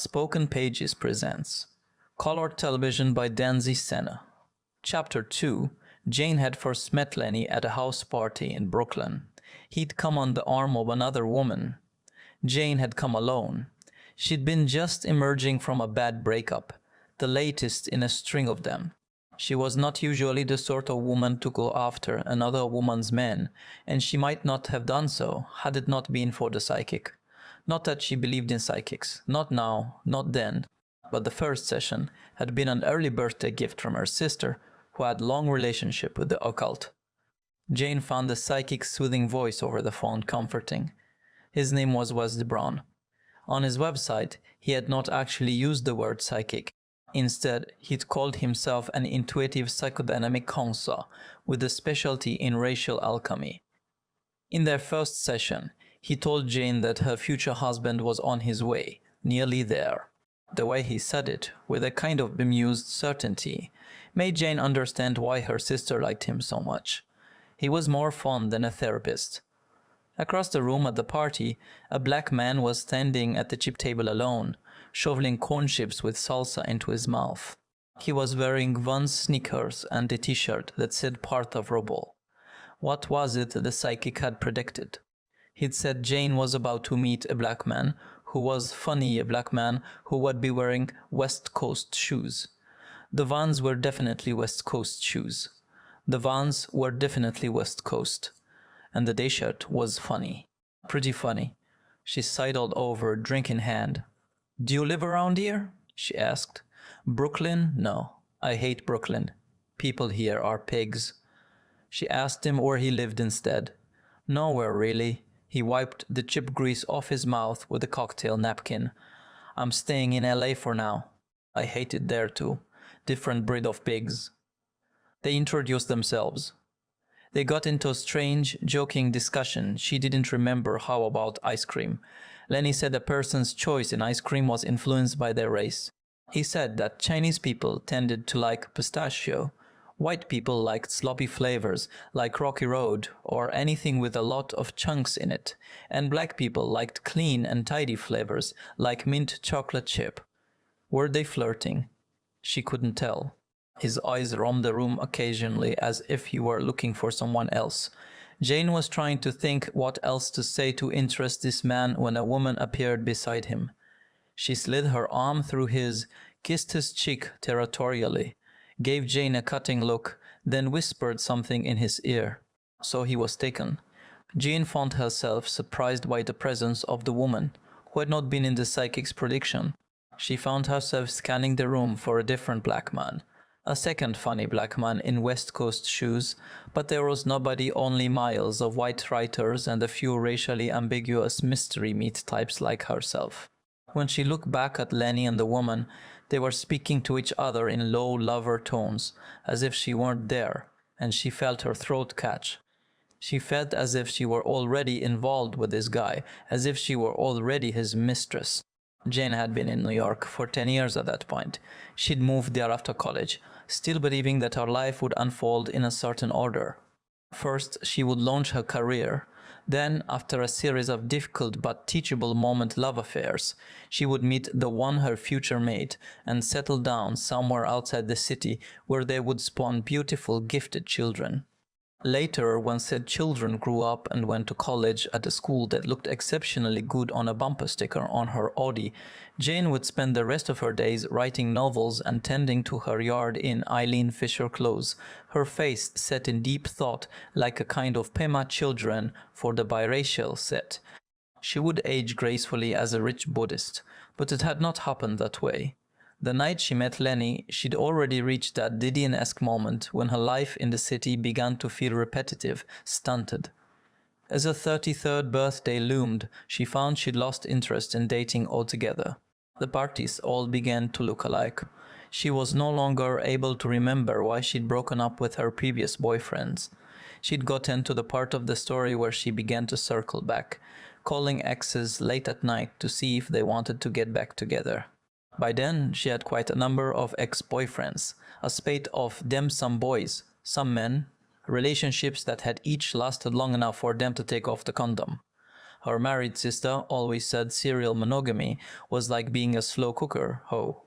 Spoken Pages presents Colored Television by Danzy Senna. Chapter 2. Jane had first met Lenny at a house party in Brooklyn. He'd come on the arm of another woman. Jane had come alone. She'd been just emerging from a bad breakup, the latest in a string of them. She was not usually the sort of woman to go after another woman's man, and she might not have done so had it not been for the psychic. Not that she believed in psychics, not now, not then, but the first session had been an early birthday gift from her sister, who had long relationship with the occult. Jane found the psychic's soothing voice over the phone comforting. His name was Wesley Brown. On his website, he had not actually used the word psychic. Instead, he'd called himself an intuitive psychodynamic counselor with a specialty in racial alchemy. In their first session, he told Jane that her future husband was on his way, nearly there. The way he said it, with a kind of bemused certainty, made Jane understand why her sister liked him so much. He was more fun than a therapist. Across the room at the party, a black man was standing at the chip table alone, shoveling corn chips with salsa into his mouth. He was wearing Vans sneakers and a t-shirt that said part of Robo. What was it the psychic had predicted? He'd said Jane was about to meet a black man who was funny, a black man who would be wearing West Coast shoes. The Vans were definitely West Coast shoes. The Vans were definitely West Coast. And the day shirt was funny. Pretty funny. She sidled over, drink in hand. "Do you live around here?" she asked. "Brooklyn? No. I hate Brooklyn. People here are pigs." She asked him where he lived instead. "Nowhere, really." He wiped the chip grease off his mouth with a cocktail napkin. "I'm staying in LA for now. I hate it there too. Different breed of pigs." They introduced themselves. They got into a strange, joking discussion. She didn't remember how about ice cream. Lenny said a person's choice in ice cream was influenced by their race. He said that Chinese people tended to like pistachio. White people liked sloppy flavors like Rocky Road or anything with a lot of chunks in it, and black people liked clean and tidy flavors like mint chocolate chip. Were they flirting? She couldn't tell. His eyes roamed the room occasionally as if he were looking for someone else. Jane was trying to think what else to say to interest this man when a woman appeared beside him. She slid her arm through his, kissed his cheek territorially, gave Jane a cutting look, then whispered something in his ear. So he was taken. Jane found herself surprised by the presence of the woman, who had not been in the psychic's prediction. She found herself scanning the room for a different black man. A second funny black man in West Coast shoes, but there was nobody, only miles of white writers and a few racially ambiguous mystery meat types like herself. When she looked back at Lenny and the woman, they were speaking to each other in low lover tones, as if she weren't there, and she felt her throat catch. She felt as if she were already involved with this guy, as if she were already his mistress. Jane had been in New York for 10 years at that point. She'd moved there after college, still believing that her life would unfold in a certain order. First, she would launch her career. Then, after a series of difficult but teachable moment love affairs, she would meet the one, her future mate, and settle down somewhere outside the city where they would spawn beautiful, gifted children. Later, when said children grew up and went to college at a school that looked exceptionally good on a bumper sticker on her Audi, Jane would spend the rest of her days writing novels and tending to her yard in Eileen Fisher clothes, her face set in deep thought like a kind of Pema Children for the biracial set. She would age gracefully as a rich Buddhist, but it had not happened that way. The night she met Lenny, she'd already reached that Didion-esque moment when her life in the city began to feel repetitive, stunted. As her 33rd birthday loomed, she found she'd lost interest in dating altogether. The parties all began to look alike. She was no longer able to remember why she'd broken up with her previous boyfriends. She'd gotten to the part of the story where she began to circle back, calling exes late at night to see if they wanted to get back together. By then, she had quite a number of ex-boyfriends, a spate of them-some boys, some men, relationships that had each lasted long enough for them to take off the condom. Her married sister always said serial monogamy was like being a slow cooker, ho.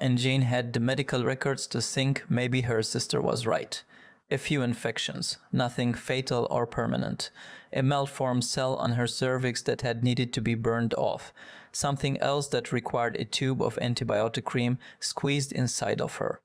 And Jane had the medical records to think maybe her sister was right. A few infections, nothing fatal or permanent. A malformed cell on her cervix that had needed to be burned off. Something else that required a tube of antibiotic cream squeezed inside of her.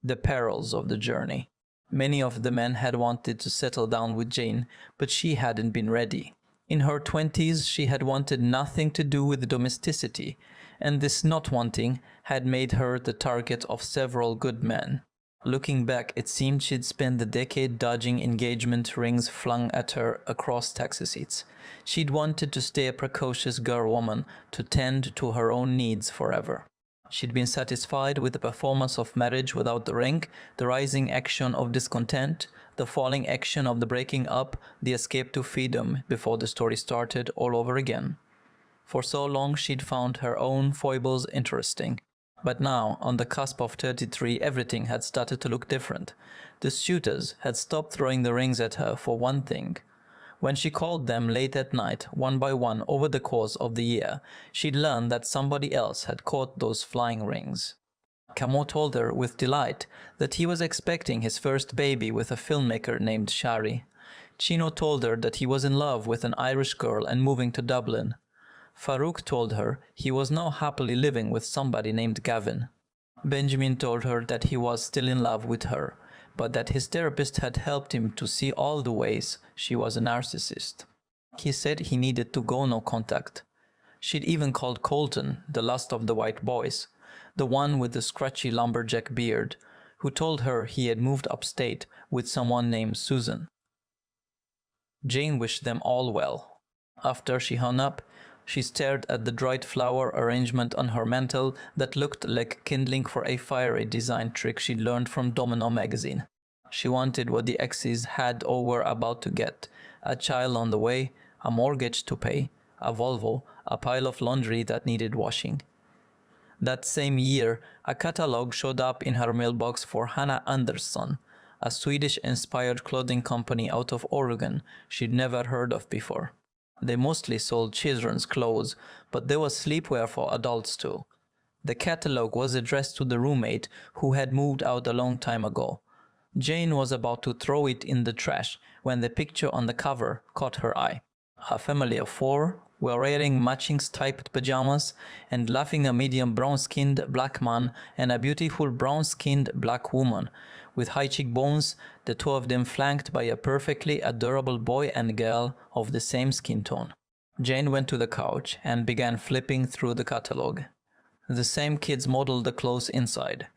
The perils of the journey. Many of the men had wanted to settle down with Jane, but she hadn't been ready. In her 20s, she had wanted nothing to do with domesticity, and this not wanting had made her the target of several good men. Looking back, it seemed she'd spent the decade dodging engagement rings flung at her across taxi seats. She'd wanted to stay a precocious girl woman to tend to her own needs forever. She'd been satisfied with the performance of marriage without the ring, the rising action of discontent, the falling action of the breaking up, the escape to freedom before the story started all over again. For so long she'd found her own foibles interesting. But now, on the cusp of 33, everything had started to look different. The suitors had stopped throwing the rings at her, for one thing. When she called them late at night, one by one over the course of the year, she'd learned that somebody else had caught those flying rings. Camo told her with delight that he was expecting his first baby with a filmmaker named Shari. Chino told her that he was in love with an Irish girl and moving to Dublin. Farouk told her he was now happily living with somebody named Gavin. Benjamin told her that he was still in love with her, but that his therapist had helped him to see all the ways she was a narcissist. He said he needed to go no contact. She'd even called Colton, the last of the white boys, the one with the scratchy lumberjack beard, who told her he had moved upstate with someone named Susan. Jane wished them all well. After she hung up, she stared at the dried flower arrangement on her mantel that looked like kindling for a fiery design trick she'd learned from Domino magazine. She wanted what the exes had or were about to get: a child on the way, a mortgage to pay, a Volvo, a pile of laundry that needed washing. That same year, a catalog showed up in her mailbox for Hannah Andersson, a Swedish-inspired clothing company out of Oregon she'd never heard of before. They mostly sold children's clothes, but there was sleepwear for adults too. The catalog was addressed to the roommate who had moved out a long time ago. Jane was about to throw it in the trash when the picture on the cover caught her eye. A family of 4 were wearing matching striped pajamas and laughing a medium brown-skinned black man and a beautiful brown-skinned black woman. With high cheekbones, the two of them flanked by a perfectly adorable boy and girl of the same skin tone. Jane went to the couch and began flipping through the catalog. The same kids modeled the clothes inside.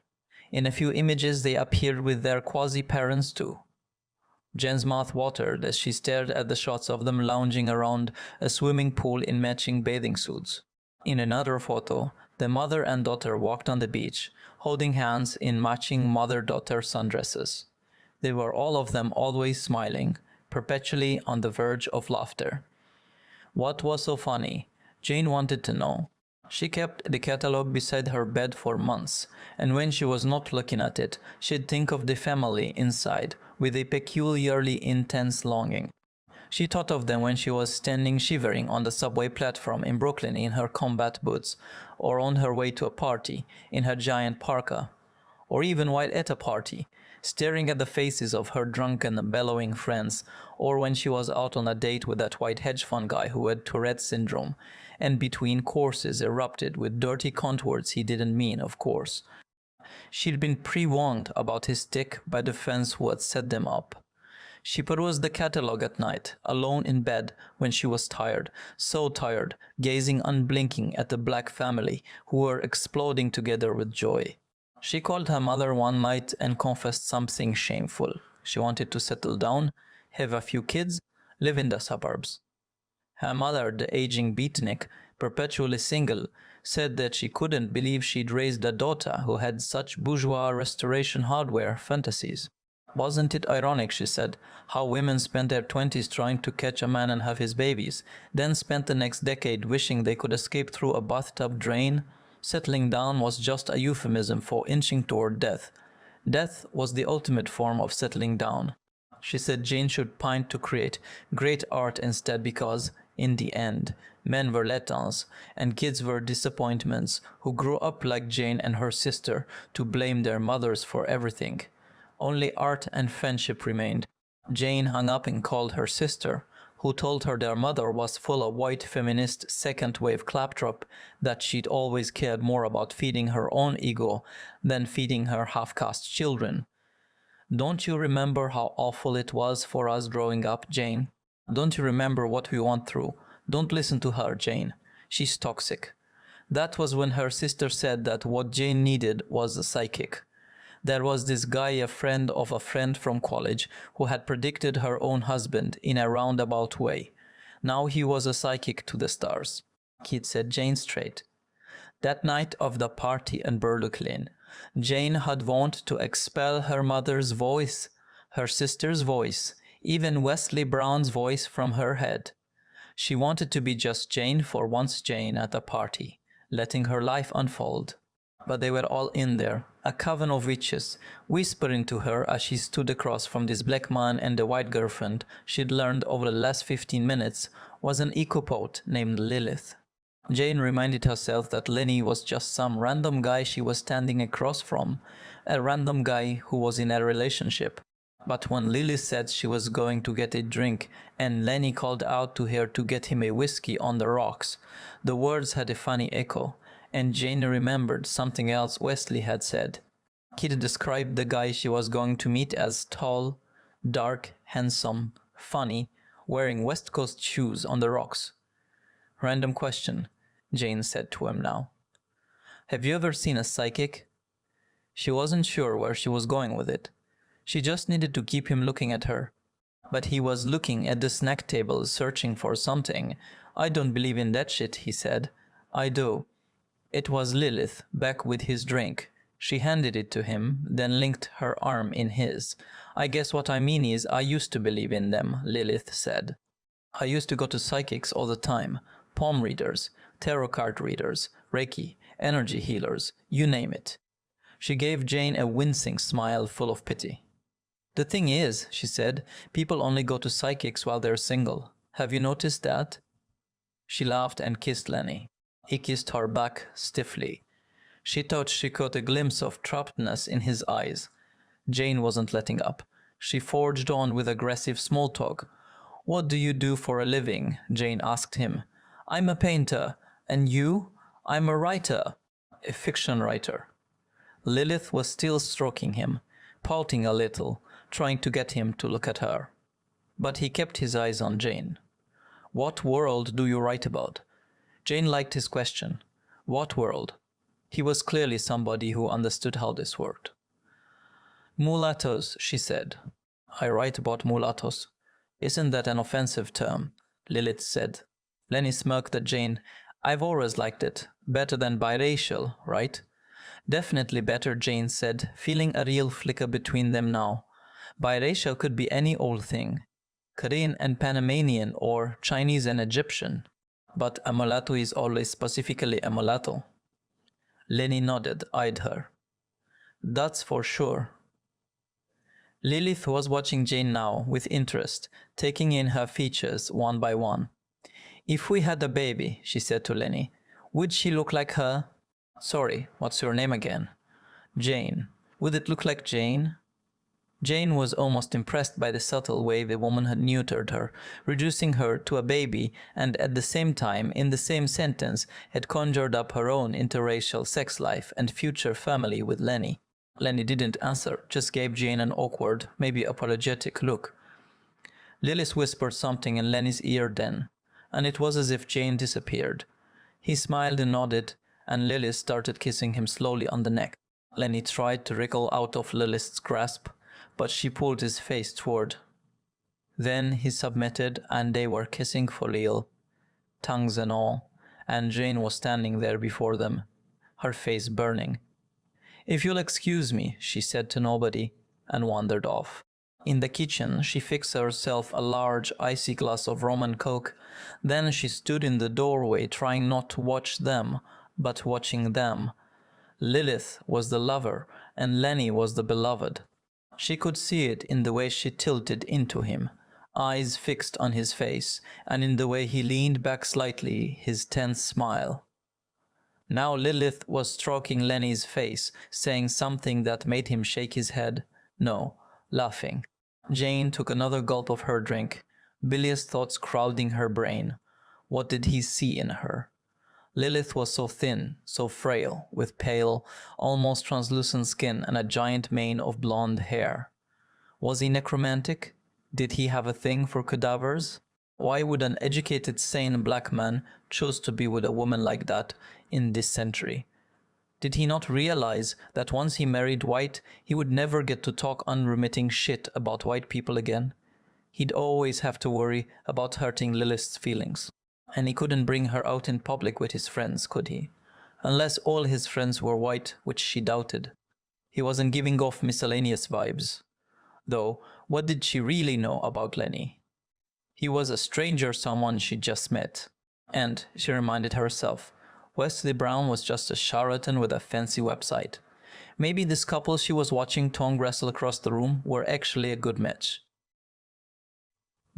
In a few images they appeared with their quasi-parents too. Jen's mouth watered as she stared at the shots of them lounging around a swimming pool in matching bathing suits. In another photo, the mother and daughter walked on the beach, holding hands in matching mother-daughter sundresses. They were all of them always smiling, perpetually on the verge of laughter. What was so funny? Jane wanted to know. She kept the catalog beside her bed for months, and when she was not looking at it, she'd think of the family inside with a peculiarly intense longing. She thought of them when she was standing shivering on the subway platform in Brooklyn in her combat boots, or on her way to a party in her giant parka, or even while at a party, staring at the faces of her drunken, bellowing friends, or when she was out on a date with that white hedge fund guy who had Tourette's syndrome, and between courses erupted with dirty cunt words he didn't mean, of course. She'd been pre-warned about his tick by the fans who had set them up. She perused the catalog at night, alone in bed when she was tired, so tired, gazing unblinking at the black family who were exploding together with joy. She called her mother one night and confessed something shameful. She wanted to settle down, have a few kids, live in the suburbs. Her mother, the aging beatnik, perpetually single, said that she couldn't believe she'd raised a daughter who had such bourgeois restoration hardware fantasies. Wasn't it ironic, she said, how women spent their 20s trying to catch a man and have his babies, then spent the next decade wishing they could escape through a bathtub drain? Settling down was just a euphemism for inching toward death. Death was the ultimate form of settling down. She said Jane should pine to create great art instead because, In the end, men were letdowns, and kids were disappointments who grew up like Jane and her sister to blame their mothers for everything. Only art and friendship remained. Jane hung up and called her sister, who told her their mother was full of white feminist second-wave claptrap, that she'd always cared more about feeding her own ego than feeding her half-caste children. "Don't you remember how awful it was for us growing up, Jane? Don't you remember what we went through? Don't listen to her, Jane. She's toxic." That was when her sister said that what Jane needed was a psychic. There was this guy, a friend of a friend from college, who had predicted her own husband in a roundabout way. Now he was a psychic to the stars. He'd set Jane straight. That night of the party in Brooklyn, Jane had vowed to expel her mother's voice, her sister's voice, even Wesley Brown's voice from her head. She wanted to be just Jane for once, Jane at the party, letting her life unfold. But they were all in there, a coven of witches, whispering to her as she stood across from this black man, and the white girlfriend she'd learned over the last 15 minutes was an eco-poet named Lilith. Jane reminded herself that Lenny was just some random guy she was standing across from, a random guy who was in a relationship. But when Lilith said she was going to get a drink and Lenny called out to her to get him a whiskey on the rocks, the words had a funny echo. And Jane remembered something else Wesley had said. He'd described the guy she was going to meet as tall, dark, handsome, funny, wearing West Coast shoes on the rocks. "Random question," Jane said to him now. "Have you ever seen a psychic?" She wasn't sure where she was going with it. She just needed to keep him looking at her. But he was looking at the snack table, searching for something. "I don't believe in that shit," he said. "I do." It was Lilith, back with his drink. She handed it to him, then linked her arm in his. "I guess what I mean is I used to believe in them," Lilith said. "I used to go to psychics all the time. Palm readers, tarot card readers, Reiki, energy healers, you name it." She gave Jane a wincing smile full of pity. "The thing is," she said, "people only go to psychics while they're single. Have you noticed that?" She laughed and kissed Lenny. He kissed her back stiffly. She thought she caught a glimpse of trappedness in his eyes. Jane wasn't letting up. She forged on with aggressive small talk. "What do you do for a living?" Jane asked him. "I'm a painter. And you?" "I'm a writer. A fiction writer." Lilith was still stroking him, pouting a little, trying to get him to look at her. But he kept his eyes on Jane. "What world do you write about?" Jane liked his question. What world? He was clearly somebody who understood how this worked. "Mulattoes," she said. "I write about mulattoes." "Isn't that an offensive term?" Lilith said. Lenny smirked at Jane. "I've always liked it. Better than biracial, right?" "Definitely better," Jane said, feeling a real flicker between them now. "Biracial could be any old thing. Korean and Panamanian, or Chinese and Egyptian. But a mulatto is always specifically a mulatto." Lenny nodded, eyed her. "That's for sure." Lilith was watching Jane now with interest, taking in her features one by one. "If we had a baby," she said to Lenny, "would she look like her?" "Sorry, what's your name again?" "Jane. Would it look like Jane?" Jane was almost impressed by the subtle way the woman had neutered her, reducing her to a baby, and at the same time, in the same sentence, had conjured up her own interracial sex life and future family with Lenny. Lenny didn't answer, just gave Jane an awkward, maybe apologetic look. Lilith whispered something in Lenny's ear then, and it was as if Jane disappeared. He smiled and nodded, and Lilith started kissing him slowly on the neck. Lenny tried to wriggle out of Lilith's grasp, but she pulled his face toward. Then he submitted, and they were kissing for real, tongues and all, and Jane was standing there before them, her face burning. "If you'll excuse me," she said to nobody, and wandered off. In the kitchen, she fixed herself a large, icy glass of rum and coke. Then she stood in the doorway, trying not to watch them, but watching them. Lilith was the lover, and Lenny was the beloved. She could see it in the way she tilted into him, eyes fixed on his face, and in the way he leaned back slightly, his tense smile. Now Lilith was stroking Lenny's face, saying something that made him shake his head. No, laughing. Jane took another gulp of her drink, bilious thoughts crowding her brain. What did he see in her? Lilith was so thin, so frail, with pale, almost translucent skin and a giant mane of blonde hair. Was he necromantic? Did he have a thing for cadavers? Why would an educated, sane black man choose to be with a woman like that in this century? Did he not realize that once he married white, he would never get to talk unremitting shit about white people again? He'd always have to worry about hurting Lilith's feelings. And he couldn't bring her out in public with his friends, could he? Unless all his friends were white, which she doubted. He wasn't giving off miscellaneous vibes. Though, what did she really know about Lenny? He was a stranger, someone she just met. And, she reminded herself, Wesley Brown was just a charlatan with a fancy website. Maybe this couple she was watching tongue wrestle across the room were actually a good match.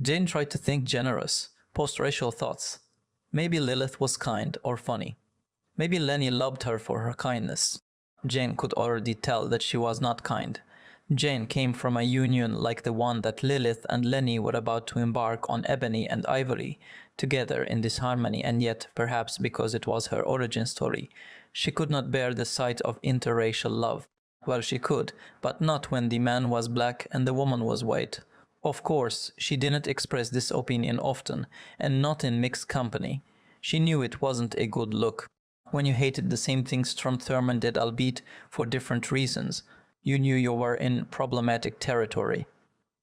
Jane tried to think generous, post-racial thoughts. Maybe Lilith was kind or funny. Maybe Lenny loved her for her kindness. Jane could already tell that she was not kind. Jane came from a union like the one that Lilith and Lenny were about to embark on, ebony and ivory, together in this harmony, and yet, perhaps because it was her origin story, she could not bear the sight of interracial love. Well, she could, but not when the man was black and the woman was white. Of course, she didn't express this opinion often, and not in mixed company. She knew it wasn't a good look. When you hated the same things Strom Thurmond did, albeit for different reasons, you knew you were in problematic territory.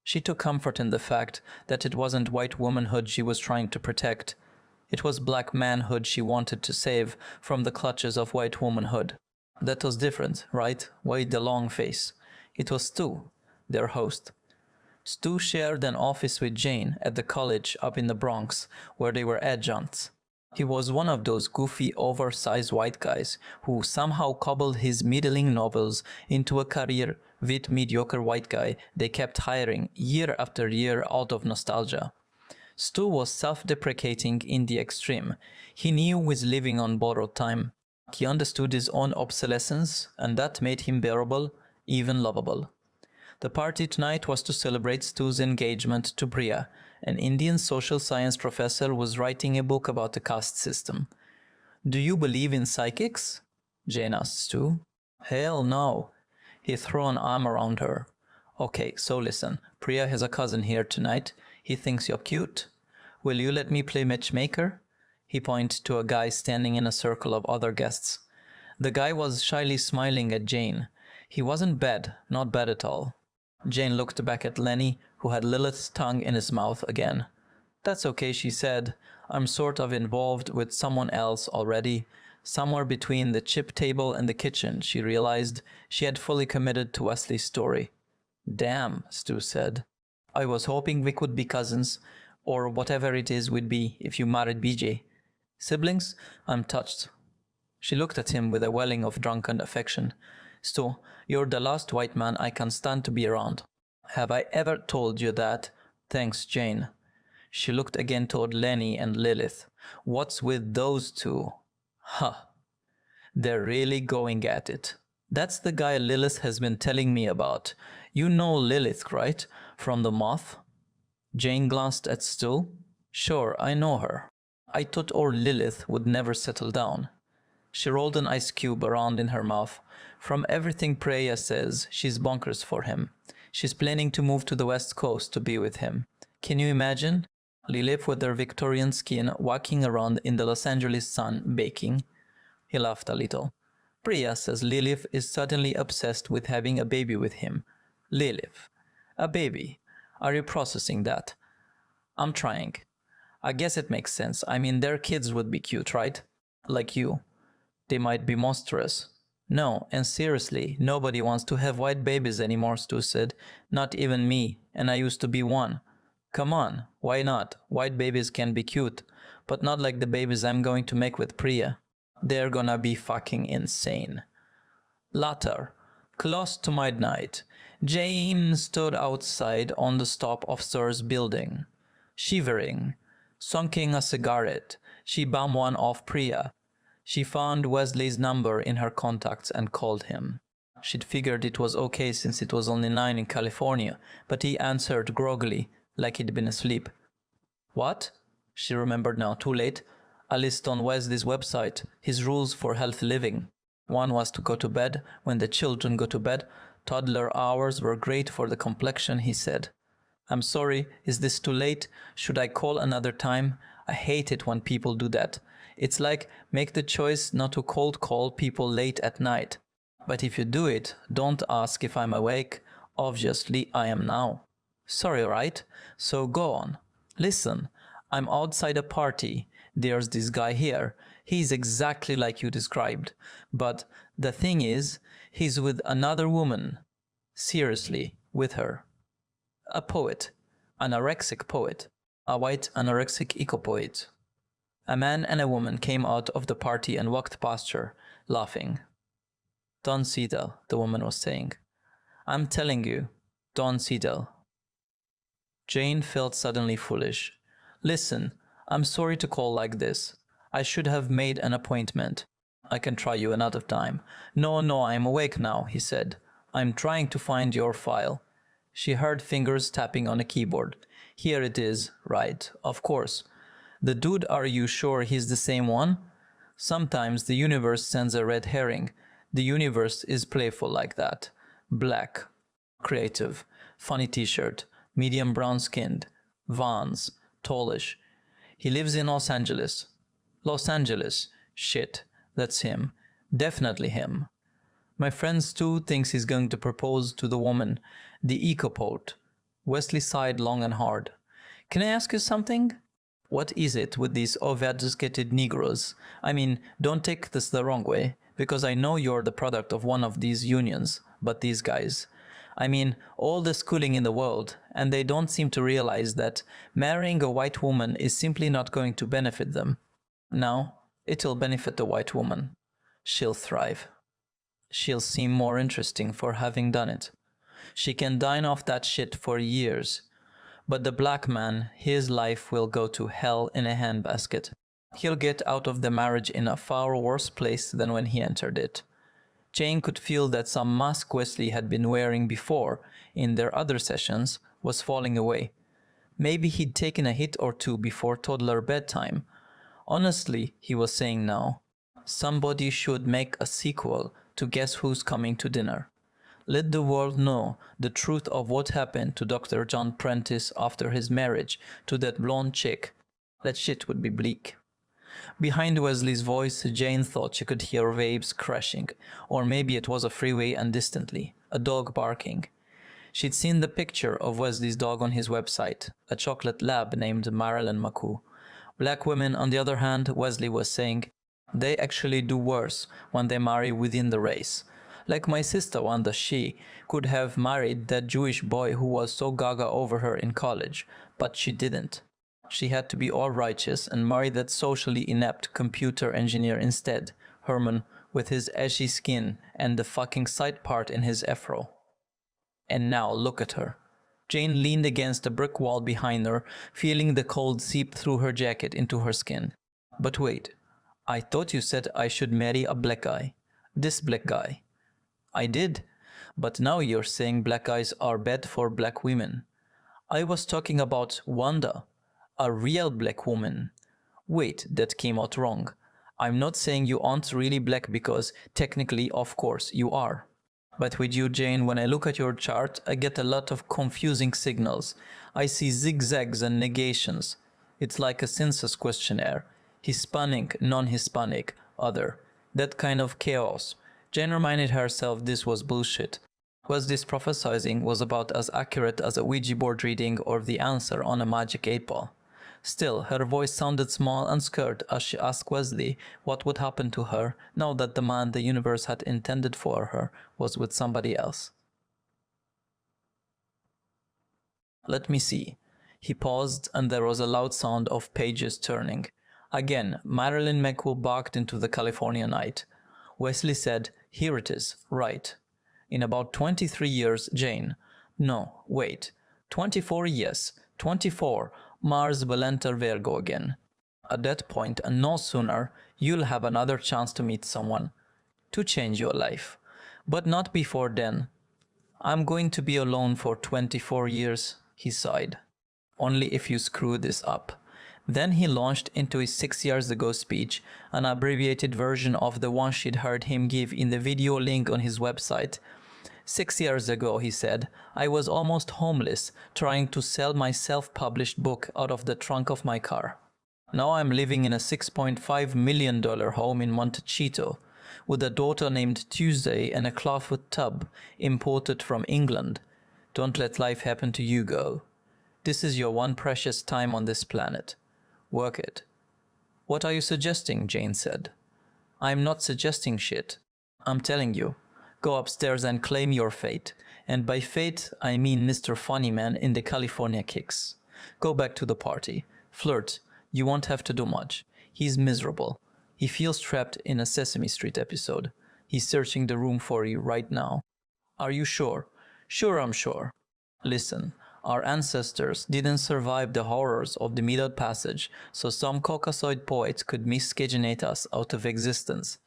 She took comfort in the fact that it wasn't white womanhood she was trying to protect. It was black manhood she wanted to save from the clutches of white womanhood. That was different, right? Why the long face? It was Stu, their host. Stu shared an office with Jane at the college up in the Bronx, where they were adjuncts. He was one of those goofy, oversized white guys who somehow cobbled his middling novels into a career with mediocre white guy they kept hiring year after year out of nostalgia. Stu was self-deprecating in the extreme. He knew he was living on borrowed time. He understood his own obsolescence, and that made him bearable, even lovable. The party tonight was to celebrate Stu's engagement to Priya. An Indian social science professor who was writing a book about the caste system. "Do you believe in psychics?" Jane asked Stu. "Hell no." He threw an arm around her. "Okay, so listen, Priya has a cousin here tonight. He thinks you're cute. Will you let me play matchmaker?" He pointed to a guy standing in a circle of other guests. The guy was shyly smiling at Jane. He wasn't bad, not bad at all. Jane looked back at Lenny, who had Lilith's tongue in his mouth again. "That's okay," she said. "I'm sort of involved with someone else already." Somewhere between the chip table and the kitchen, she realized she had fully committed to Wesley's story. "Damn," Stu said. "I was hoping we could be cousins, or whatever it is we'd be if you married BJ. Siblings? I'm touched." She looked at him with a welling of drunken affection. "Stu, you're the last white man I can stand to be around." "Have I ever told you that?" "Thanks, Jane." She looked again toward Lenny and Lilith. "What's with those two?" "Huh. They're really going at it." "That's the guy Lilith has been telling me about. You know Lilith, right? From the Moth?" Jane glanced at Stu. "Sure, I know her. I thought our Lilith would never settle down." She rolled an ice cube around in her mouth. "From everything Priya says, she's bonkers for him. She's planning to move to the West Coast to be with him. Can you imagine? Lilith with her Victorian skin walking around in the Los Angeles sun baking." He laughed a little. "Priya says Lilith is suddenly obsessed with having a baby with him." "Lilith. A baby. Are you processing that?" "I'm trying. I guess it makes sense. I mean, their kids would be cute, right? Like you." "They might be monstrous." "No, and seriously, nobody wants to have white babies anymore," Stu said. "Not even me, and I used to be one." "Come on, why not? White babies can be cute, but not like the babies I'm going to make with Priya. They're gonna be fucking insane." Later, close to midnight, Jane stood outside on the top of Sir's building. Shivering, sunking a cigarette, she bummed one off Priya. She found Wesley's number in her contacts and called him. She'd figured it was okay since it was only 9 in California, but he answered groggily, like he'd been asleep. What? She remembered now, too late. A list on Wesley's website, his rules for healthy living. One was to go to bed when the children go to bed. Toddler hours were great for the complexion, he said. I'm sorry, is this too late? Should I call another time? I hate it when people do that. It's like, make the choice not to cold call people late at night. But if you do it, don't ask if I'm awake. Obviously, I am now. Sorry, right? So go on. Listen, I'm outside a party. There's this guy here. He's exactly like you described. But the thing is, he's with another woman. Seriously, with her. A poet. Anorexic poet. A white anorexic eco-poet. A man and a woman came out of the party and walked past her, laughing. Don Siedel, the woman was saying. I'm telling you, Don Siedel. Jane felt suddenly foolish. Listen, I'm sorry to call like this. I should have made an appointment. I can try you another time. No, I'm awake now, he said. I'm trying to find your file. She heard fingers tapping on a keyboard. Here it is, right, of course. The dude, are you sure he's the same one? Sometimes the universe sends a red herring. The universe is playful like that. Black. Creative. Funny t-shirt. Medium brown-skinned. Vans. Tallish. He lives in Los Angeles. Los Angeles. Shit. That's him. Definitely him. My friend Stu thinks he's going to propose to the woman, the eco-poet. Wesley sighed long and hard. Can I ask you something? What is it with these overeducated Negroes? I mean, don't take this the wrong way, because I know you're the product of one of these unions, but these guys. I mean, all the schooling in the world, and they don't seem to realize that marrying a white woman is simply not going to benefit them. Now, it'll benefit the white woman. She'll thrive. She'll seem more interesting for having done it. She can dine off that shit for years. But the black man, his life will go to hell in a handbasket. He'll get out of the marriage in a far worse place than when he entered it. Jane could feel that some mask Wesley had been wearing before, in their other sessions, was falling away. Maybe he'd taken a hit or two before toddler bedtime. Honestly, he was saying now, somebody should make a sequel to Guess Who's Coming to Dinner. Let the world know the truth of what happened to Dr. John Prentice after his marriage to that blonde chick. That shit would be bleak. Behind Wesley's voice, Jane thought she could hear waves crashing, or maybe it was a freeway and distantly, a dog barking. She'd seen the picture of Wesley's dog on his website, a chocolate lab named Marilyn McCoo. Black women, on the other hand, Wesley was saying, they actually do worse when they marry within the race. Like my sister Wanda, she could have married that Jewish boy who was so gaga over her in college, but she didn't. She had to be all righteous and marry that socially inept computer engineer instead, Herman, with his ashy skin and the fucking side part in his afro. And now look at her. Jane leaned against a brick wall behind her, feeling the cold seep through her jacket into her skin. But wait, I thought you said I should marry a black guy. This black guy. I did, but now you're saying black guys are bad for black women. I was talking about Wanda, a real black woman. Wait, that came out wrong. I'm not saying you aren't really black because technically, of course, you are. But with you, Jane, when I look at your chart, I get a lot of confusing signals. I see zigzags and negations. It's like a census questionnaire. Hispanic, non-Hispanic, other. That kind of chaos. Jane reminded herself this was bullshit. Wesley's prophesizing was about as accurate as a Ouija board reading or the answer on a magic 8-ball. Still, her voice sounded small and scared as she asked Wesley what would happen to her now that the man the universe had intended for her was with somebody else. Let me see. He paused and there was a loud sound of pages turning. Again, Marilyn McCoo barked into the California night. Wesley said, here it is, right. In about 23 years, Jane. No, wait. 24, yes. 24. Mars will enter Virgo again. At that point, and no sooner, you'll have another chance to meet someone, to change your life. But not before then. I'm going to be alone for 24 years, he sighed. Only if you screw this up. Then he launched into his 6 years ago speech, an abbreviated version of the one she'd heard him give in the video link on his website. 6 years ago, he said, I was almost homeless, trying to sell my self-published book out of the trunk of my car. Now I'm living in a $6.5 million home in Montecito, with a daughter named Tuesday and a clawfoot tub imported from England. Don't let life happen to you, girl. This is your one precious time on this planet. Work it. What are you suggesting? Jane said. I'm not suggesting shit. I'm telling you. Go upstairs and claim your fate. And by fate, I mean Mr. Funnyman in the California Kicks. Go back to the party. Flirt. You won't have to do much. He's miserable. He feels trapped in a Sesame Street episode. He's searching the room for you right now. Are you sure? Sure, I'm sure. Listen, our ancestors didn't survive the horrors of the Middle Passage, so some Caucasoid poet could miscegenate us out of existence.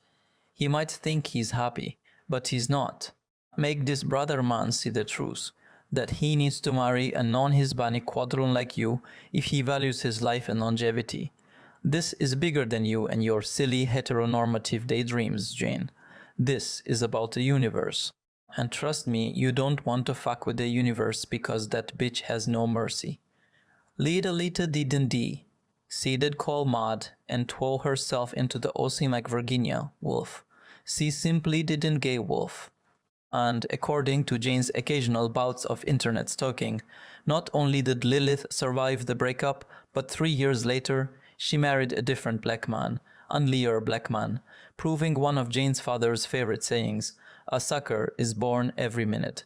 He might think he's happy, but he's not. Make this brother man see the truth, that he needs to marry a non-Hispanic quadroon like you if he values his life and longevity. This is bigger than you and your silly heteronormative daydreams, Jane. This is about the universe. And trust me, you don't want to fuck with the universe because that bitch has no mercy. Lita didn't dee. She did call Maud and throw herself into the O.C. McVirginia, wolf. She simply didn't gay wolf. And according to Jane's occasional bouts of internet stalking, not only did Lilith survive the breakup, but 3 years later, she married a different black man, unlier black man, proving one of Jane's father's favorite sayings, a sucker is born every minute.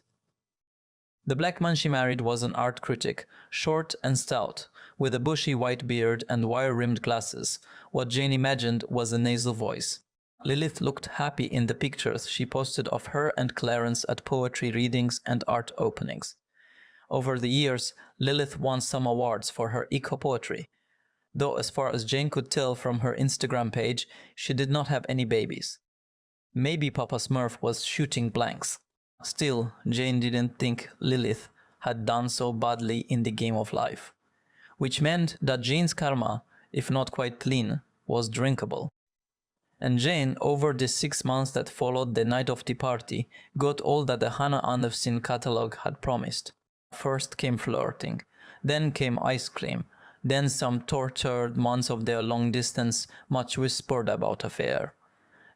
The black man she married was an art critic, short and stout, with a bushy white beard and wire-rimmed glasses, what Jane imagined was a nasal voice. Lilith looked happy in the pictures she posted of her and Clarence at poetry readings and art openings. Over the years, Lilith won some awards for her eco-poetry, though as far as Jane could tell from her Instagram page, she did not have any babies. Maybe Papa Smurf was shooting blanks. Still, Jane didn't think Lilith had done so badly in the game of life, which meant that Jane's karma, if not quite clean, was drinkable. And Jane, over the 6 months that followed the night of the party, got all that the Hannah Anderson catalog had promised. First came flirting, then came ice cream, then some tortured months of their long-distance, much whispered about affair.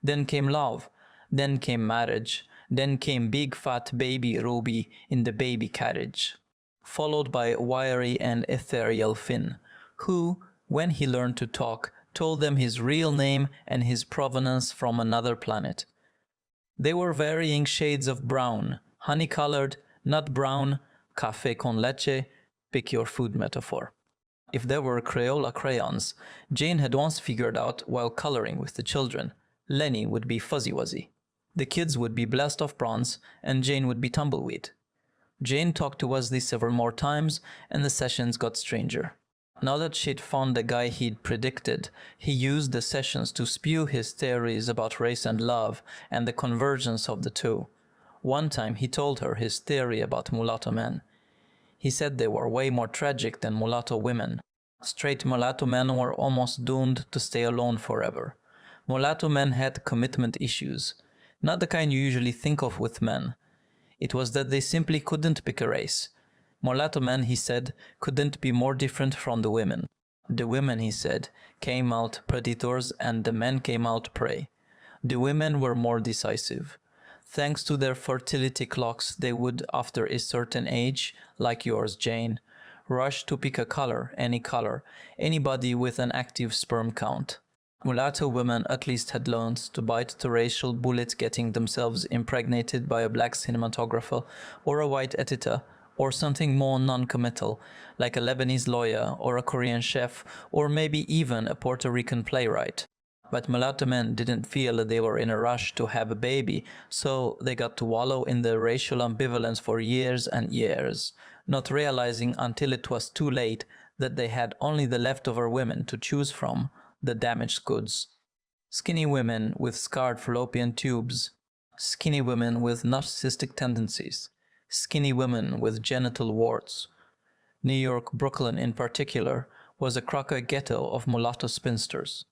Then came love, then came marriage, then came big fat baby Ruby in the baby carriage, followed by wiry and ethereal Finn, who, when he learned to talk, told them his real name and his provenance from another planet. They were varying shades of brown, honey-colored, nut brown, café con leche, pick your food metaphor. If there were Crayola crayons, Jane had once figured out while coloring with the children, Lenny would be Fuzzy Wuzzy. The kids would be Blast of Bronze, and Jane would be Tumbleweed. Jane talked to Wesley several more times, and the sessions got stranger. Now that she'd found the guy he'd predicted, he used the sessions to spew his theories about race and love and the convergence of the two. One time he told her his theory about mulatto men. He said they were way more tragic than mulatto women. Straight mulatto men were almost doomed to stay alone forever. Mulatto men had commitment issues, not the kind you usually think of with men. It was that they simply couldn't pick a race. Mulatto men, he said, couldn't be more different from the women. The women, he said, came out predators and the men came out prey. The women were more decisive. Thanks to their fertility clocks, they would, after a certain age, like yours, Jane, rush to pick a color, anybody with an active sperm count. Mulatto women at least had learned to bite the racial bullet, getting themselves impregnated by a black cinematographer or a white editor, or something more non-committal, like a Lebanese lawyer or a Korean chef, or maybe even a Puerto Rican playwright. But mulatto men didn't feel that they were in a rush to have a baby, so they got to wallow in their racial ambivalence for years and years, not realizing until it was too late that they had only the leftover women to choose from, the damaged goods. Skinny women with scarred fallopian tubes, skinny women with narcissistic tendencies, skinny women with genital warts. New York, Brooklyn in particular, was a cracker ghetto of mulatto spinsters.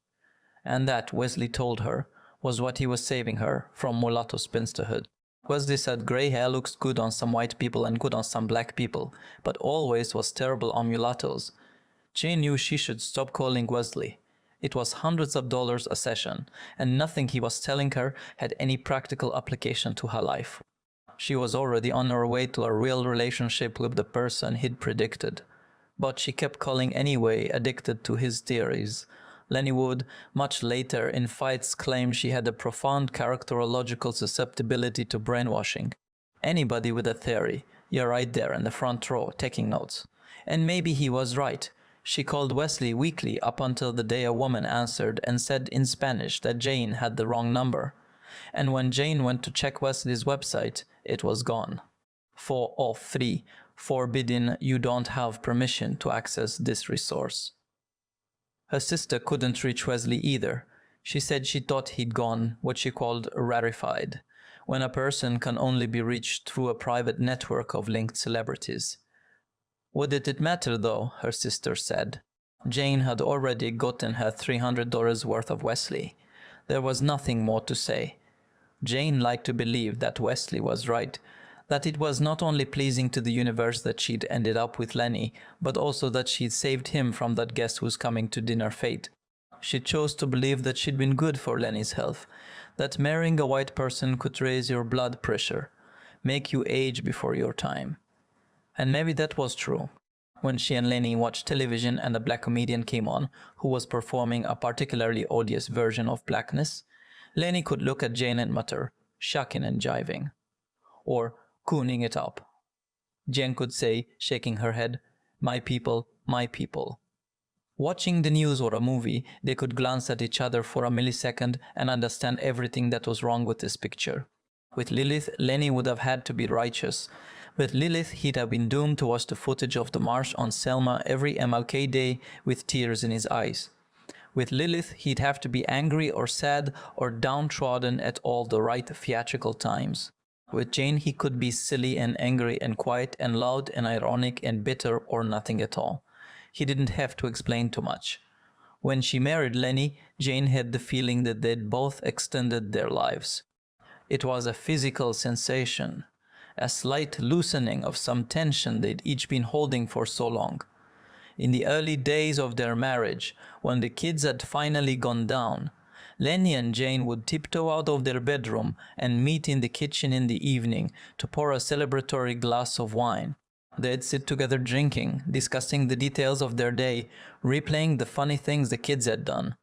And that, Wesley told her, was what he was saving her from mulatto spinsterhood. Wesley said grey hair looks good on some white people and good on some black people, but always was terrible on mulattoes. Jane knew she should stop calling Wesley. It was hundreds of dollars a session, and nothing he was telling her had any practical application to her life. She was already on her way to a real relationship with the person he'd predicted. But she kept calling anyway, addicted to his theories. Lenny would, much later, in fights claim she had a profound characterological susceptibility to brainwashing. Anybody with a theory, you're right there in the front row, taking notes. And maybe he was right. She called Wesley weekly up until the day a woman answered and said in Spanish that Jane had the wrong number. And when Jane went to check Wesley's website, it was gone. 4 of 3, forbidden, you don't have permission to access this resource. Her sister couldn't reach Wesley either. She said she thought he'd gone what she called rarefied, when a person can only be reached through a private network of linked celebrities. What did it matter though, her sister said. Jane had already gotten her $300 worth of Wesley. There was nothing more to say. Jane liked to believe that Wesley was right, that it was not only pleasing to the universe that she'd ended up with Lenny, but also that she'd saved him from that guest who's coming to dinner fate. She chose to believe that she'd been good for Lenny's health, that marrying a white person could raise your blood pressure, make you age before your time. And maybe that was true. When she and Lenny watched television and a black comedian came on who was performing a particularly odious version of blackness, Lenny could look at Jane and mutter, shucking and jiving, or cooning it up. Jane could say, shaking her head, my people, my people. Watching the news or a movie, they could glance at each other for a millisecond and understand everything that was wrong with this picture. With Lilith, Lenny would have had to be righteous. With Lilith, he'd have been doomed to watch the footage of the march on Selma every MLK Day with tears in his eyes. With Lilith, he'd have to be angry or sad or downtrodden at all the right theatrical times. With Jane, he could be silly and angry and quiet and loud and ironic and bitter or nothing at all. He didn't have to explain too much. When she married Lenny, Jane had the feeling that they'd both extended their lives. It was a physical sensation, a slight loosening of some tension they'd each been holding for so long. In the early days of their marriage, when the kids had finally gone down, Lenny and Jane would tiptoe out of their bedroom and meet in the kitchen in the evening to pour a celebratory glass of wine. They'd sit together drinking, discussing the details of their day, replaying the funny things the kids had done.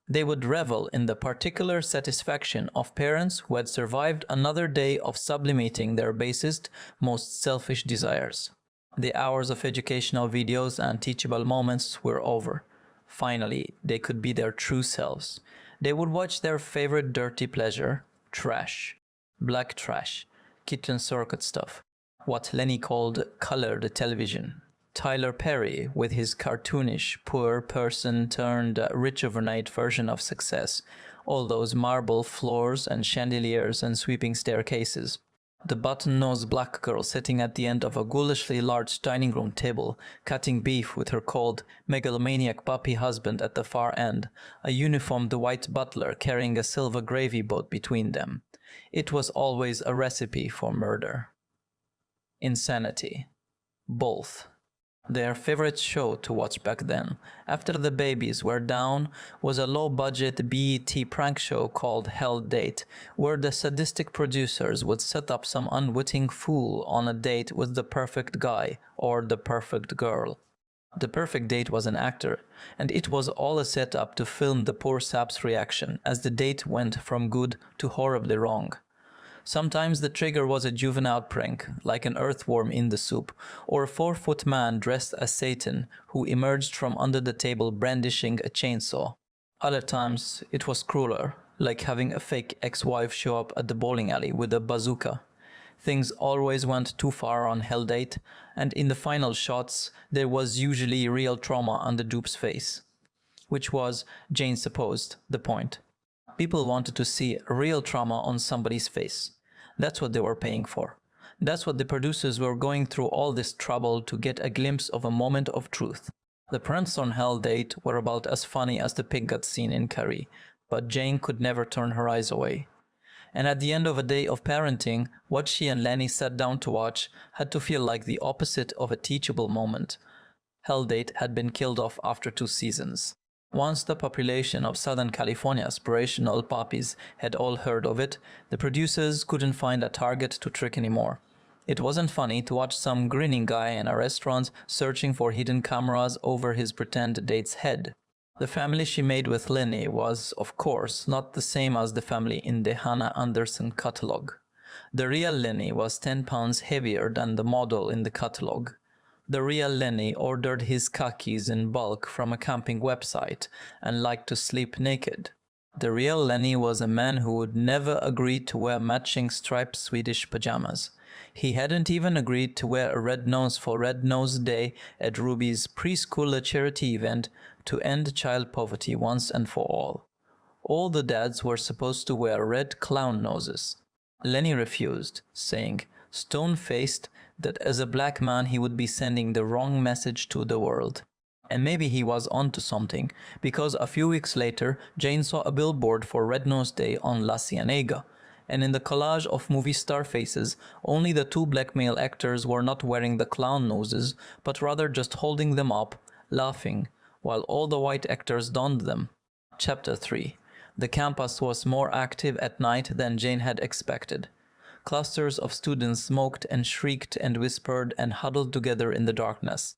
They would revel in the particular satisfaction of parents who had survived another day of sublimating their basest, most selfish desires. The hours of educational videos and teachable moments were over. Finally, they could be their true selves. They would watch their favorite dirty pleasure, trash, black trash, kitchen circuit stuff, what Lenny called colored television. Tyler Perry with his cartoonish, poor person turned rich overnight version of success, all those marble floors and chandeliers and sweeping staircases. The button-nosed black girl sitting at the end of a ghoulishly large dining room table, cutting beef with her cold, megalomaniac puppy husband at the far end, a uniformed white butler carrying a silver gravy boat between them. It was always a recipe for murder. Insanity. Both. Their favorite show to watch back then, after the babies were down, was a low-budget BET prank show called Hell Date, where the sadistic producers would set up some unwitting fool on a date with the perfect guy or the perfect girl. The perfect date was an actor, and it was all a setup to film the poor sap's reaction as the date went from good to horribly wrong. Sometimes the trigger was a juvenile prank, like an earthworm in the soup, or a 4-foot man dressed as Satan who emerged from under the table brandishing a chainsaw. Other times it was crueler, like having a fake ex-wife show up at the bowling alley with a bazooka. Things always went too far on Hell Date, and in the final shots, there was usually real trauma on the dupe's face. Which was, Jane supposed, the point. People wanted to see real trauma on somebody's face. That's what they were paying for. That's what the producers were going through all this trouble to get a glimpse of a moment of truth. The pranks on Hell Date were about as funny as the pig gut scene in Carrie, but Jane could never turn her eyes away. And at the end of a day of parenting, what she and Lenny sat down to watch had to feel like the opposite of a teachable moment. Hell Date had been killed off after 2 seasons. Once the population of Southern California aspirational puppies had all heard of it, the producers couldn't find a target to trick anymore. It wasn't funny to watch some grinning guy in a restaurant searching for hidden cameras over his pretend date's head. The family she made with Lenny was, of course, not the same as the family in the Hannah Anderson catalog. The real Lenny was 10 pounds heavier than the model in the catalog. The real Lenny ordered his khakis in bulk from a camping website and liked to sleep naked. The real Lenny was a man who would never agree to wear matching striped Swedish pajamas. He hadn't even agreed to wear a red nose for Red Nose Day at Ruby's preschooler charity event to end child poverty once and for all. All the dads were supposed to wear red clown noses. Lenny refused, saying, stone-faced, that as a black man he would be sending the wrong message to the world. And maybe he was onto something, because a few weeks later Jane saw a billboard for Red Nose Day on La Cienega, and in the collage of movie star faces, only the 2 black male actors were not wearing the clown noses, but rather just holding them up, laughing, while all the white actors donned them. Chapter 3. The campus was more active at night than Jane had expected. Clusters of students smoked and shrieked and whispered and huddled together in the darkness.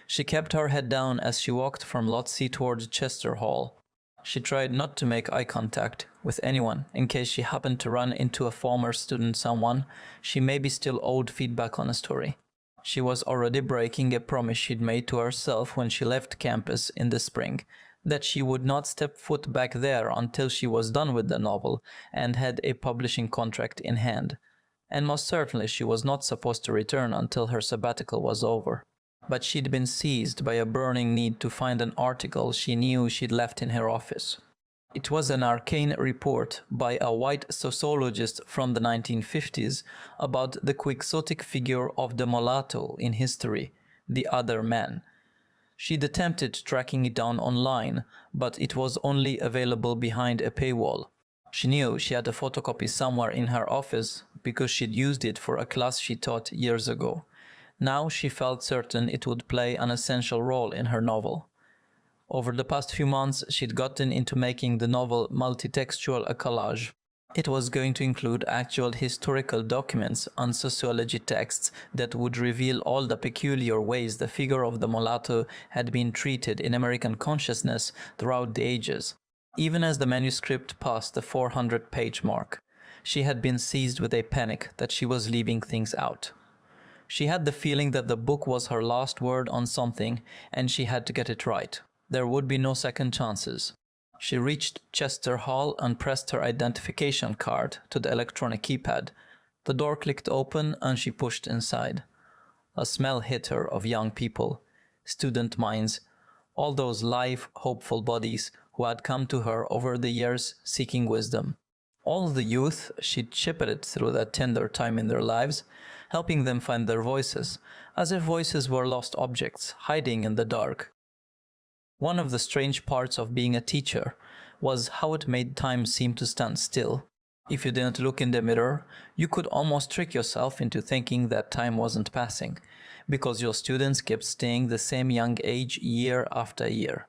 She kept her head down as she walked from Lot C towards Chester Hall. She tried not to make eye contact with anyone in case she happened to run into a former student someone she maybe still owed feedback on a story. She was already breaking a promise she'd made to herself when she left campus in the spring, that she would not step foot back there until she was done with the novel and had a publishing contract in hand. And most certainly she was not supposed to return until her sabbatical was over. But she'd been seized by a burning need to find an article she knew she'd left in her office. It was an arcane report by a white sociologist from the 1950s about the quixotic figure of the mulatto in history, the other man. She'd attempted tracking it down online, but it was only available behind a paywall. She knew she had a photocopy somewhere in her office because she'd used it for a class she taught years ago. Now she felt certain it would play an essential role in her novel. Over the past few months, she'd gotten into making the novel multitextual a collage. It was going to include actual historical documents and sociology texts that would reveal all the peculiar ways the figure of the mulatto had been treated in American consciousness throughout the ages. Even as the manuscript passed the 400-page mark, she had been seized with a panic that she was leaving things out. She had the feeling that the book was her last word on something, and she had to get it right. There would be no second chances. She reached Chester Hall and pressed her identification card to the electronic keypad. The door clicked open and she pushed inside. A smell hit her of young people, student minds, all those live, hopeful bodies who had come to her over the years seeking wisdom. All the youth she'd shepherded through that tender time in their lives, helping them find their voices, as if voices were lost objects, hiding in the dark. One of the strange parts of being a teacher was how it made time seem to stand still. If you didn't look in the mirror, you could almost trick yourself into thinking that time wasn't passing, because your students kept staying the same young age year after year.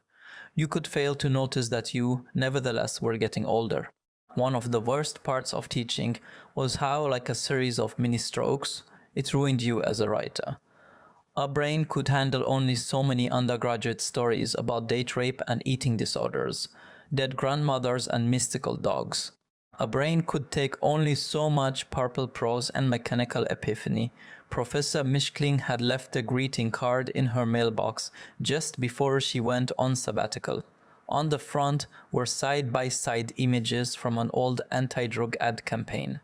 You could fail to notice that you, nevertheless, were getting older. One of the worst parts of teaching was how, like a series of mini-strokes, it ruined you as a writer. A brain could handle only so many undergraduate stories about date rape and eating disorders, dead grandmothers and mystical dogs. A brain could take only so much purple prose and mechanical epiphany. Professor Mishkling had left a greeting card in her mailbox just before she went on sabbatical. On the front were side-by-side images from an old anti-drug ad campaign.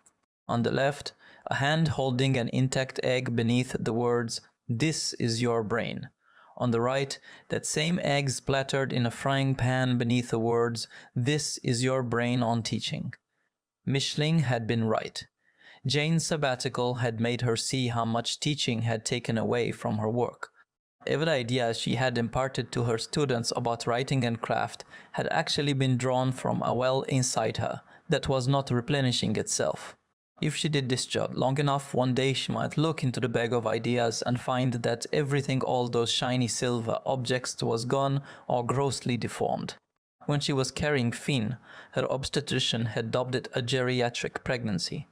On the left, a hand holding an intact egg beneath the words, "This is your brain." On the right, that same egg splattered in a frying pan beneath the words, "This is your brain on teaching." Mischling had been right. Jane's sabbatical had made her see how much teaching had taken away from her work. Every idea she had imparted to her students about writing and craft had actually been drawn from a well inside her that was not replenishing itself. If she did this job long enough, one day she might look into the bag of ideas and find that everything, all those shiny silver objects, was gone or grossly deformed. When she was carrying Finn, her obstetrician had dubbed it a geriatric pregnancy.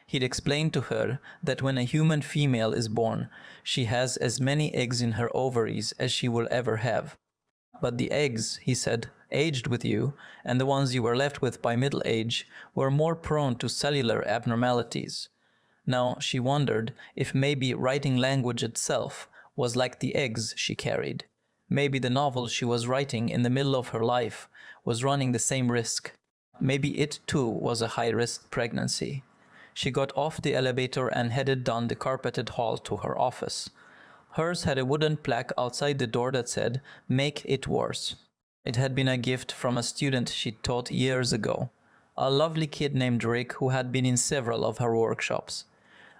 He'd explained to her that when a human female is born, she has as many eggs in her ovaries as she will ever have. But the eggs, he said, aged with you, and the ones you were left with by middle age, were more prone to cellular abnormalities. Now she wondered if maybe writing language itself was like the eggs she carried. Maybe the novel she was writing in the middle of her life was running the same risk. Maybe it too was a high-risk pregnancy. She got off the elevator and headed down the carpeted hall to her office. Hers had a wooden plaque outside the door that said, "Make it worse." It had been a gift from a student she'd taught years ago, a lovely kid named Rick who had been in several of her workshops.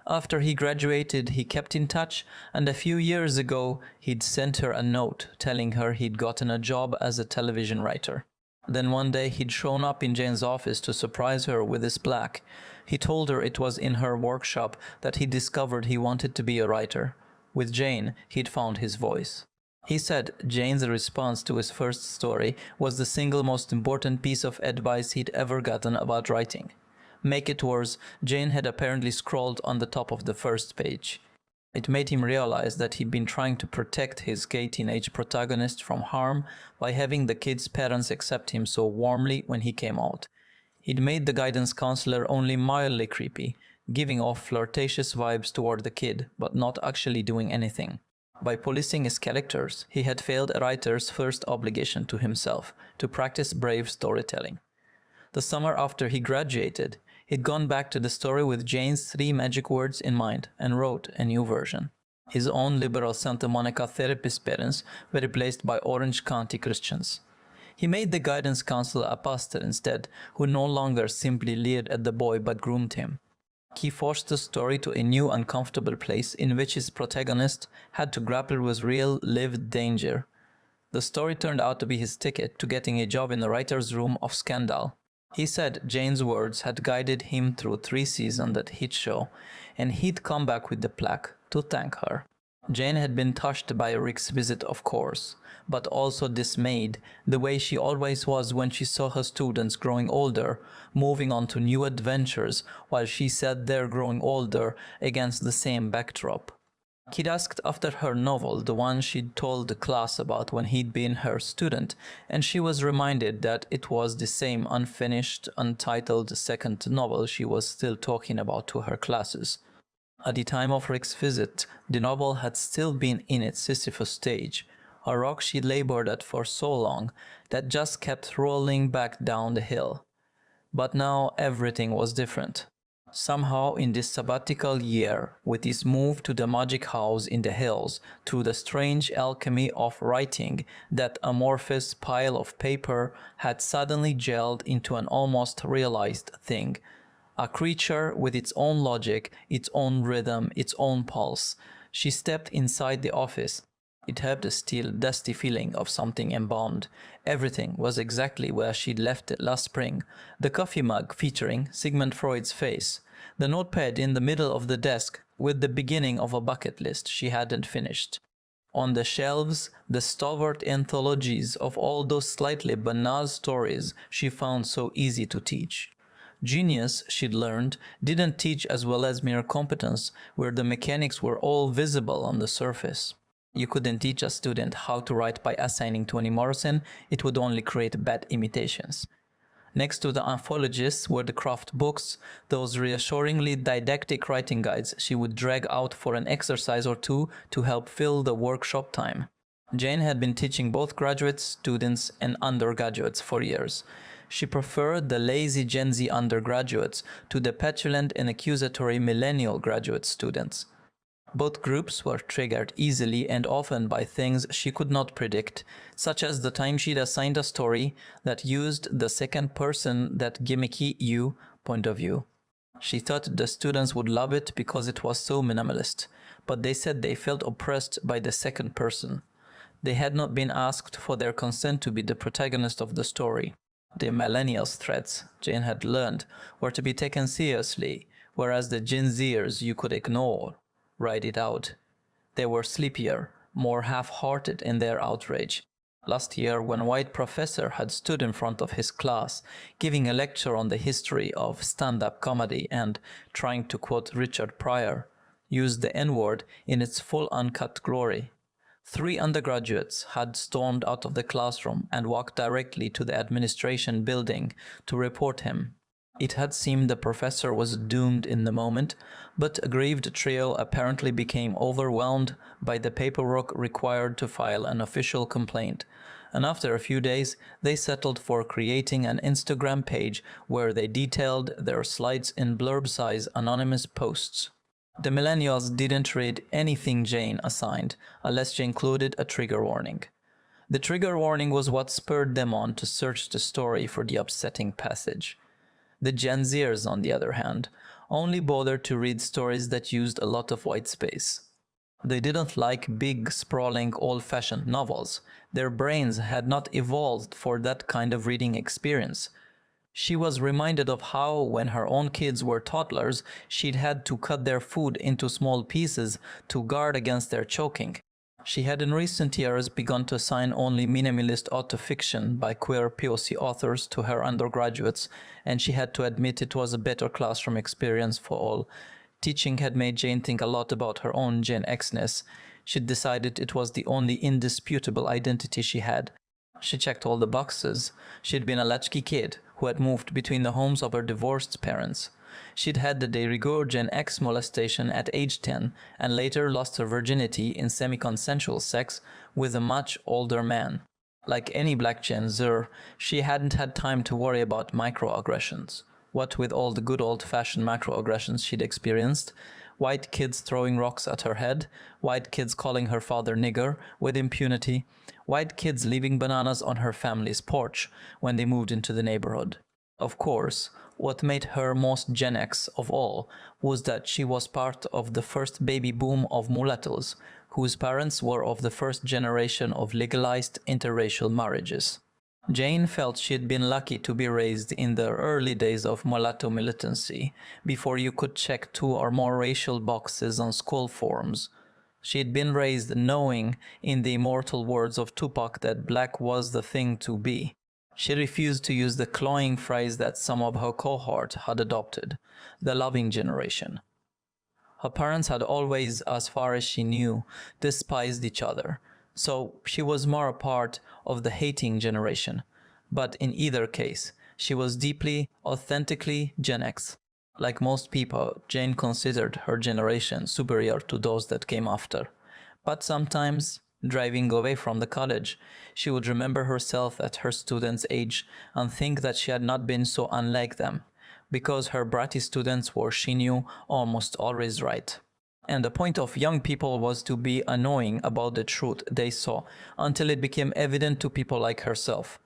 After he graduated, he kept in touch, and a few years ago, he'd sent her a note telling her he'd gotten a job as a television writer. Then one day he'd shown up in Jane's office to surprise her with his plaque. He told her it was in her workshop that he discovered he wanted to be a writer. With Jane, he'd found his voice. He said Jane's response to his first story was the single most important piece of advice he'd ever gotten about writing. Make it worse, Jane had apparently scrawled on the top of the first page. It made him realize that he'd been trying to protect his gay teenage protagonist from harm by having the kid's parents accept him so warmly when he came out. He'd made the guidance counselor only mildly creepy, giving off flirtatious vibes toward the kid, but not actually doing anything. By policing his characters, he had failed a writer's first obligation to himself, to practice brave storytelling. The summer after he graduated, he'd gone back to the story with Jane's 3 magic words in mind and wrote a new version. His own liberal Santa Monica therapist parents were replaced by Orange County Christians. He made the guidance counselor a pastor instead, who no longer simply leered at the boy but groomed him. He forced the story to a new uncomfortable place in which his protagonist had to grapple with real, lived danger. The story turned out to be his ticket to getting a job in the writer's room of Scandal. He said Jane's words had guided him through 3 seasons that hit show, and he'd come back with the plaque to thank her. Jane had been touched by Rick's visit, of course, but also dismayed, the way she always was when she saw her students growing older, moving on to new adventures, while she sat there growing older against the same backdrop. He'd asked after her novel, the one she'd told the class about when he'd been her student, and she was reminded that it was the same unfinished, untitled second novel she was still talking about to her classes. At the time of Rick's visit, the novel had still been in its Sisyphus stage, a rock she labored at for so long that just kept rolling back down the hill. But now everything was different. Somehow in this sabbatical year, with his move to the magic house in the hills, through the strange alchemy of writing, that amorphous pile of paper had suddenly gelled into an almost realized thing. A creature with its own logic, its own rhythm, its own pulse. She stepped inside the office. It had the still, dusty feeling of something embalmed. Everything was exactly where she'd left it last spring. The coffee mug featuring Sigmund Freud's face. The notepad in the middle of the desk with the beginning of a bucket list she hadn't finished. On the shelves, the stalwart anthologies of all those slightly banal stories she found so easy to teach. Genius, she'd learned, didn't teach as well as mere competence, where the mechanics were all visible on the surface. You couldn't teach a student how to write by assigning Toni Morrison, it would only create bad imitations. Next to the anthologists were the craft books, those reassuringly didactic writing guides she would drag out for an exercise or two to help fill the workshop time. Jane had been teaching both graduate students and undergraduates for years. She preferred the lazy Gen Z undergraduates to the petulant and accusatory millennial graduate students. Both groups were triggered easily and often by things she could not predict, such as the time she'd assigned a story that used the second person, that gimmicky you point of view. She thought the students would love it because it was so minimalist, but they said they felt oppressed by the second person. They had not been asked for their consent to be the protagonist of the story. The millennials' threats, Jane had learned, were to be taken seriously, whereas the Gen Zers you could ignore. Write it out. They were sleepier, more half-hearted in their outrage. Last year, when a white professor had stood in front of his class, giving a lecture on the history of stand-up comedy and trying to quote Richard Pryor, used the N-word in its full uncut glory. 3 undergraduates had stormed out of the classroom and walked directly to the administration building to report him. It had seemed the professor was doomed in the moment, but a grieved trio apparently became overwhelmed by the paperwork required to file an official complaint, and after a few days they settled for creating an Instagram page where they detailed their slights in blurb-size anonymous posts. The millennials didn't read anything Jane assigned, unless she included a trigger warning. The trigger warning was what spurred them on to search the story for the upsetting passage. The Gen Zers, on the other hand, only bothered to read stories that used a lot of white space. They didn't like big, sprawling, old-fashioned novels. Their brains had not evolved for that kind of reading experience. She was reminded of how, when her own kids were toddlers, she'd had to cut their food into small pieces to guard against their choking. She had in recent years begun to assign only minimalist autofiction by queer POC authors to her undergraduates, and she had to admit it was a better classroom experience for all. Teaching had made Jane think a lot about her own Gen X-ness. She'd decided it was the only indisputable identity she had. She checked all the boxes. She'd been a latchkey kid who had moved between the homes of her divorced parents. She'd had the de rigueur Gen X molestation at age 10 and later lost her virginity in semi-consensual sex with a much older man. Like any black Gen Zer, she hadn't had time to worry about microaggressions. What with all the good old-fashioned macroaggressions she'd experienced, white kids throwing rocks at her head, white kids calling her father nigger with impunity, white kids leaving bananas on her family's porch when they moved into the neighborhood. Of course, what made her most Gen X of all was that she was part of the first baby boom of mulattoes, whose parents were of the first generation of legalized interracial marriages. Jane felt she'd been lucky to be raised in the early days of mulatto militancy, before you could check 2 or more racial boxes on school forms. She'd been raised knowing, in the immortal words of Tupac, that black was the thing to be. She refused to use the cloying phrase that some of her cohort had adopted, the loving generation. Her parents had always, as far as she knew, despised each other, so she was more a part of the hating generation. But in either case, she was deeply, authentically Gen X. Like most people, Jane considered her generation superior to those that came after. But sometimes, driving away from the college, she would remember herself at her students' age and think that she had not been so unlike them, because her bratty students were, she knew, almost always right. And the point of young people was to be annoying about the truth they saw until it became evident to people like herself.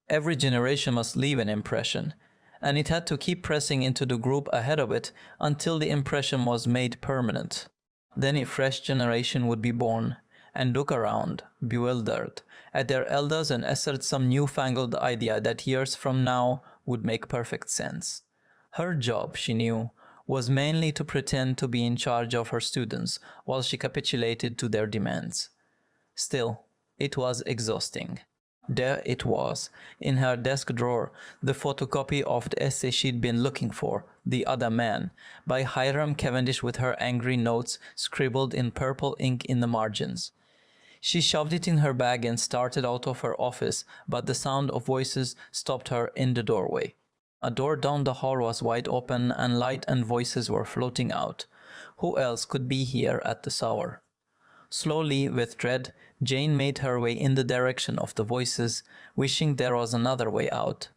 Every generation must leave an impression, and it had to keep pressing into the group ahead of it until the impression was made permanent. Then a fresh generation would be born, and look around, bewildered, at their elders and assert some newfangled idea that years from now would make perfect sense. Her job, she knew, was mainly to pretend to be in charge of her students while she capitulated to their demands. Still, it was exhausting. There it was, in her desk drawer, the photocopy of the essay she'd been looking for, The Other Man, by Hiram Cavendish, with her angry notes scribbled in purple ink in the margins. She shoved it in her bag and started out of her office, but the sound of voices stopped her in the doorway. A door down the hall was wide open and light and voices were floating out. Who else could be here at this hour? Slowly, with dread, Jane made her way in the direction of the voices, wishing there was another way out.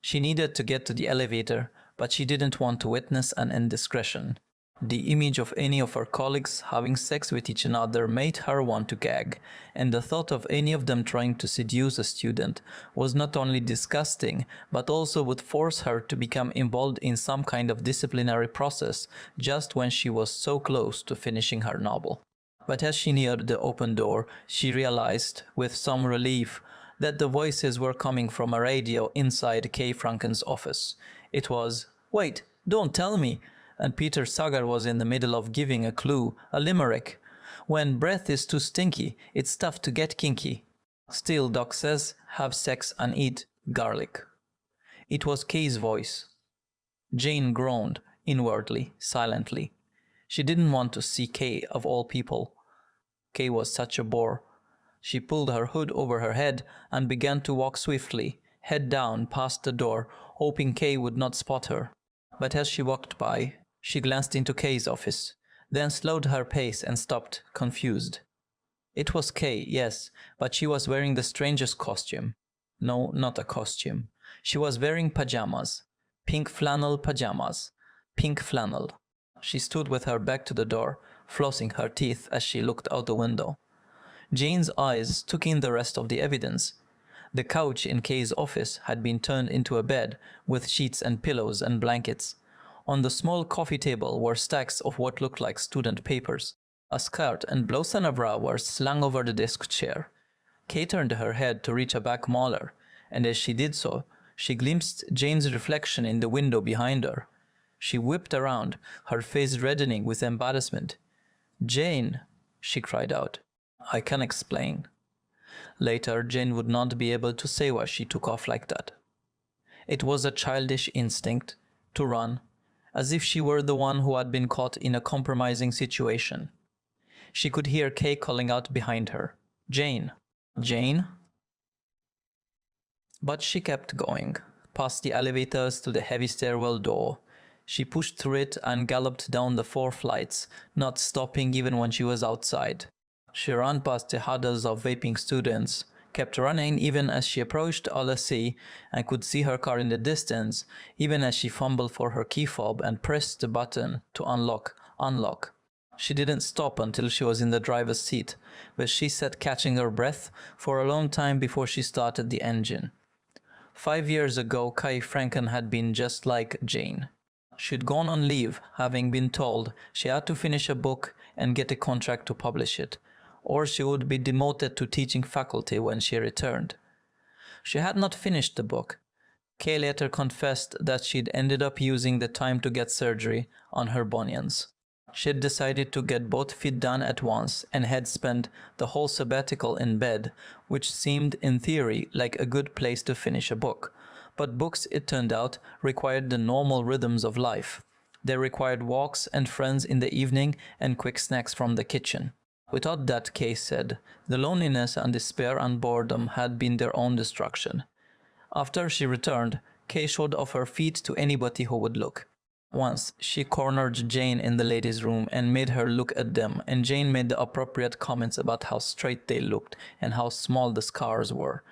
She needed to get to the elevator, but she didn't want to witness an indiscretion. The image of any of her colleagues having sex with each another made her want to gag, and the thought of any of them trying to seduce a student was not only disgusting, but also would force her to become involved in some kind of disciplinary process just when she was so close to finishing her novel. But as she neared the open door, she realized, with some relief, that the voices were coming from a radio inside Kay Franken's office. It was, "Wait, don't tell me," and Peter Sagar was in the middle of giving a clue, a limerick. "When breath is too stinky, it's tough to get kinky. Still, Doc says, have sex and eat garlic." It was Kay's voice. Jane groaned, inwardly, silently. She didn't want to see Kay, of all people. Kay was such a bore. She pulled her hood over her head and began to walk swiftly, head down, past the door, hoping Kay would not spot her. But as she walked by, she glanced into Kay's office, then slowed her pace and stopped, confused. It was Kay, yes, but she was wearing the strangest costume. No, not a costume. She was wearing pajamas. Pink flannel pajamas. Pink flannel. She stood with her back to the door, flossing her teeth as she looked out the window. Jane's eyes took in the rest of the evidence. The couch in Kay's office had been turned into a bed, with sheets and pillows and blankets. On the small coffee table were stacks of what looked like student papers. A skirt and blouse and a bra were slung over the desk chair. Kay turned her head to reach a back molar, and as she did so, she glimpsed Jane's reflection in the window behind her. She whipped around, her face reddening with embarrassment. "Jane," she cried out. "I can explain." Later, Jane would not be able to say why she took off like that. It was a childish instinct to run, as if she were the one who had been caught in a compromising situation. She could hear Kay calling out behind her, "Jane! Jane!" But she kept going, past the elevators to the heavy stairwell door. She pushed through it and galloped down the 4 flights, not stopping even when she was outside. She ran past the huddles of vaping students, kept running even as she approached LSE and could see her car in the distance, even as she fumbled for her key fob and pressed the button to unlock. She didn't stop until she was in the driver's seat, where she sat catching her breath for a long time before she started the engine. 5 years ago, Kay Franken had been just like Jane. She'd gone on leave, having been told she had to finish a book and get a contract to publish it, or she would be demoted to teaching faculty when she returned. She had not finished the book. Kay later confessed that she'd ended up using the time to get surgery on her bunions. She'd decided to get both feet done at once and had spent the whole sabbatical in bed, which seemed in theory like a good place to finish a book. But books, it turned out, required the normal rhythms of life. They required walks and friends in the evening and quick snacks from the kitchen. Without that, Kay said, the loneliness and despair and boredom had been their own destruction. After she returned, Kay showed off her feet to anybody who would look. Once, she cornered Jane in the ladies' room and made her look at them, and Jane made the appropriate comments about how straight they looked and how small the scars were.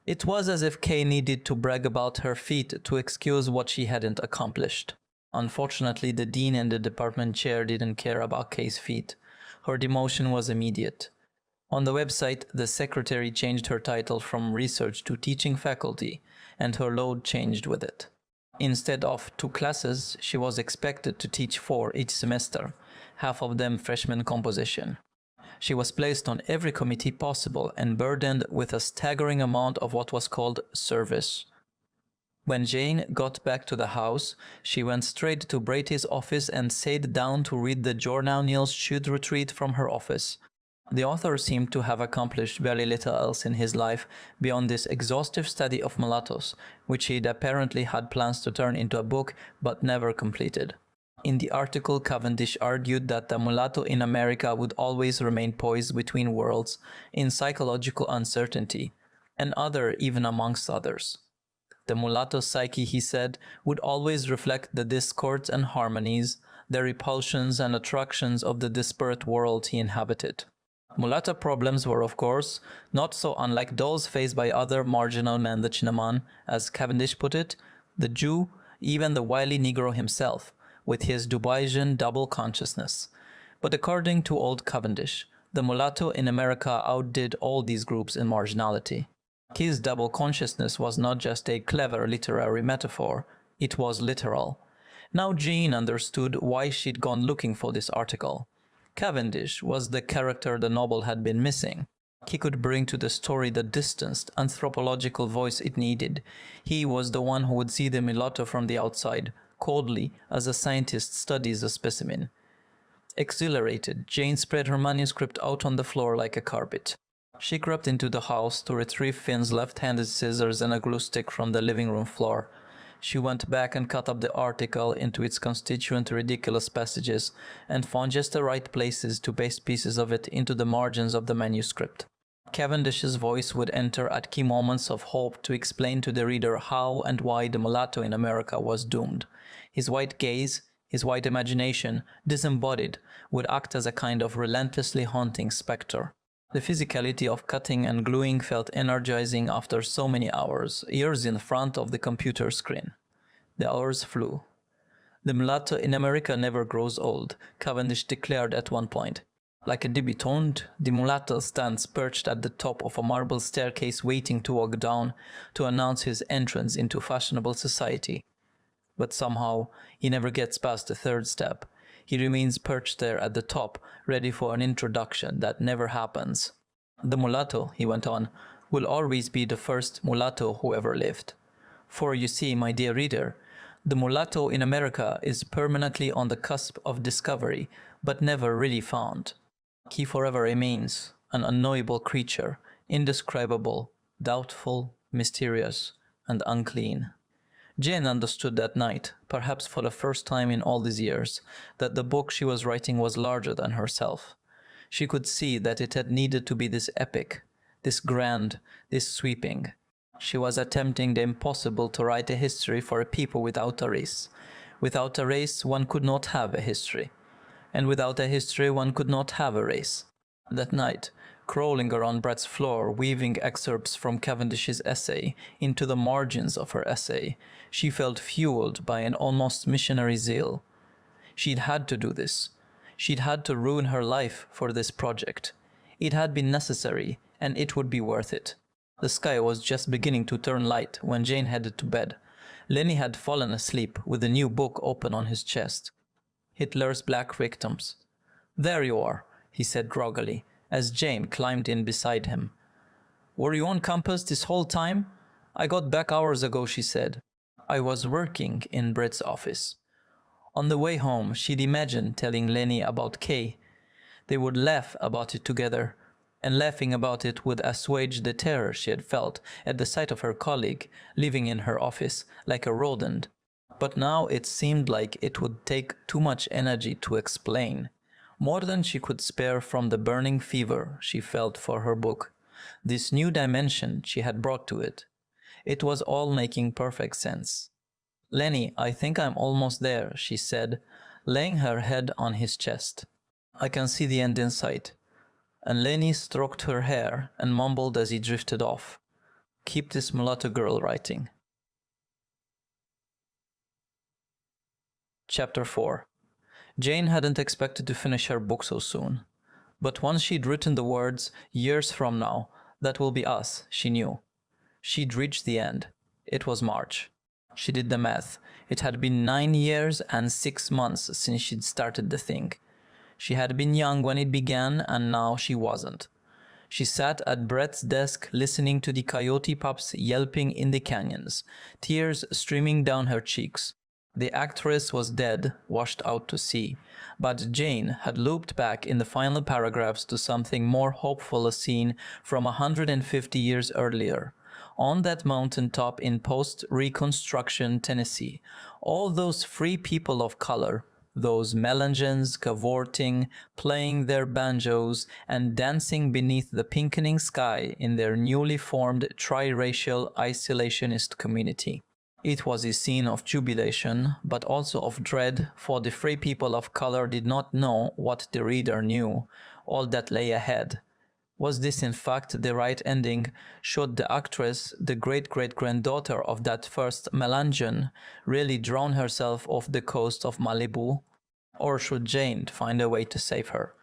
It was as if Kay needed to brag about her feet to excuse what she hadn't accomplished. Unfortunately, the dean and the department chair didn't care about Kay's feet. Her demotion was immediate. On the website, the secretary changed her title from research to teaching faculty, and her load changed with it. Instead of 2 classes, she was expected to teach 4 each semester, half of them freshman composition. She was placed on every committee possible and burdened with a staggering amount of what was called service. When Jane got back to the house, she went straight to Brady's office and sat down to read the journal Niels should retrieve from her office. The author seemed to have accomplished very little else in his life beyond this exhaustive study of mulattoes, which he'd apparently had plans to turn into a book but never completed. In the article, Cavendish argued that the mulatto in America would always remain poised between worlds in psychological uncertainty, and other even amongst others. The mulatto psyche, he said, would always reflect the discords and harmonies, the repulsions and attractions of the disparate world he inhabited. Mulatto problems were, of course, not so unlike those faced by other marginal men, the Chinaman, as Cavendish put it, the Jew, even the wily Negro himself, with his Dubaisan double consciousness. But according to old Cavendish, the mulatto in America outdid all these groups in marginality. His double consciousness was not just a clever literary metaphor, it was literal. Now Jane understood why she'd gone looking for this article. Cavendish was the character the novel had been missing. He could bring to the story the distanced, anthropological voice it needed. He was the one who would see the mulatto from the outside, coldly, as a scientist studies a specimen. Exhilarated, Jane spread her manuscript out on the floor like a carpet. She crept into the house to retrieve Finn's left-handed scissors and a glue stick from the living room floor. She went back and cut up the article into its constituent ridiculous passages and found just the right places to paste pieces of it into the margins of the manuscript. Cavendish's voice would enter at key moments of hope to explain to the reader how and why the mulatto in America was doomed. His white gaze, his white imagination, disembodied, would act as a kind of relentlessly haunting specter. The physicality of cutting and gluing felt energizing after so many hours, years in front of the computer screen. The hours flew. The mulatto in America never grows old, Cavendish declared at one point. Like a debutante, the mulatto stands perched at the top of a marble staircase waiting to walk down to announce his entrance into fashionable society. But somehow, he never gets past the third step. He remains perched there at the top, ready for an introduction that never happens. The mulatto, he went on, will always be the first mulatto who ever lived. For you see, my dear reader, the mulatto in America is permanently on the cusp of discovery, but never really found. He forever remains an unknowable creature, indescribable, doubtful, mysterious, and unclean. Jane understood that night, perhaps for the first time in all these years, that the book she was writing was larger than herself. She could see that it had needed to be this epic, this grand, this sweeping. She was attempting the impossible to write a history for a people without a race. Without a race, one could not have a history. And without a history, one could not have a race. That night, crawling around Brett's floor, weaving excerpts from Cavendish's essay into the margins of her essay, she felt fueled by an almost missionary zeal. She'd had to do this. She'd had to ruin her life for this project. It had been necessary, and it would be worth it. The sky was just beginning to turn light when Jane headed to bed. Lenny had fallen asleep with the new book open on his chest. Hitler's Black Victims. "There you are," he said groggily, as Jane climbed in beside him. "Were you on campus this whole time?" "I got back hours ago," she said. "I was working in Brett's office." On the way home, she'd imagined telling Lenny about Kay. They would laugh about it together, and laughing about it would assuage the terror she had felt at the sight of her colleague living in her office like a rodent. But now it seemed like it would take too much energy to explain, more than she could spare from the burning fever she felt for her book, this new dimension she had brought to it. It was all making perfect sense. "Lenny, I think I'm almost there," she said, laying her head on his chest. "I can see the end in sight." And Lenny stroked her hair and mumbled as he drifted off, "Keep this mulatto girl writing." Chapter 4. Jane hadn't expected to finish her book so soon. But once she'd written the words, "years from now, that will be us," she knew. She'd reached the end. It was March. She did the math. It had been 9 years and 6 months since she'd started the thing. She had been young when it began, and now she wasn't. She sat at Brett's desk listening to the coyote pups yelping in the canyons, tears streaming down her cheeks. The actress was dead, washed out to sea, but Jane had looped back in the final paragraphs to something more hopeful, a scene from 150 years earlier. On that mountain top in post-Reconstruction Tennessee, all those free people of color, those Melangans cavorting, playing their banjos, and dancing beneath the pinkening sky in their newly formed triracial isolationist community. It was a scene of jubilation, but also of dread, for the free people of color did not know what the reader knew, all that lay ahead, Was this in fact the right ending? Should the actress, the great-great-granddaughter of that first Melangen, really drown herself off the coast of Malibu? Or should Jane find a way to save her?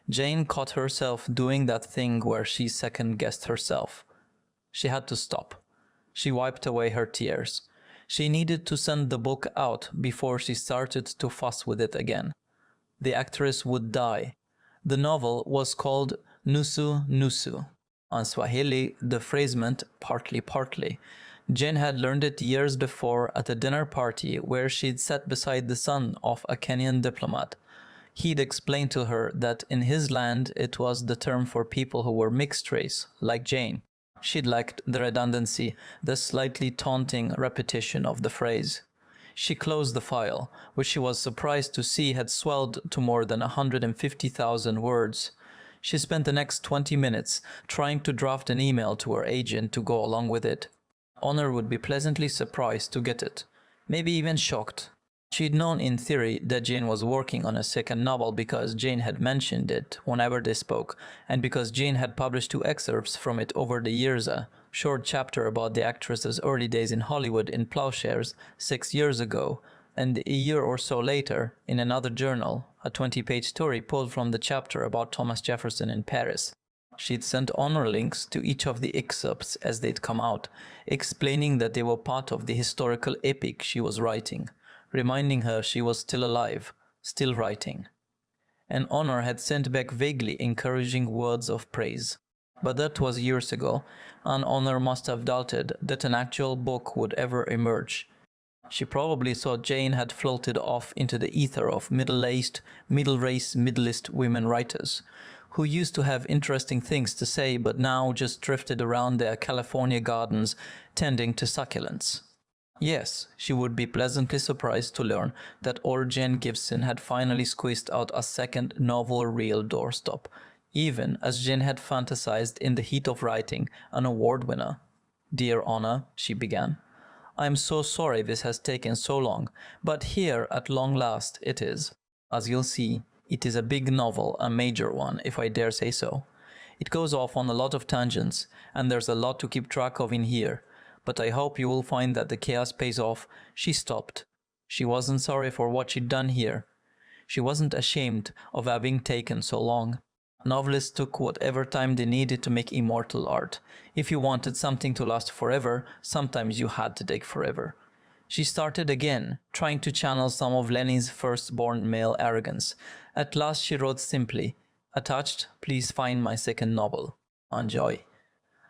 Jane caught herself doing that thing where she second-guessed herself. She had to stop. She wiped away her tears. She needed to send the book out before she started to fuss with it again. The actress would die. The novel was called Nusu Nusu. On Swahili, the phrase meant partly. Jane had learned it years before at a dinner party where she'd sat beside the son of a Kenyan diplomat. He'd explained to her that in his land it was the term for people who were mixed race, like Jane. She'd liked the redundancy, the slightly taunting repetition of the phrase. She closed the file, which she was surprised to see had swelled to more than 150,000 words. She spent the next 20 minutes trying to draft an email to her agent to go along with it. Honor would be pleasantly surprised to get it, maybe even shocked. She'd known in theory that Jane was working on a second novel because Jane had mentioned it whenever they spoke, and because Jane had published 2 excerpts from it over the years, a short chapter about the actress's early days in Hollywood in Plowshares 6 years ago, and a year or so later, in another journal, a 20-page story pulled from the chapter about Thomas Jefferson in Paris. She'd sent Honor links to each of the excerpts as they'd come out, explaining that they were part of the historical epic she was writing, reminding her she was still alive, still writing. And Honor had sent back vaguely encouraging words of praise. But that was years ago, and Honor must have doubted that an actual book would ever emerge. She probably thought Jane had floated off into the ether of middle-aged, middle-race, middleist women writers, who used to have interesting things to say but now just drifted around their California gardens tending to succulents. Yes, she would be pleasantly surprised to learn that old Jane Gibson had finally squeezed out a second novel reel doorstop, even as Jane had fantasized in the heat of writing an award winner. "Dear Honor," she began, "I am so sorry this has taken so long, but here at long last it is. As you'll see, it is a big novel, a major one, if I dare say so. It goes off on a lot of tangents, and there's a lot to keep track of in here. But I hope you will find that the chaos pays off." She stopped. She wasn't sorry for what she'd done here. She wasn't ashamed of having taken so long. Novelists took whatever time they needed to make immortal art. If you wanted something to last forever, sometimes you had to take forever. She started again, trying to channel some of Lenny's firstborn male arrogance. At last she wrote simply, "Attached, please find my second novel. Enjoy."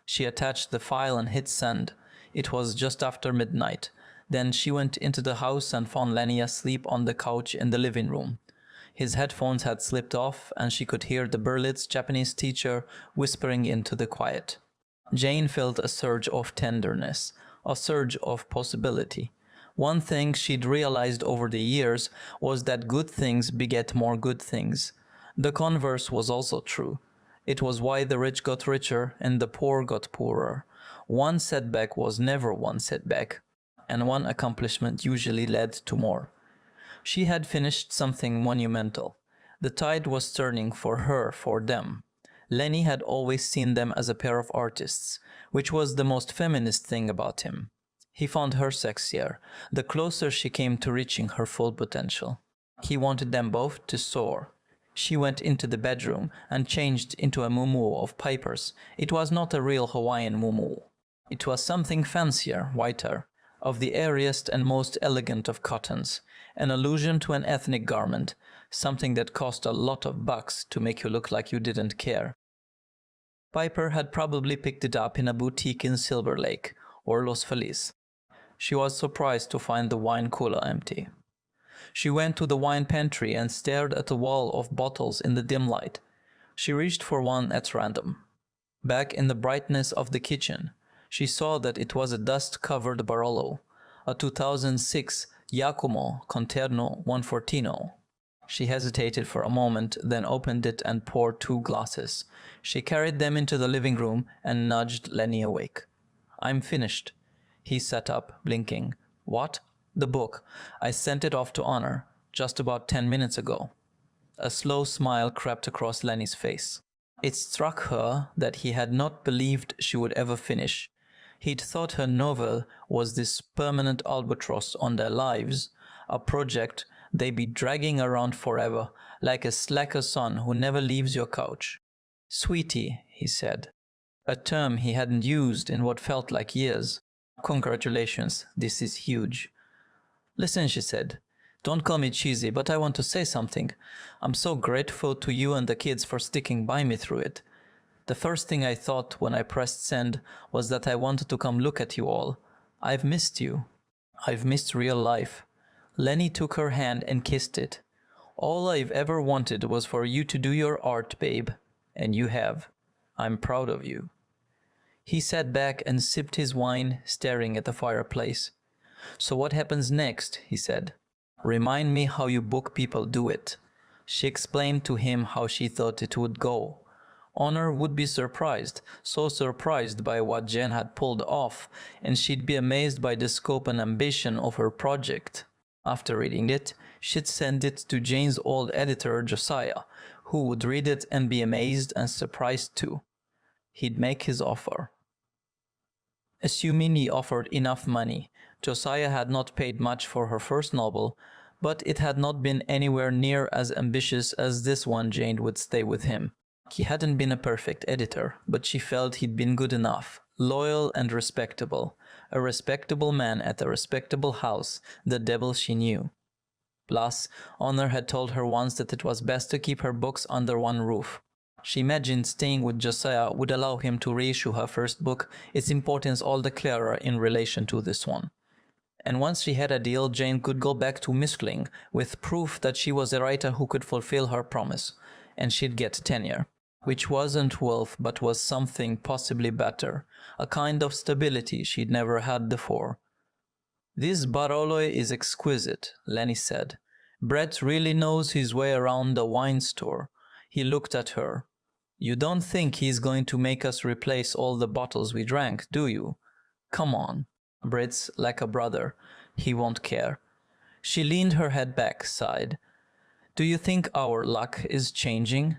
She attached the file and hit send. It was just after midnight. Then she went into the house and found Lenny asleep on the couch in the living room. His headphones had slipped off, and she could hear the Berlitz Japanese teacher whispering into the quiet. Jane felt a surge of tenderness, a surge of possibility. One thing she'd realized over the years was that good things beget more good things. The converse was also true. It was why the rich got richer and the poor got poorer. One setback was never one setback, and one accomplishment usually led to more. She had finished something monumental. The tide was turning for her, for them. Lenny had always seen them as a pair of artists, which was the most feminist thing about him. He found her sexier, the closer she came to reaching her full potential. He wanted them both to soar. She went into the bedroom and changed into a muumuu of Piper's. It was not a real Hawaiian muumuu. It was something fancier, whiter, of the airiest and most elegant of cottons, an allusion to an ethnic garment, something that cost a lot of bucks to make you look like you didn't care. Piper had probably picked it up in a boutique in Silver Lake, or Los Feliz. She was surprised to find the wine cooler empty. She went to the wine pantry and stared at a wall of bottles in the dim light. She reached for one at random. Back in the brightness of the kitchen, she saw that it was a dust-covered Barolo, a 2006 Giacomo Conterno 114. She hesitated for a moment, then opened it and poured 2 glasses. She carried them into the living room and nudged Lenny awake. "I'm finished." He sat up, blinking. "What?" "The book. I sent it off to Honor, just about 10 minutes ago." A slow smile crept across Lenny's face. It struck her that he had not believed she would ever finish. He'd thought her novel was this permanent albatross on their lives, a project they'd be dragging around forever, like a slacker son who never leaves your couch. "Sweetie," he said, a term he hadn't used in what felt like years. "Congratulations, this is huge." "Listen," she said, "don't call me cheesy, but I want to say something. I'm so grateful to you and the kids for sticking by me through it. The first thing I thought when I pressed send was that I wanted to come look at you all. I've missed you. I've missed real life." Lenny took her hand and kissed it. "All I've ever wanted was for you to do your art, babe. And you have. I'm proud of you." He sat back and sipped his wine, staring at the fireplace. "So what happens next?" he said. "Remind me how you book people do it." She explained to him how she thought it would go. Honor would be surprised, so surprised by what Jen had pulled off, and she'd be amazed by the scope and ambition of her project. After reading it, she'd send it to Jane's old editor, Josiah, who would read it and be amazed and surprised too. He'd make his offer. Assuming he offered enough money, Josiah had not paid much for her first novel, but it had not been anywhere near as ambitious as this one. Jane would stay with him. He hadn't been a perfect editor, but she felt he'd been good enough, loyal and respectable. A respectable man at a respectable house, the devil she knew. Plus, Honor had told her once that it was best to keep her books under one roof. She imagined staying with Josiah would allow him to reissue her first book, its importance all the clearer in relation to this one. And once she had a deal, Jane could go back to Miskling with proof that she was a writer who could fulfill her promise, and she'd get tenure, which wasn't wealth but was something possibly better, a kind of stability she'd never had before. "This Barolo is exquisite," Lenny said. "Brett really knows his way around the wine store." He looked at her. "You don't think he's going to make us replace all the bottles we drank, do you? Come on. Brett's like a brother. He won't care." She leaned her head back, sighed. "Do you think our luck is changing?"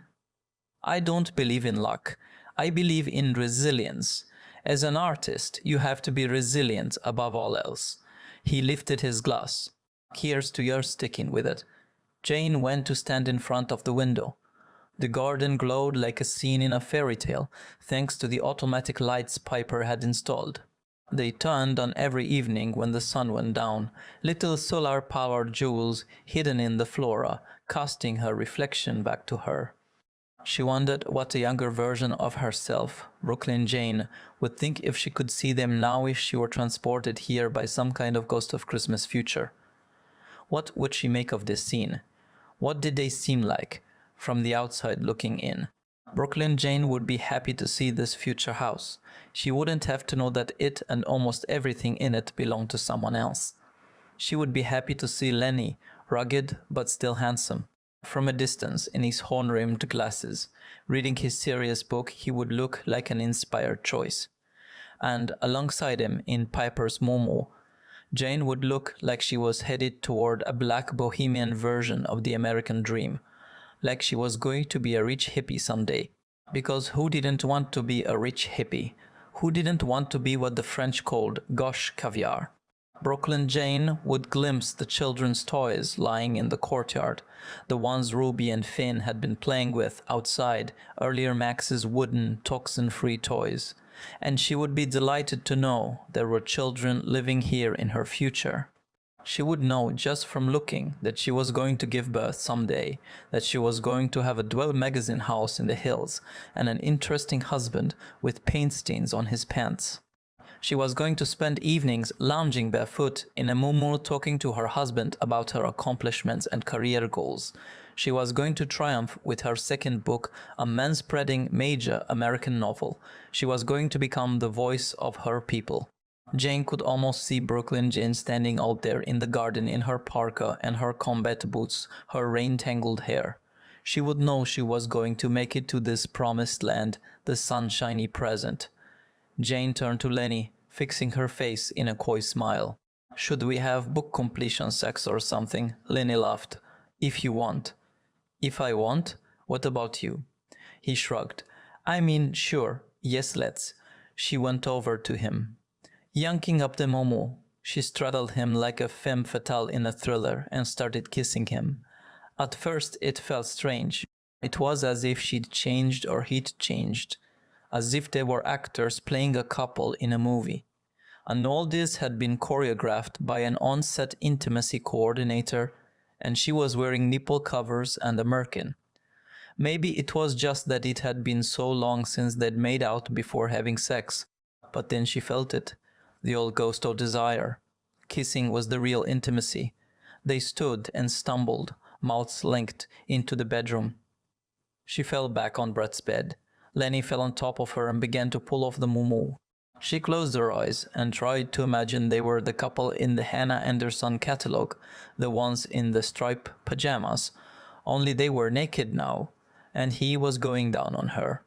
"I don't believe in luck. I believe in resilience. As an artist, you have to be resilient above all else." He lifted his glass. "Here's to your sticking with it." Jane went to stand in front of the window. The garden glowed like a scene in a fairy tale, thanks to the automatic lights Piper had installed. They turned on every evening when the sun went down, little solar-powered jewels hidden in the flora, casting her reflection back to her. She wondered what a younger version of herself, Brooklyn Jane, would think if she could see them now if she were transported here by some kind of ghost of Christmas future. What would she make of this scene? What did they seem like, from the outside looking in? Brooklyn Jane would be happy to see this future house. She wouldn't have to know that it and almost everything in it belonged to someone else. She would be happy to see Lenny, rugged but still handsome. From a distance, in his horn-rimmed glasses, reading his serious book, he would look like an inspired choice. And alongside him, in Piper's Momo, Jane would look like she was headed toward a black bohemian version of the American dream, like she was going to be a rich hippie someday. Because who didn't want to be a rich hippie? Who didn't want to be what the French called gauche caviar? Brooklyn Jane would glimpse the children's toys lying in the courtyard, the ones Ruby and Finn had been playing with outside, earlier Max's wooden, toxin-free toys. And she would be delighted to know there were children living here in her future. She would know just from looking that she was going to give birth someday, that she was going to have a Dwell magazine house in the hills, and an interesting husband with paint stains on his pants. She was going to spend evenings lounging barefoot in a muumuu talking to her husband about her accomplishments and career goals. She was going to triumph with her second book, a man-spreading major American novel. She was going to become the voice of her people. Jane could almost see Brooklyn Jane standing out there in the garden in her parka and her combat boots, her rain-tangled hair. She would know she was going to make it to this promised land, the sunshiny present. Jane turned to Lenny, fixing her face in a coy smile. "Should we have book completion sex or something?" Lenny laughed. "If you want." "If I want? What about you?" He shrugged. I mean, sure, yes, let's. She went over to him. Yanking up the momo, she straddled him like a femme fatale in a thriller and started kissing him. At first it felt strange. It was as if she'd changed or he'd changed, as if they were actors playing a couple in a movie. And all this had been choreographed by an on-set intimacy coordinator, and she was wearing nipple covers and a merkin. Maybe it was just that it had been so long since they'd made out before having sex, but then she felt it, the old ghost of desire. Kissing was the real intimacy. They stood and stumbled, mouths linked, into the bedroom. She fell back on Brett's bed. Lenny fell on top of her and began to pull off the muumuu. She closed her eyes and tried to imagine they were the couple in the Hannah Anderson catalog, the ones in the striped pajamas, only they were naked now, and he was going down on her.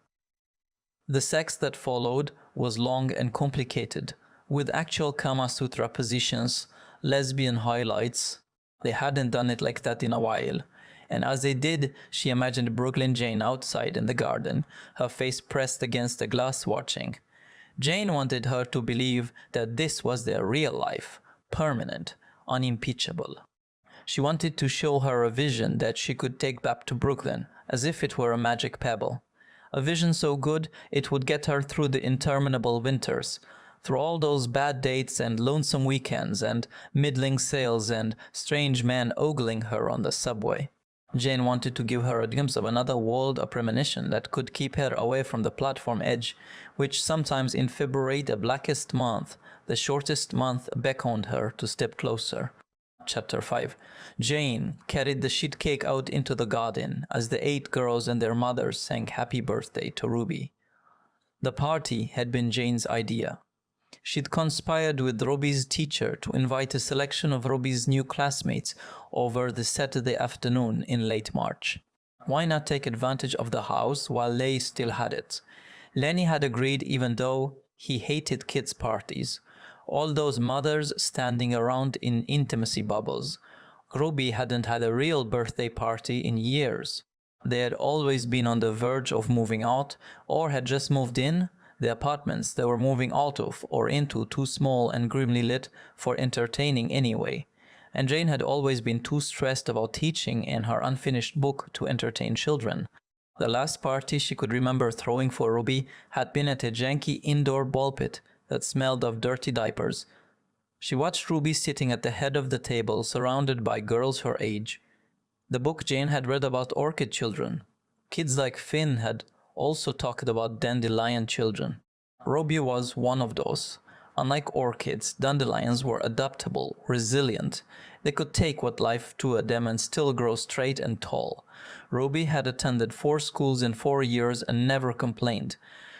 The sex that followed was long and complicated, with actual Kama Sutra positions, lesbian highlights. They hadn't done it like that in a while. And as they did, she imagined Brooklyn Jane outside in the garden, her face pressed against the glass watching. Jane wanted her to believe that this was their real life, permanent, unimpeachable. She wanted to show her a vision that she could take back to Brooklyn, as if it were a magic pebble. A vision so good it would get her through the interminable winters, through all those bad dates and lonesome weekends and middling sales and strange men ogling her on the subway. Jane wanted to give her a glimpse of another world, a premonition that could keep her away from the platform edge, which sometimes in February, the blackest month, the shortest month, beckoned her to step closer. Chapter 5. Jane carried the sheet cake out into the garden as the 8 girls and their mothers sang happy birthday to Ruby. The party had been Jane's idea. She'd conspired with Ruby's teacher to invite a selection of Ruby's new classmates over the Saturday afternoon in late March. Why not take advantage of the house while Leigh still had it? Lenny had agreed even though he hated kids' parties. All those mothers standing around in intimacy bubbles. Ruby hadn't had a real birthday party in years. They had always been on the verge of moving out or had just moved in. The apartments they were moving out of or into too small and grimly lit for entertaining anyway, and Jane had always been too stressed about teaching and her unfinished book to entertain children. The last party she could remember throwing for Ruby had been at a janky indoor ball pit that smelled of dirty diapers. She watched Ruby sitting at the head of the table surrounded by girls her age. The book Jane had read about orchid children. Kids like Finn had also talked about dandelion children. Ruby was one of those. Unlike orchids, dandelions were adaptable, resilient. They could take what life threw at them and still grow straight and tall. Ruby had attended 4 schools in 4 years and never complained.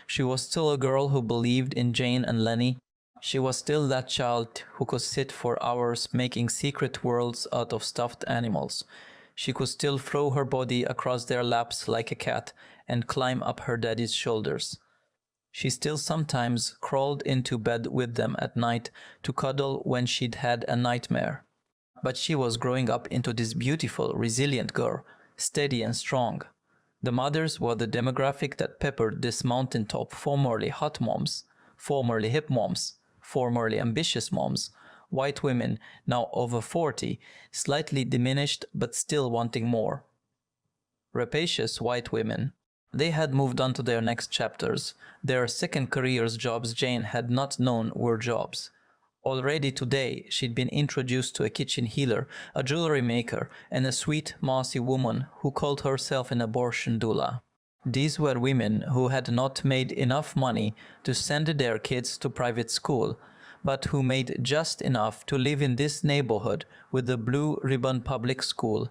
She was still a girl who believed in Jane and Lenny. She was still that child who could sit for hours making secret worlds out of stuffed animals. She could still throw her body across their laps like a cat and climb up her daddy's shoulders. She still sometimes crawled into bed with them at night to cuddle when she'd had a nightmare. But she was growing up into this beautiful, resilient girl, steady and strong. The mothers were the demographic that peppered this mountaintop, formerly hot moms, formerly hip moms, formerly ambitious moms, white women now over 40, slightly diminished but still wanting more. Rapacious white women. They had moved on to their next chapters. Their second careers, jobs Jane had not known were jobs. Already today, she'd been introduced to a kitchen healer, a jewelry maker, and a sweet, mossy woman who called herself an abortion doula. These were women who had not made enough money to send their kids to private school, but who made just enough to live in this neighborhood with the blue ribbon public school.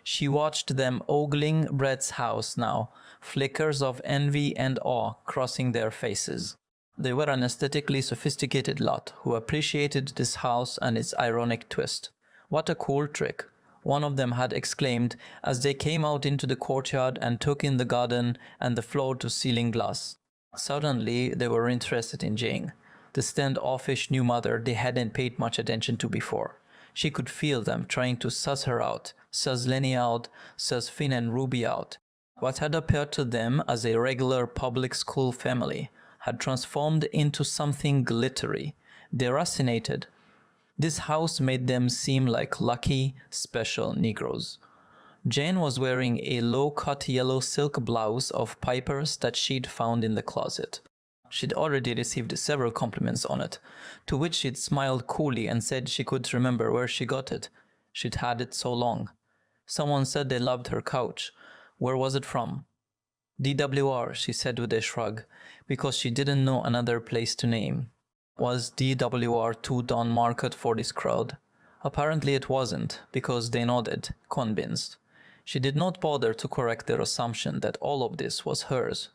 She watched them ogling Brett's house now, flickers of envy and awe crossing their faces. They were an aesthetically sophisticated lot who appreciated this house and its ironic twist. What a cool trick, one of them had exclaimed as they came out into the courtyard and took in the garden and the floor-to-ceiling glass. Suddenly, they were interested in Jane, the standoffish new mother they hadn't paid much attention to before. She could feel them trying to suss her out, suss Lenny out, suss Finn and Ruby out. What had appeared to them as a regular public school family had transformed into something glittery, deracinated. This house made them seem like lucky, special Negroes. Jane was wearing a low-cut yellow silk blouse of Piper's that she'd found in the closet. She'd already received several compliments on it, to which she'd smiled coolly and said she couldn't remember where she got it. She'd had it so long. Someone said they loved her couch. Where was it from? DWR, she said with a shrug, because she didn't know another place to name. Was DWR too Don Market for this crowd? Apparently it wasn't, because they nodded, convinced. She did not bother to correct their assumption that all of this was hers.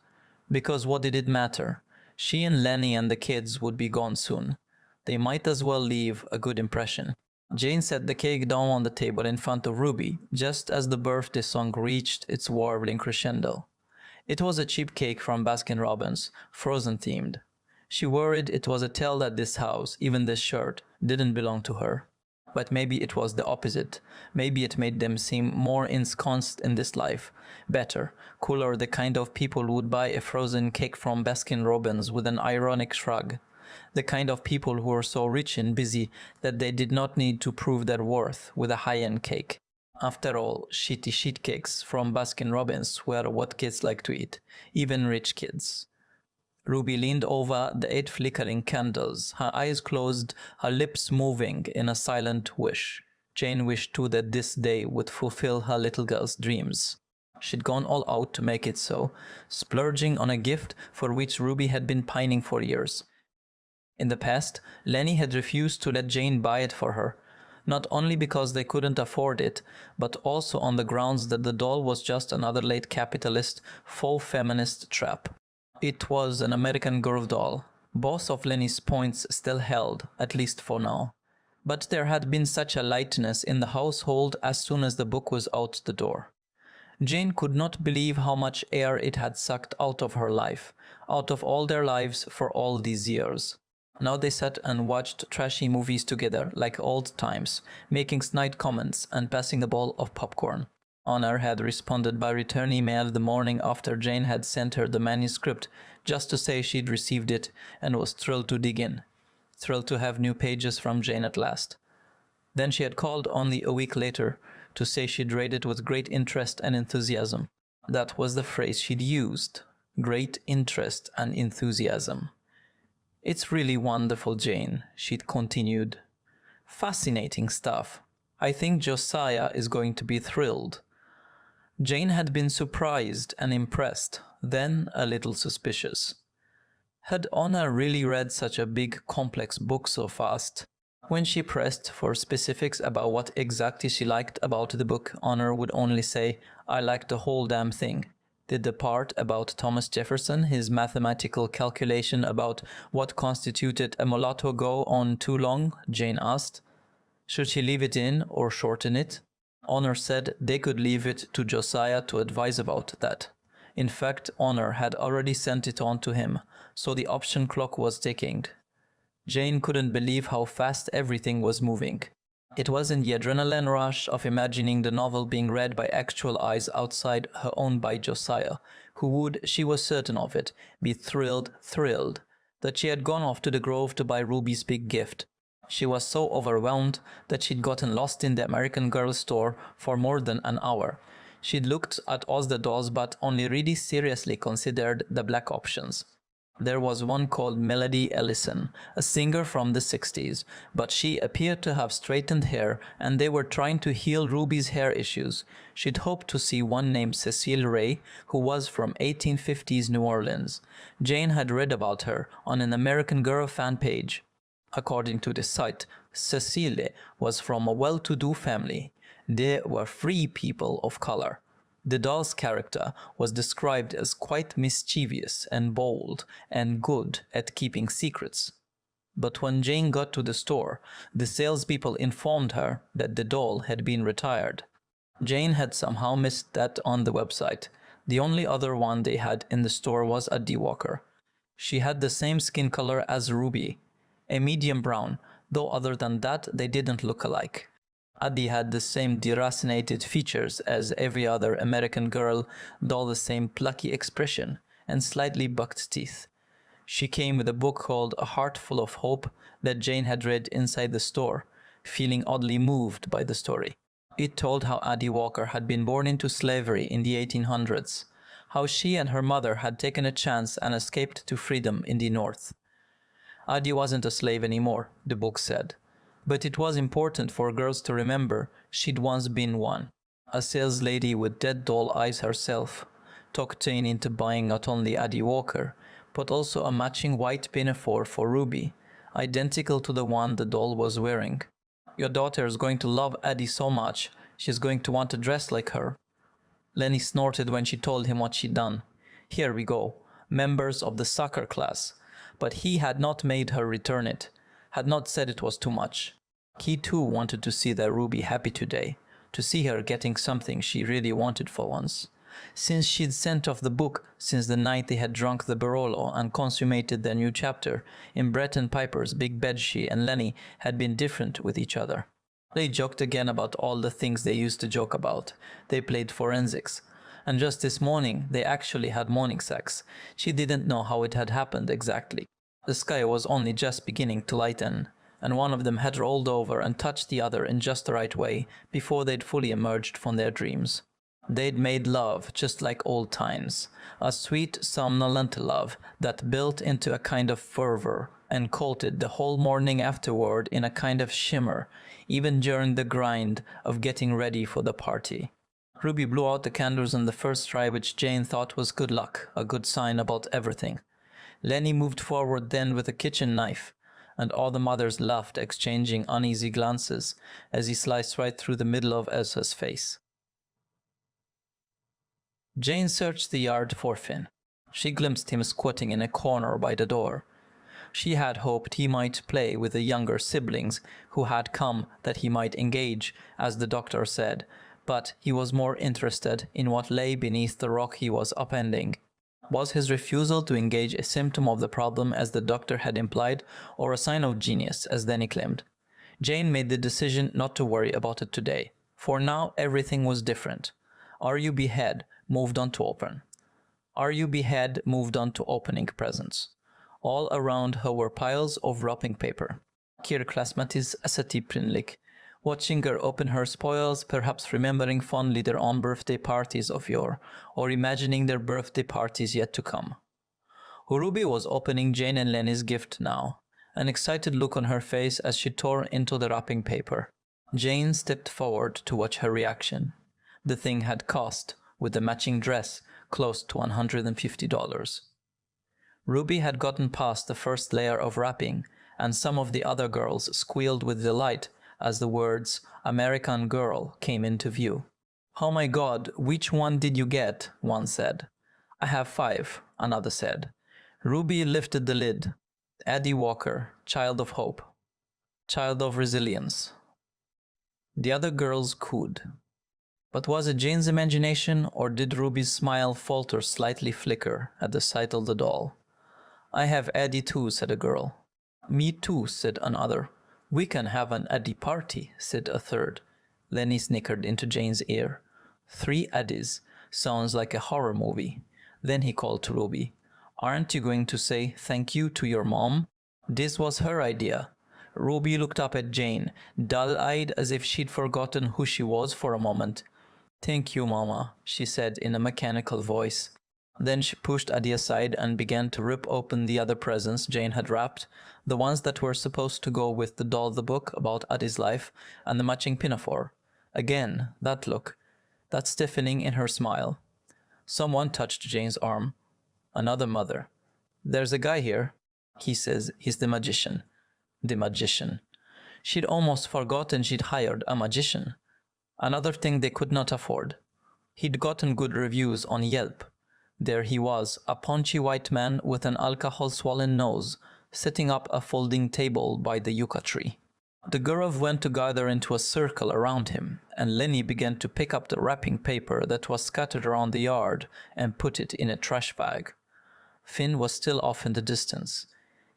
Because what did it matter? She and Lenny and the kids would be gone soon. They might as well leave a good impression. Jane set the cake down on the table in front of Ruby, just as the birthday song reached its warbling crescendo. It was a cheap cake from Baskin-Robbins, frozen-themed. She worried it was a tell that this house, even this shirt, didn't belong to her. But maybe it was the opposite. Maybe it made them seem more ensconced in this life. Better, cooler, the kind of people who would buy a frozen cake from Baskin-Robbins with an ironic shrug. The kind of people who were so rich and busy that they did not need to prove their worth with a high-end cake. After all, shitty sheet cakes from Baskin-Robbins were what kids like to eat, even rich kids. Ruby leaned over the 8 flickering candles, her eyes closed, her lips moving in a silent wish. Jane wished too that this day would fulfill her little girl's dreams. She'd gone all out to make it so, splurging on a gift for which Ruby had been pining for years. In the past, Lenny had refused to let Jane buy it for her, not only because they couldn't afford it, but also on the grounds that the doll was just another late capitalist, faux feminist trap. It was an American Girl doll. Both of Lenny's points still held, at least for now. But there had been such a lightness in the household as soon as the book was out the door. Jane could not believe how much air it had sucked out of her life, out of all their lives for all these years. Now they sat and watched trashy movies together like old times, making snide comments and passing a bowl of popcorn. Honor had responded by return email the morning after Jane had sent her the manuscript, just to say she'd received it and was thrilled to dig in. Thrilled to have new pages from Jane at last. Then she had called only a week later to say she'd read it with great interest and enthusiasm. That was the phrase she'd used. Great interest and enthusiasm. It's really wonderful, Jane, she'd continued. Fascinating stuff. I think Josiah is going to be thrilled. Jane had been surprised and impressed, then a little suspicious. Had Honor really read such a big, complex book so fast? When she pressed for specifics about what exactly she liked about the book, Honor would only say, "I liked the whole damn thing." Did the part about Thomas Jefferson, his mathematical calculation about what constituted a mulatto go on too long? Jane asked. Should she leave it in or shorten it? Honor said they could leave it to Josiah to advise about that. In fact, Honor had already sent it on to him, so the option clock was ticking. Jane couldn't believe how fast everything was moving. It wasn't the adrenaline rush of imagining the novel being read by actual eyes outside her own by Josiah, who would, she was certain of it, be thrilled that she had gone off to the Grove to buy Ruby's big gift. She was so overwhelmed that she'd gotten lost in the American Girl store for more than an hour. She'd looked at all the dolls but only really seriously considered the black options. There was one called Melody Ellison, a singer from the 60s, but she appeared to have straightened hair and they were trying to heal Ruby's hair issues. She'd hoped to see one named Cecile Ray, who was from 1850s New Orleans. Jane had read about her on an American Girl fan page. According to the site, Cecile was from a well-to-do family. They were free people of color. The doll's character was described as quite mischievous and bold and good at keeping secrets. But when Jane got to the store, the salespeople informed her that the doll had been retired. Jane had somehow missed that on the website. The only other one they had in the store was a Dewalker. She had the same skin color as Ruby, a medium brown, though other than that they didn't look alike. Addie had the same deracinated features as every other American girl doll, the same plucky expression and slightly bucked teeth. She came with a book called A Heart Full of Hope that Jane had read inside the store, feeling oddly moved by the story. It told how Addie Walker had been born into slavery in the 1800s, how she and her mother had taken a chance and escaped to freedom in the North. Addie wasn't a slave anymore, the book said, but it was important for girls to remember she'd once been one. A saleslady with dead doll eyes herself talked Jane into buying not only Addie Walker, but also a matching white pinafore for Ruby, identical to the one the doll was wearing. "Your daughter is going to love Addie so much, she's going to want to dress like her." Lenny snorted when she told him what she'd done. Here we go, members of the soccer class. But he had not made her return it, had not said it was too much. He too wanted to see their Ruby happy today, to see her getting something she really wanted for once. Since she'd sent off the book, since the night they had drunk the Barolo and consummated their new chapter, in Brett and Piper's big bed she and Lenny had been different with each other. They joked again about all the things they used to joke about. They played forensics. And just this morning, they actually had morning sex. She didn't know how it had happened exactly. The sky was only just beginning to lighten, and one of them had rolled over and touched the other in just the right way before they'd fully emerged from their dreams. They'd made love just like old times, a sweet, somnolent love that built into a kind of fervor and coated the whole morning afterward in a kind of shimmer, even during the grind of getting ready for the party. Ruby blew out the candles on the first try, which Jane thought was good luck, a good sign about everything. Lenny moved forward then with a kitchen knife, and all the mothers laughed, exchanging uneasy glances as he sliced right through the middle of Elsa's face. Jane searched the yard for Finn. She glimpsed him squatting in a corner by the door. She had hoped he might play with the younger siblings who had come, that he might engage, as the doctor said, but he was more interested in what lay beneath the rock he was upending. Was his refusal to engage a symptom of the problem, as the doctor had implied, or a sign of genius, as Denny claimed? Jane made the decision not to worry about it today, for now everything was different. RUB had moved on to open. RUB had moved on to opening presents. All around her were piles of wrapping paper. Kirklasmatis asati prinlik, watching her open her spoils, perhaps remembering fondly their own birthday parties of yore, or imagining their birthday parties yet to come. Ruby was opening Jane and Lenny's gift now, an excited look on her face as she tore into the wrapping paper. Jane stepped forward to watch her reaction. The thing had cost, with the matching dress, close to $150. Ruby had gotten past the first layer of wrapping, and some of the other girls squealed with delight as the words "American Girl" came into view. "Oh my God, which one did you get?" one said. "I have 5, another said. Ruby lifted the lid. Addie Walker, child of hope. Child of resilience. The other girls cooed. But was it Jane's imagination, or did Ruby's smile falter, slightly flicker, at the sight of the doll? "I have Addie too," said a girl. "Me too," said another. "We can have an Addie party," said a third. Lenny snickered into Jane's ear. 3 Addies. Sounds like a horror movie. Then he called to Ruby. "Aren't you going to say thank you to your mom?" This was her idea. Ruby looked up at Jane, dull-eyed as if she'd forgotten who she was for a moment. "Thank you, Mama," she said in a mechanical voice. Then she pushed Addie aside and began to rip open the other presents Jane had wrapped, the ones that were supposed to go with the doll, the book about Addie's life, and the matching pinafore. Again, that look, that stiffening in her smile. Someone touched Jane's arm. Another mother. "There's a guy here. He says he's the magician." The magician. She'd almost forgotten she'd hired a magician. Another thing they could not afford. He'd gotten good reviews on Yelp. There he was, a paunchy white man with an alcohol-swollen nose, setting up a folding table by the yucca tree. The Gurov went to gather into a circle around him, and Lenny began to pick up the wrapping paper that was scattered around the yard and put it in a trash bag. Finn was still off in the distance.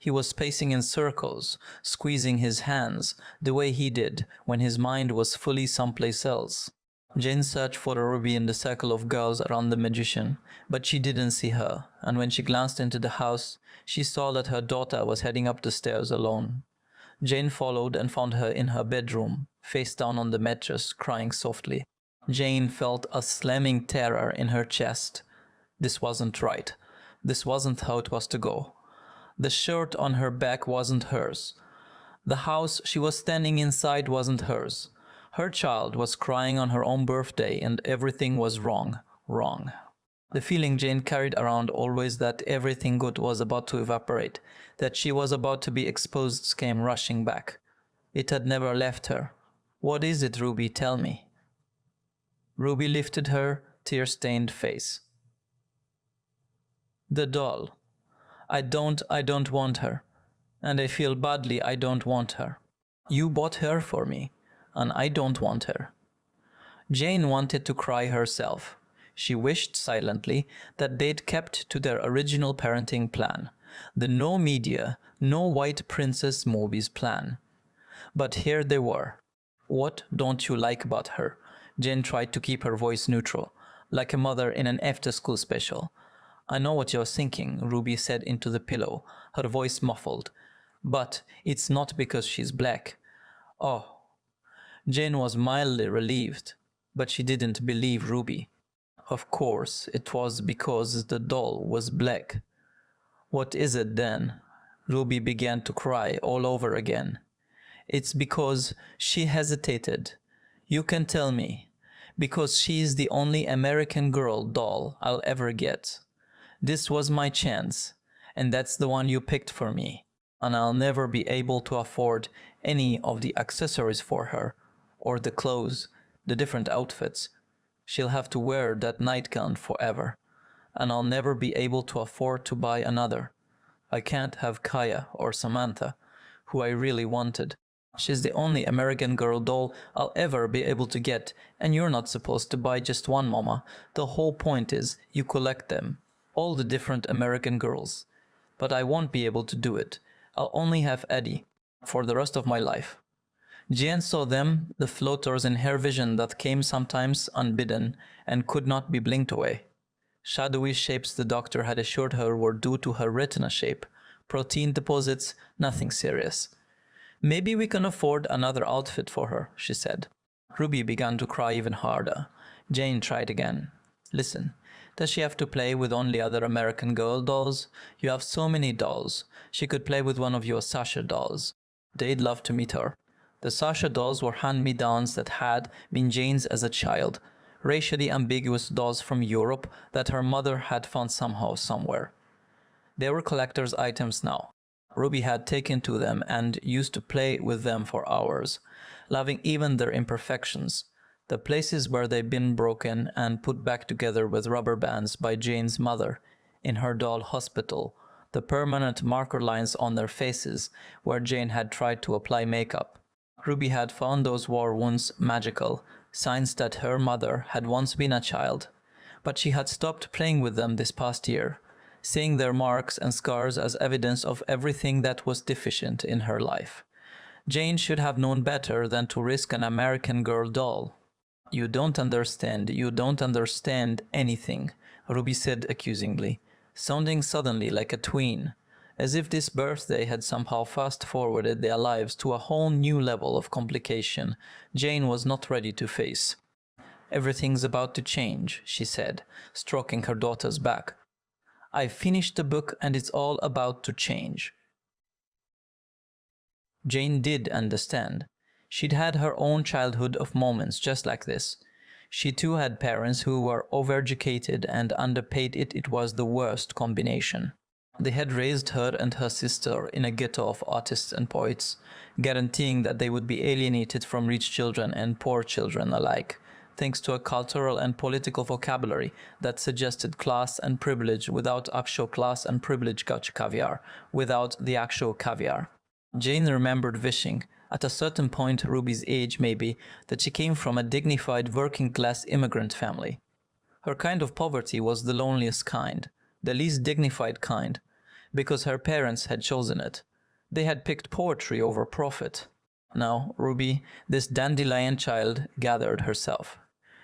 He was pacing in circles, squeezing his hands, the way he did when his mind was fully someplace else. Jane searched for a Ruby in the circle of girls around the magician, but she didn't see her, and when she glanced into the house, she saw that her daughter was heading up the stairs alone. Jane followed and found her in her bedroom, face down on the mattress, crying softly. Jane felt a slamming terror in her chest. This wasn't right. This wasn't how it was to go. The shirt on her back wasn't hers. The house she was standing inside wasn't hers. Her child was crying on her own birthday and everything was wrong, wrong. The feeling Jane carried around always that everything good was about to evaporate, that she was about to be exposed came rushing back. It had never left her. "What is it, Ruby? Tell me." Ruby lifted her tear-stained face. "The doll. I don't want her. And I feel badly I don't want her. You bought her for me, and I don't want her." Jane wanted to cry herself. She wished silently that they'd kept to their original parenting plan, the no media, no white princess movies plan. But here they were. "What don't you like about her?" Jane tried to keep her voice neutral, like a mother in an after-school special. "I know what you're thinking," Ruby said into the pillow, her voice muffled. "But it's not because she's black." "Oh." Jane was mildly relieved, but she didn't believe Ruby. Of course, it was because the doll was black. "What is it then?" Ruby began to cry all over again. "It's because," she hesitated. "You can tell me. Because she's the only American Girl doll I'll ever get. This was my chance, and that's the one you picked for me. And I'll never be able to afford any of the accessories for her, or the clothes, the different outfits. She'll have to wear that nightgown forever, and I'll never be able to afford to buy another. I can't have Kaya or Samantha, who I really wanted. She's the only American Girl doll I'll ever be able to get, and you're not supposed to buy just one, Mama. The whole point is you collect them, all the different American girls. But I won't be able to do it. I'll only have Eddie for the rest of my life." Jane saw them, the floaters in her vision that came sometimes unbidden and could not be blinked away. Shadowy shapes the doctor had assured her were due to her retina shape. Protein deposits, nothing serious. "Maybe we can afford another outfit for her," she said. Ruby began to cry even harder. Jane tried again. "Listen, does she have to play with only other American Girl dolls? You have so many dolls. She could play with one of your Sasha dolls. They'd love to meet her." The Sasha dolls were hand-me-downs that had been Jane's as a child, racially ambiguous dolls from Europe that her mother had found somehow, somewhere. They were collector's items now. Ruby had taken to them and used to play with them for hours, loving even their imperfections, the places where they'd been broken and put back together with rubber bands by Jane's mother in her doll hospital, the permanent marker lines on their faces where Jane had tried to apply makeup. Ruby had found those war wounds magical, signs that her mother had once been a child, but she had stopped playing with them this past year, seeing their marks and scars as evidence of everything that was deficient in her life. Jane should have known better than to risk an American Girl doll. You don't understand anything," Ruby said accusingly, sounding suddenly like a tween, as if this birthday had somehow fast-forwarded their lives to a whole new level of complication Jane was not ready to face. "Everything's about to change," she said, stroking her daughter's back. "I've finished the book and it's all about to change." Jane did understand. She'd had her own childhood of moments just like this. She too had parents who were overeducated and underpaid. It was the worst combination. They had raised her and her sister in a ghetto of artists and poets, guaranteeing that they would be alienated from rich children and poor children alike, thanks to a cultural and political vocabulary that suggested class and privilege without actual class and privilege caviar, without the actual caviar. Jane remembered wishing, at a certain point Ruby's age maybe, that she came from a dignified working-class immigrant family. Her kind of poverty was the loneliest kind, the least dignified kind, because her parents had chosen it. They had picked poetry over profit. Now, Ruby, this dandelion child, gathered herself.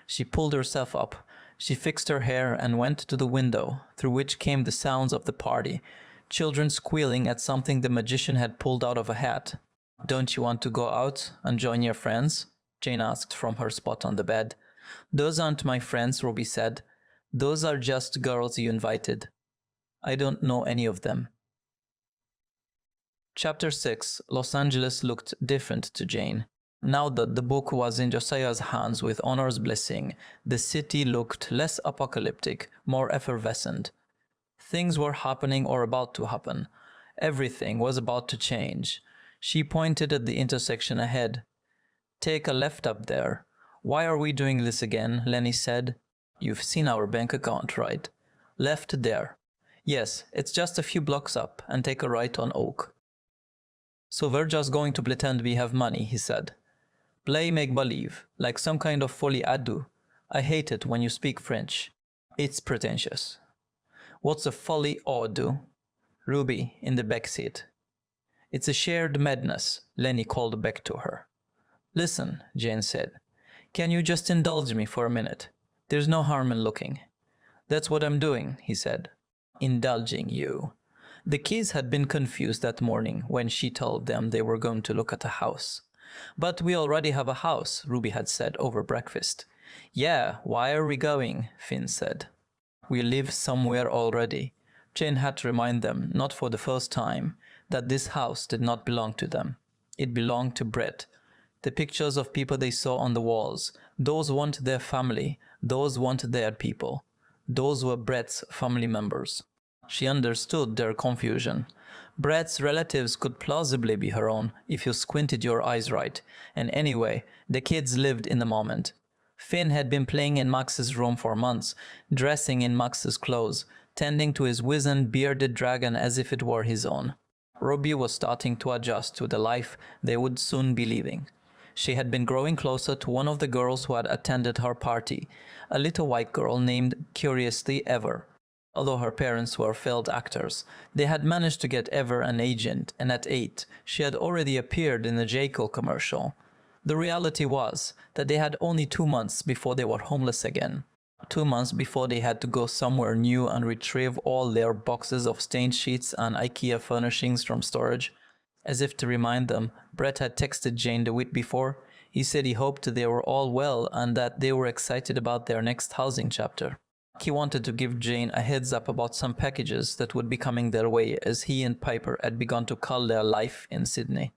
She pulled herself up. She fixed her hair and went to the window, through which came the sounds of the party, children squealing at something the magician had pulled out of a hat. "Don't you want to go out and join your friends?" Jane asked from her spot on the bed. "Those aren't my friends," Ruby said. "Those are just girls you invited. I don't know any of them." Chapter 6. Los Angeles looked different to Jane. Now that the book was in Josiah's hands with Honor's blessing, the city looked less apocalyptic, more effervescent. Things were happening or about to happen. Everything was about to change. She pointed at the intersection ahead. "Take a left up there." "Why are we doing this again?" Lenny said. "You've seen our bank account, right?" "Left there." "Yes, it's just a few blocks up, and take a right on Oak." "So we're just going to pretend we have money," he said. "Play make-believe, like some kind of folie à deux. I hate it when you speak French. It's pretentious." "What's a folie à deux?" "Ruby, in the back seat." "It's a shared madness," Lenny called back to her. "Listen," Jane said. "Can you just indulge me for a minute? There's no harm in looking." "That's what I'm doing," he said. "Indulging you." The kids had been confused that morning when she told them they were going to look at a house. "But we already have a house," Ruby had said over breakfast. "Yeah, why are we going?" Finn said. "We live somewhere already." Jane had to remind them, not for the first time, that this house did not belong to them. It belonged to Brett. The pictures of people they saw on the walls, those weren't their family, those weren't their people. Those were Brett's family members. She understood their confusion. Brett's relatives could plausibly be her own if you squinted your eyes right, and anyway, the kids lived in the moment. Finn had been playing in Max's room for months, dressing in Max's clothes, tending to his wizened, bearded dragon as if it were his own. Ruby was starting to adjust to the life they would soon be living. She had been growing closer to one of the girls who had attended her party, a little white girl named Curiously Ever. Although her parents were failed actors, they had managed to get Ever an agent, and at 8, she had already appeared in a J. Cole commercial. The reality was that they had only 2 months before they were homeless again. 2 months before they had to go somewhere new and retrieve all their boxes of stained sheets and IKEA furnishings from storage. As if to remind them, Brett had texted Jane the week before. He said he hoped they were all well and that they were excited about their next housing chapter. He wanted to give Jane a heads up about some packages that would be coming their way as he and Piper had begun to call their life in Sydney.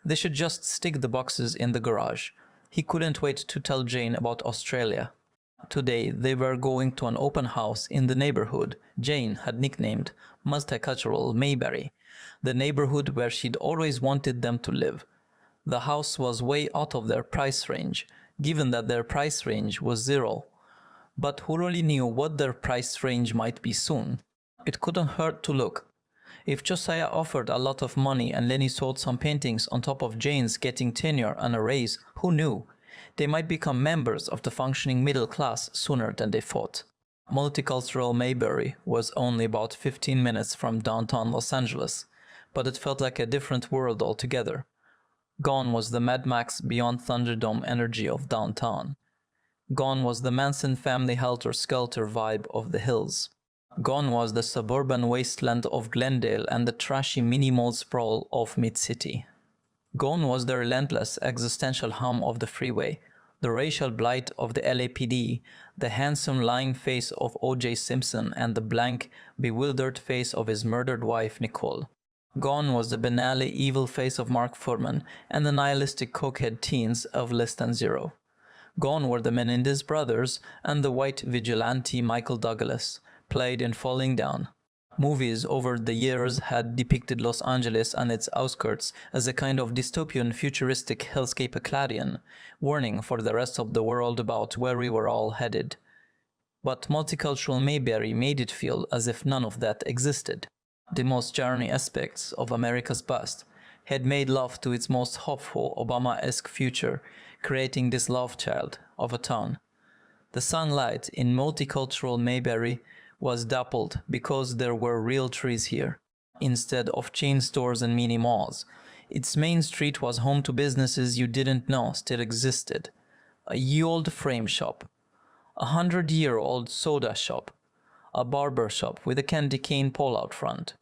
They should just stick the boxes in the garage. He couldn't wait to tell Jane about Australia. Today they were going to an open house in the neighborhood Jane had nicknamed Multicultural Mayberry, the neighborhood where she'd always wanted them to live. The house was way out of their price range, given that their price range was 0. But who really knew what their price range might be soon? It couldn't hurt to look. If Josiah offered a lot of money and Lenny sold some paintings on top of Jane's getting tenure and a raise, who knew? They might become members of the functioning middle class sooner than they thought. Multicultural Mayberry was only about 15 minutes from downtown Los Angeles, but it felt like a different world altogether. Gone was the Mad Max Beyond Thunderdome energy of downtown. Gone was the Manson family helter-skelter vibe of the hills. Gone was the suburban wasteland of Glendale and the trashy mini-mall sprawl of Mid-City. Gone was the relentless existential hum of the freeway, the racial blight of the LAPD, the handsome lying face of O.J. Simpson and the blank, bewildered face of his murdered wife Nicole. Gone was the banally evil face of Mark Furman and the nihilistic cokehead teens of Less Than Zero. Gone were the Menendez brothers and the white vigilante Michael Douglas, played in Falling Down. Movies over the years had depicted Los Angeles and its outskirts as a kind of dystopian futuristic hellscape clarion, warning for the rest of the world about where we were all headed. But Multicultural Mayberry made it feel as if none of that existed. The most charming aspects of America's past had made love to its most hopeful Obama-esque future, creating this love child of a town. The sunlight in Multicultural Mayberry was dappled because there were real trees here. instead of chain stores and mini malls. Its main street was home to businesses you didn't know still existed. A ye-old frame shop, a 100-year-old soda shop, a barber shop with a candy cane pole out front.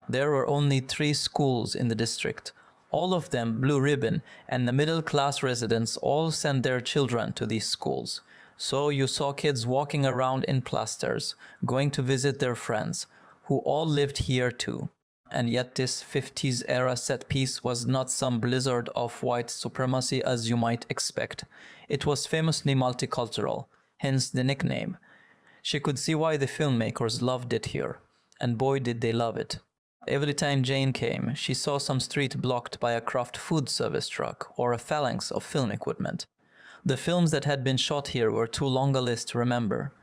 There were only 3 schools in the district, all of them blue ribbon, and the middle-class residents all sent their children to these schools. So you saw kids walking around in plasters, going to visit their friends, who all lived here too. And yet this 50s era set piece was not some blizzard of white supremacy as you might expect. It was famously multicultural, hence the nickname. She could see why the filmmakers loved it here, and boy did they love it. Every time Jane came, she saw some street blocked by a Kraft food service truck or a phalanx of film equipment. The films that had been shot here were too long a list to remember.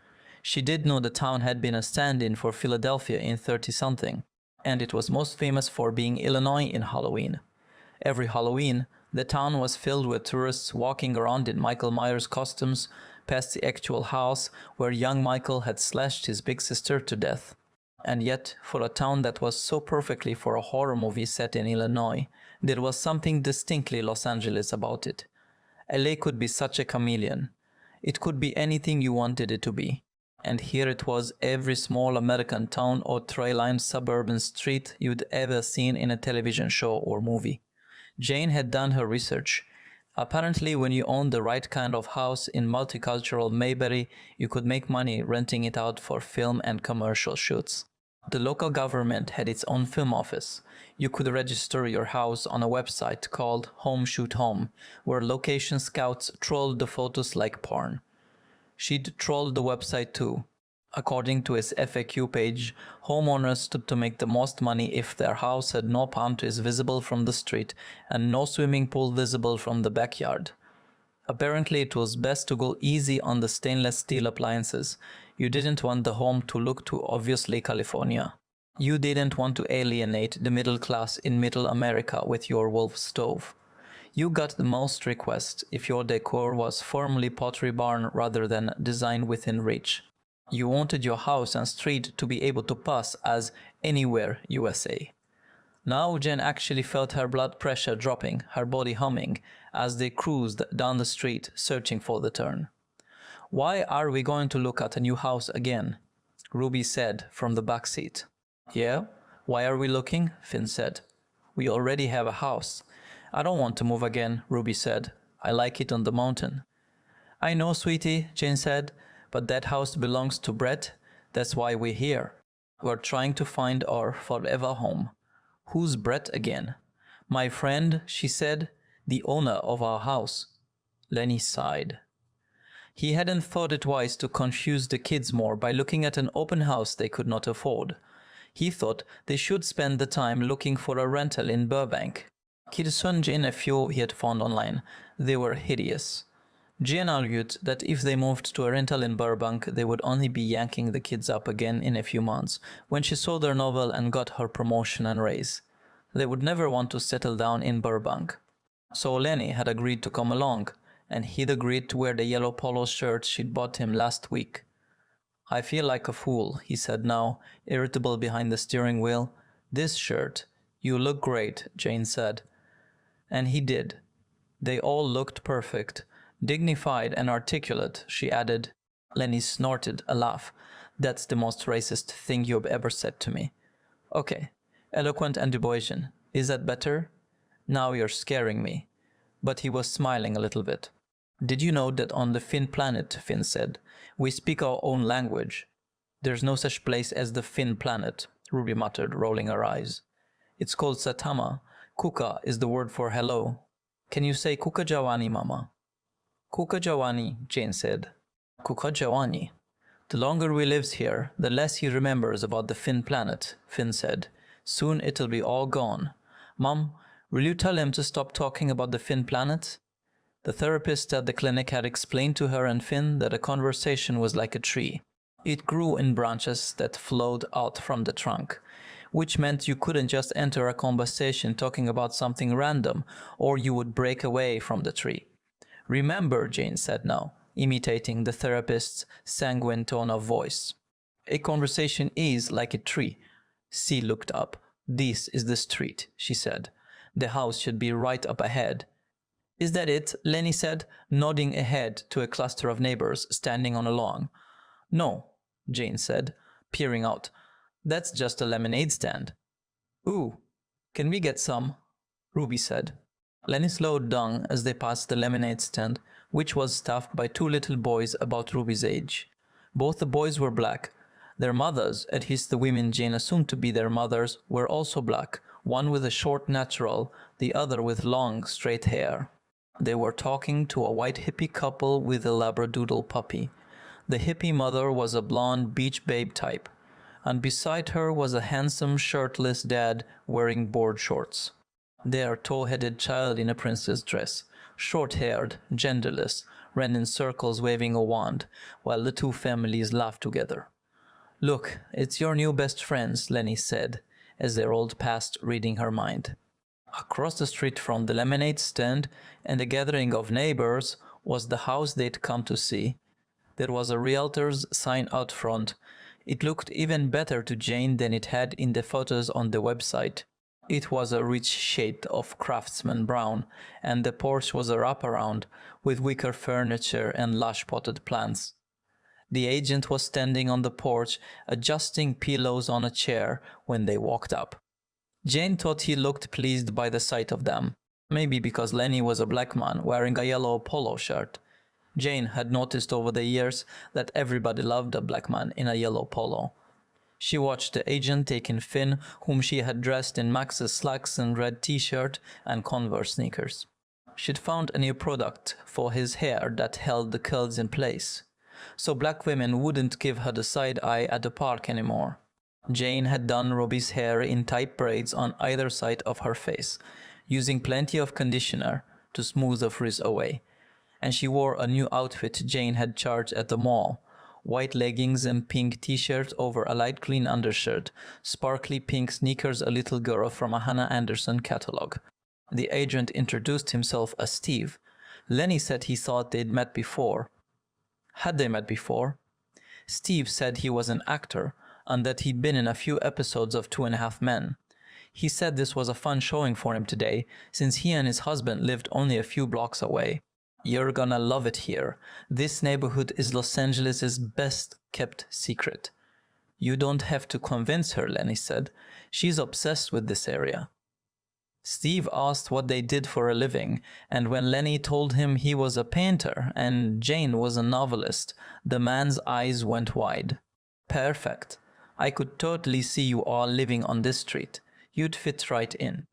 She did know the town had been a stand-in for Philadelphia in 30-something, and it was most famous for being Illinois in Halloween. Every Halloween, the town was filled with tourists walking around in Michael Myers costumes past the actual house where young Michael had slashed his big sister to death. And yet, for a town that was so perfectly for a horror movie set in Illinois, there was something distinctly Los Angeles about it. LA could be such a chameleon. It could be anything you wanted it to be. And here it was, every small American town or tree-lined suburban street you'd ever seen in a television show or movie. Jane had done her research. Apparently, when you owned the right kind of house in multicultural Mayberry, you could make money renting it out for film and commercial shoots. The local government had its own film office. You could register your house on a website called Home Shoot Home, where location scouts trolled the photos like porn. She'd trolled the website too. According to its FAQ page, homeowners stood to make the most money if their house had no pantries visible from the street and no swimming pool visible from the backyard. Apparently, it was best to go easy on the stainless steel appliances. You didn't want the home to look too obviously California. You didn't want to alienate the middle class in middle America with your wolf stove. You got the most requests if your decor was formally Pottery Barn rather than design within reach. You wanted your house and street to be able to pass as Anywhere USA. Now Jen actually felt her blood pressure dropping, her body humming, as they cruised down the street searching for the turn. "Why are we going to look at a new house again?" Ruby said from the back seat. "Yeah, why are we looking?" Finn said. "We already have a house." "I don't want to move again," Ruby said. "I like it on the mountain." "I know, sweetie," Jane said, "but that house belongs to Brett. That's why we're here. We're trying to find our forever home." "Who's Brett again?" "My friend," she said, "the owner of our house." Lenny sighed. He hadn't thought it wise to confuse the kids more by looking at an open house they could not afford. He thought they should spend the time looking for a rental in Burbank. He'd searched in a few he had found online. They were hideous. Jen argued that if they moved to a rental in Burbank, they would only be yanking the kids up again in a few months, when she sold their novel and got her promotion and raise. They would never want to settle down in Burbank. So Lenny had agreed to come along, and he'd agreed to wear the yellow polo shirt she'd bought him last week. "I feel like a fool," he said now, irritable behind the steering wheel. "This shirt." "You look great," Jane said. And he did. They all looked perfect. Dignified and articulate, she added. Lenny snorted a laugh. "That's the most racist thing you've ever said to me." "Okay, eloquent and Duboisian. Is that better?" "Now you're scaring me." But he was smiling a little bit. "Did you know that on the Finn planet," Finn said, "we speak our own language?" "There's no such place as the Finn planet," Ruby muttered, rolling her eyes. "It's called Satama. Kuka is the word for hello. Can you say Kuka Jawani, Mama?" "Kuka Jawani," Jane said. "Kuka Jawani." "The longer we lives here, the less he remembers about the Finn planet," Finn said. "Soon it'll be all gone. Mom, will you tell him to stop talking about the Finn planet?" The therapist at the clinic had explained to her and Finn that a conversation was like a tree. It grew in branches that flowed out from the trunk, which meant you couldn't just enter a conversation talking about something random, or you would break away from the tree. "Remember," Jane said now, imitating the therapist's sanguine tone of voice. "A conversation is like a tree." C looked up. "This is the street," she said. "The house should be right up ahead." "Is that it?" Lenny said, nodding ahead to a cluster of neighbors standing on a lawn. "No," Jane said, peering out. "That's just a lemonade stand." "Ooh, can we get some?" Ruby said. Lenny slowed down as they passed the lemonade stand, which was staffed by two little boys about Ruby's age. Both the boys were black. Their mothers, at least the women Jane assumed to be their mothers, were also black, one with a short natural, the other with long, straight hair. They were talking to a white hippie couple with a labradoodle puppy. The hippie mother was a blonde beach babe type, and beside her was a handsome shirtless dad wearing board shorts. Their tow-headed child in a princess dress, short-haired, genderless, ran in circles waving a wand, while the two families laughed together. "Look, it's your new best friends," Lenny said, as they rolled past, reading her mind. Across the street from the lemonade stand and a gathering of neighbors was the house they'd come to see. There was a realtor's sign out front. It looked even better to Jane than it had in the photos on the website. It was a rich shade of craftsman brown, and the porch was a wraparound with wicker furniture and lush potted plants. The agent was standing on the porch, adjusting pillows on a chair when they walked up. Jane thought he looked pleased by the sight of them, maybe because Lenny was a black man wearing a yellow polo shirt. Jane had noticed over the years that everybody loved a black man in a yellow polo. She watched the agent take in Finn, whom she had dressed in Max's slacks and red t-shirt and Converse sneakers. She'd found a new product for his hair that held the curls in place, so black women wouldn't give her the side eye at the park anymore. Jane had done Ruby's hair in tight braids on either side of her face, using plenty of conditioner to smooth the frizz away, and she wore a new outfit Jane had charged at the mall. White leggings and pink t-shirt over a light green undershirt, sparkly pink sneakers, a little girl from a Hannah Anderson catalog. The agent introduced himself as Steve. Lenny said he thought they'd met before. Had they met before? Steve said he was an actor, and that he'd been in a few episodes of 2.5 Men. He said this was a fun showing for him today, since he and his husband lived only a few blocks away. "You're gonna love it here. This neighborhood is Los Angeles' best kept secret." "You don't have to convince her," Lenny said. "She's obsessed with this area." Steve asked what they did for a living, and when Lenny told him he was a painter and Jane was a novelist, the man's eyes went wide. "Perfect. I could totally see you all living on this street. You'd fit right in."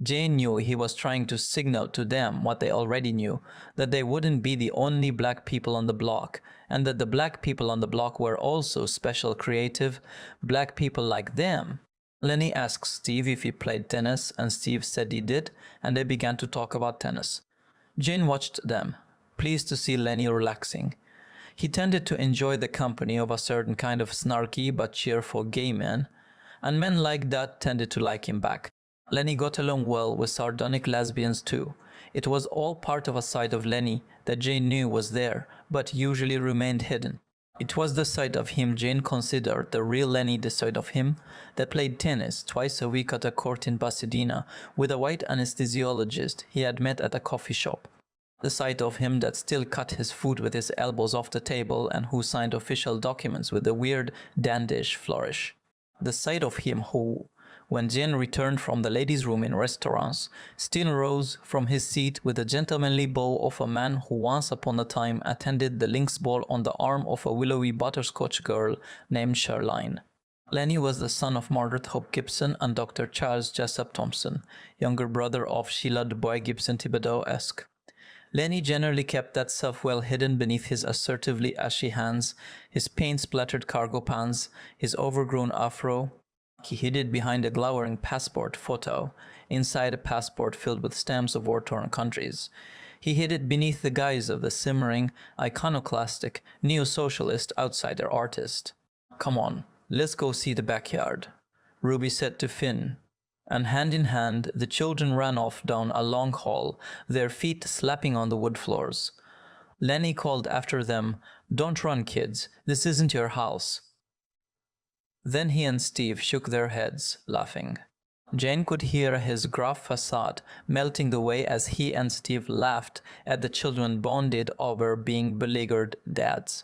Jane knew he was trying to signal to them what they already knew, that they wouldn't be the only black people on the block, and that the black people on the block were also special, creative, black people like them. Lenny asked Steve if he played tennis, and Steve said he did, and they began to talk about tennis. Jane watched them, pleased to see Lenny relaxing. He tended to enjoy the company of a certain kind of snarky but cheerful gay man, and men like that tended to like him back. Lenny got along well with sardonic lesbians too. It was all part of a side of Lenny that Jane knew was there, but usually remained hidden. It was the side of him Jane considered the real Lenny, the side of him that played tennis twice a week at a court in Pasadena with a white anesthesiologist he had met at a coffee shop. The side of him that still cut his food with his elbows off the table and who signed official documents with a weird dandish flourish. The side of him who, when Jane returned from the ladies' room in restaurants, still rose from his seat with the gentlemanly bow of a man who once upon a time attended the Lynx ball on the arm of a willowy butterscotch girl named Charline. Lenny was the son of Margaret Hope Gibson and Dr. Charles Jessup Thompson, younger brother of Sheila DuBois Gibson Thibodeau-esque. Lenny generally kept that self well hidden beneath his assertively ashy hands, his paint-splattered cargo pants, his overgrown afro. He hid it behind a glowering passport photo, inside a passport filled with stamps of war-torn countries. He hid it beneath the guise of the simmering, iconoclastic, neo-socialist outsider artist. "Come on, let's go see the backyard," Ruby said to Finn, and hand in hand the children ran off down a long hall, their feet slapping on the wood floors. Lenny called after them, "Don't run, kids, this isn't your house." Then he and Steve shook their heads, laughing. Jane could hear his gruff facade melting away as he and Steve laughed at the children bonded over being beleaguered dads.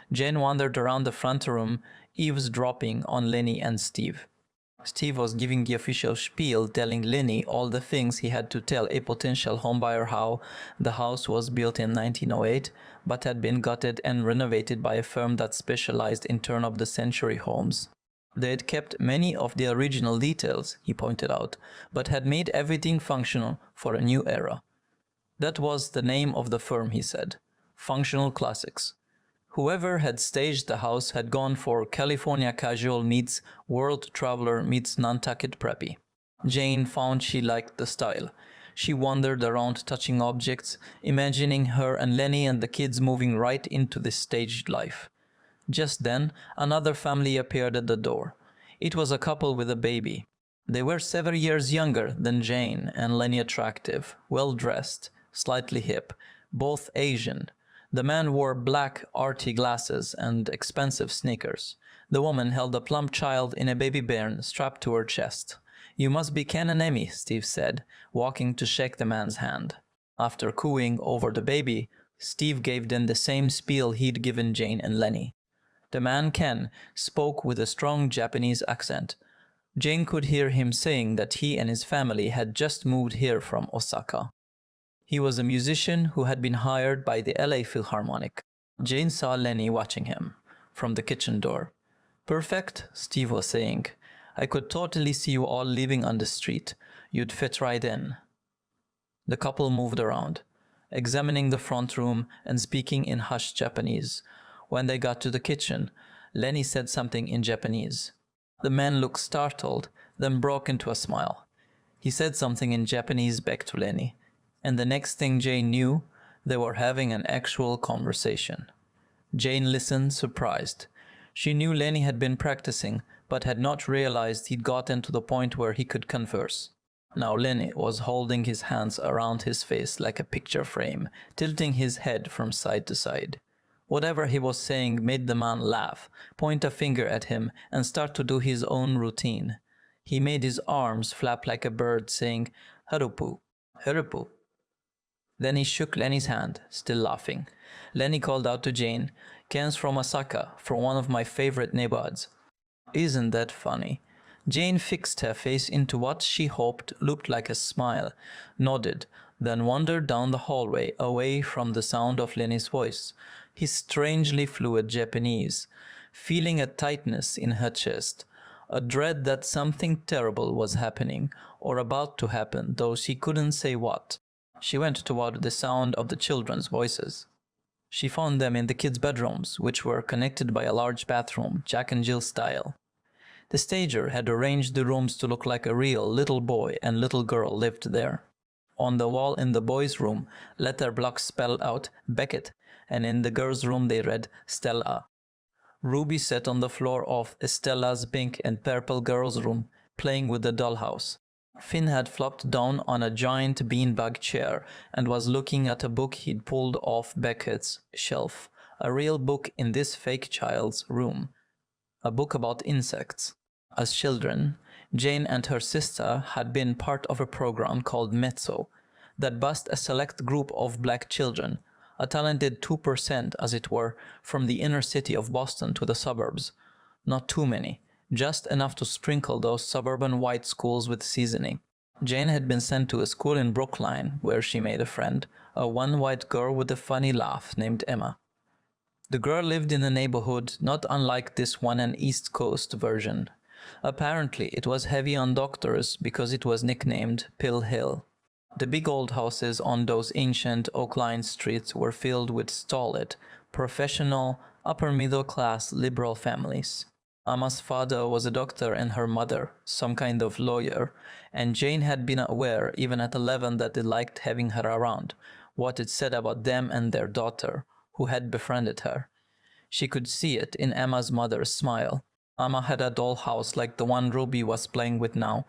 Jane wandered around the front room, eavesdropping on Lenny and Steve. Steve was giving the official spiel, telling Lenny all the things he had to tell a potential homebuyer: how the house was built in 1908 but had been gutted and renovated by a firm that specialized in turn-of-the-century homes. They had kept many of the original details, he pointed out, but had made everything functional for a new era. That was the name of the firm, he said. Functional Classics. Whoever had staged the house had gone for California casual meets world traveler meets Nantucket preppy. Jane found she liked the style. She wandered around touching objects, imagining her and Lenny and the kids moving right into this staged life. Just then, another family appeared at the door. It was a couple with a baby. They were 7 years younger than Jane and Lenny, attractive, well-dressed, slightly hip, both Asian. The man wore black, arty glasses and expensive sneakers. The woman held a plump child in a baby bairn strapped to her chest. "You must be Ken and Emmy," Steve said, walking to shake the man's hand. After cooing over the baby, Steve gave them the same spiel he'd given Jane and Lenny. The man, Ken, spoke with a strong Japanese accent. Jane could hear him saying that he and his family had just moved here from Osaka. He was a musician who had been hired by the LA Philharmonic. Jane saw Lenny watching him from the kitchen door. "Perfect," Steve was saying. "I could totally see you all living on the street. You'd fit right in." The couple moved around, examining the front room and speaking in hushed Japanese. When they got to the kitchen, Lenny said something in Japanese. The man looked startled, then broke into a smile. He said something in Japanese back to Lenny, and the next thing Jane knew, they were having an actual conversation. Jane listened, surprised. She knew Lenny had been practicing, but had not realized he'd gotten to the point where he could converse. Now Lenny was holding his hands around his face like a picture frame, tilting his head from side to side. Whatever he was saying made the man laugh, point a finger at him, and start to do his own routine. He made his arms flap like a bird, saying, "Harupu, harupu." Then he shook Lenny's hand, still laughing. Lenny called out to Jane, "Ken's from Osaka, from one of my favorite neighborhoods." "Isn't that funny?" Jane fixed her face into what she hoped looked like a smile, nodded, then wandered down the hallway away from the sound of Lenny's voice, his strangely fluid Japanese, feeling a tightness in her chest, a dread that something terrible was happening, or about to happen, though she couldn't say what. She went toward the sound of the children's voices. She found them in the kids' bedrooms, which were connected by a large bathroom, Jack and Jill style. The stager had arranged the rooms to look like a real little boy and little girl lived there. On the wall in the boys' room, letter blocks spelled out Beckett, and in the girls' room they read Stella. Ruby sat on the floor of Estella's pink and purple girls' room, playing with the dollhouse. Finn had flopped down on a giant beanbag chair and was looking at a book he'd pulled off Beckett's shelf, a real book in this fake child's room, a book about insects. As children, Jane and her sister had been part of a program called Mezzo that bussed a select group of black children, a talented 2%, as it were, from the inner city of Boston to the suburbs. Not too many, just enough to sprinkle those suburban white schools with seasoning. Jane had been sent to a school in Brookline, where she made a friend, a one white girl with a funny laugh named Emma. The girl lived in a neighborhood not unlike this one, an East Coast version. Apparently it was heavy on doctors because it was nicknamed Pill Hill. The big old houses on those ancient oak-lined streets were filled with stolid, professional, upper-middle-class liberal families. Emma's father was a doctor and her mother, some kind of lawyer, and Jane had been aware, even at 11, that they liked having her around, what it said about them and their daughter, who had befriended her. She could see it in Emma's mother's smile. Emma had a dollhouse like the one Ruby was playing with now.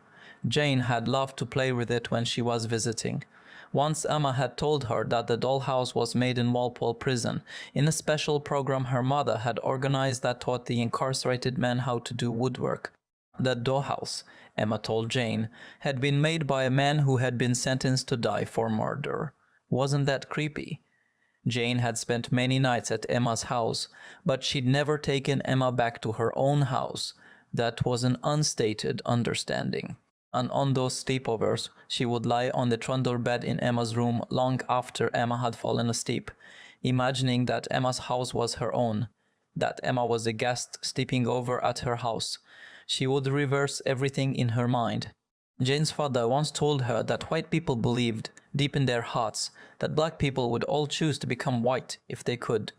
Jane had loved to play with it when she was visiting. Once Emma had told her that the dollhouse was made in Walpole Prison, in a special program her mother had organized that taught the incarcerated men how to do woodwork. That dollhouse, Emma told Jane, had been made by a man who had been sentenced to die for murder. Wasn't that creepy? Jane had spent many nights at Emma's house, but she'd never taken Emma back to her own house. That was an unstated understanding. And on those sleepovers, she would lie on the trundle bed in Emma's room long after Emma had fallen asleep, imagining that Emma's house was her own, that Emma was a guest sleeping over at her house. She would reverse everything in her mind. Jane's father once told her that white people believed, deep in their hearts, that black people would all choose to become white if they could.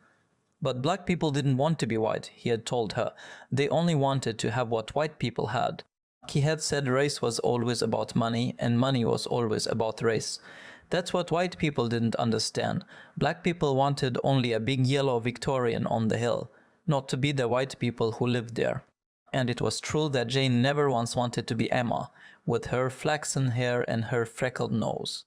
But black people didn't want to be white, he had told her. They only wanted to have what white people had. He had said race was always about money, and money was always about race. That's what white people didn't understand. Black people wanted only a big yellow Victorian on the hill, not to be the white people who lived there. And it was true that Jane never once wanted to be Emma, with her flaxen hair and her freckled nose.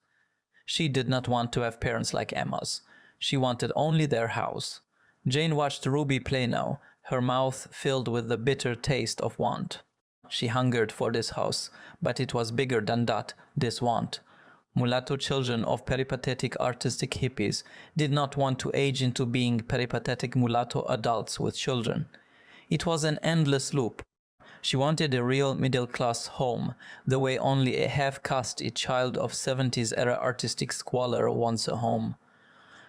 She did not want to have parents like Emma's. She wanted only their house. Jane watched Ruby play now, her mouth filled with the bitter taste of want. She hungered for this house, but it was bigger than that, this want. Mulatto children of peripatetic artistic hippies did not want to age into being peripatetic mulatto adults with children. It was an endless loop. She wanted a real middle-class home, the way only a half-caste child of 70s-era artistic squalor wants a home.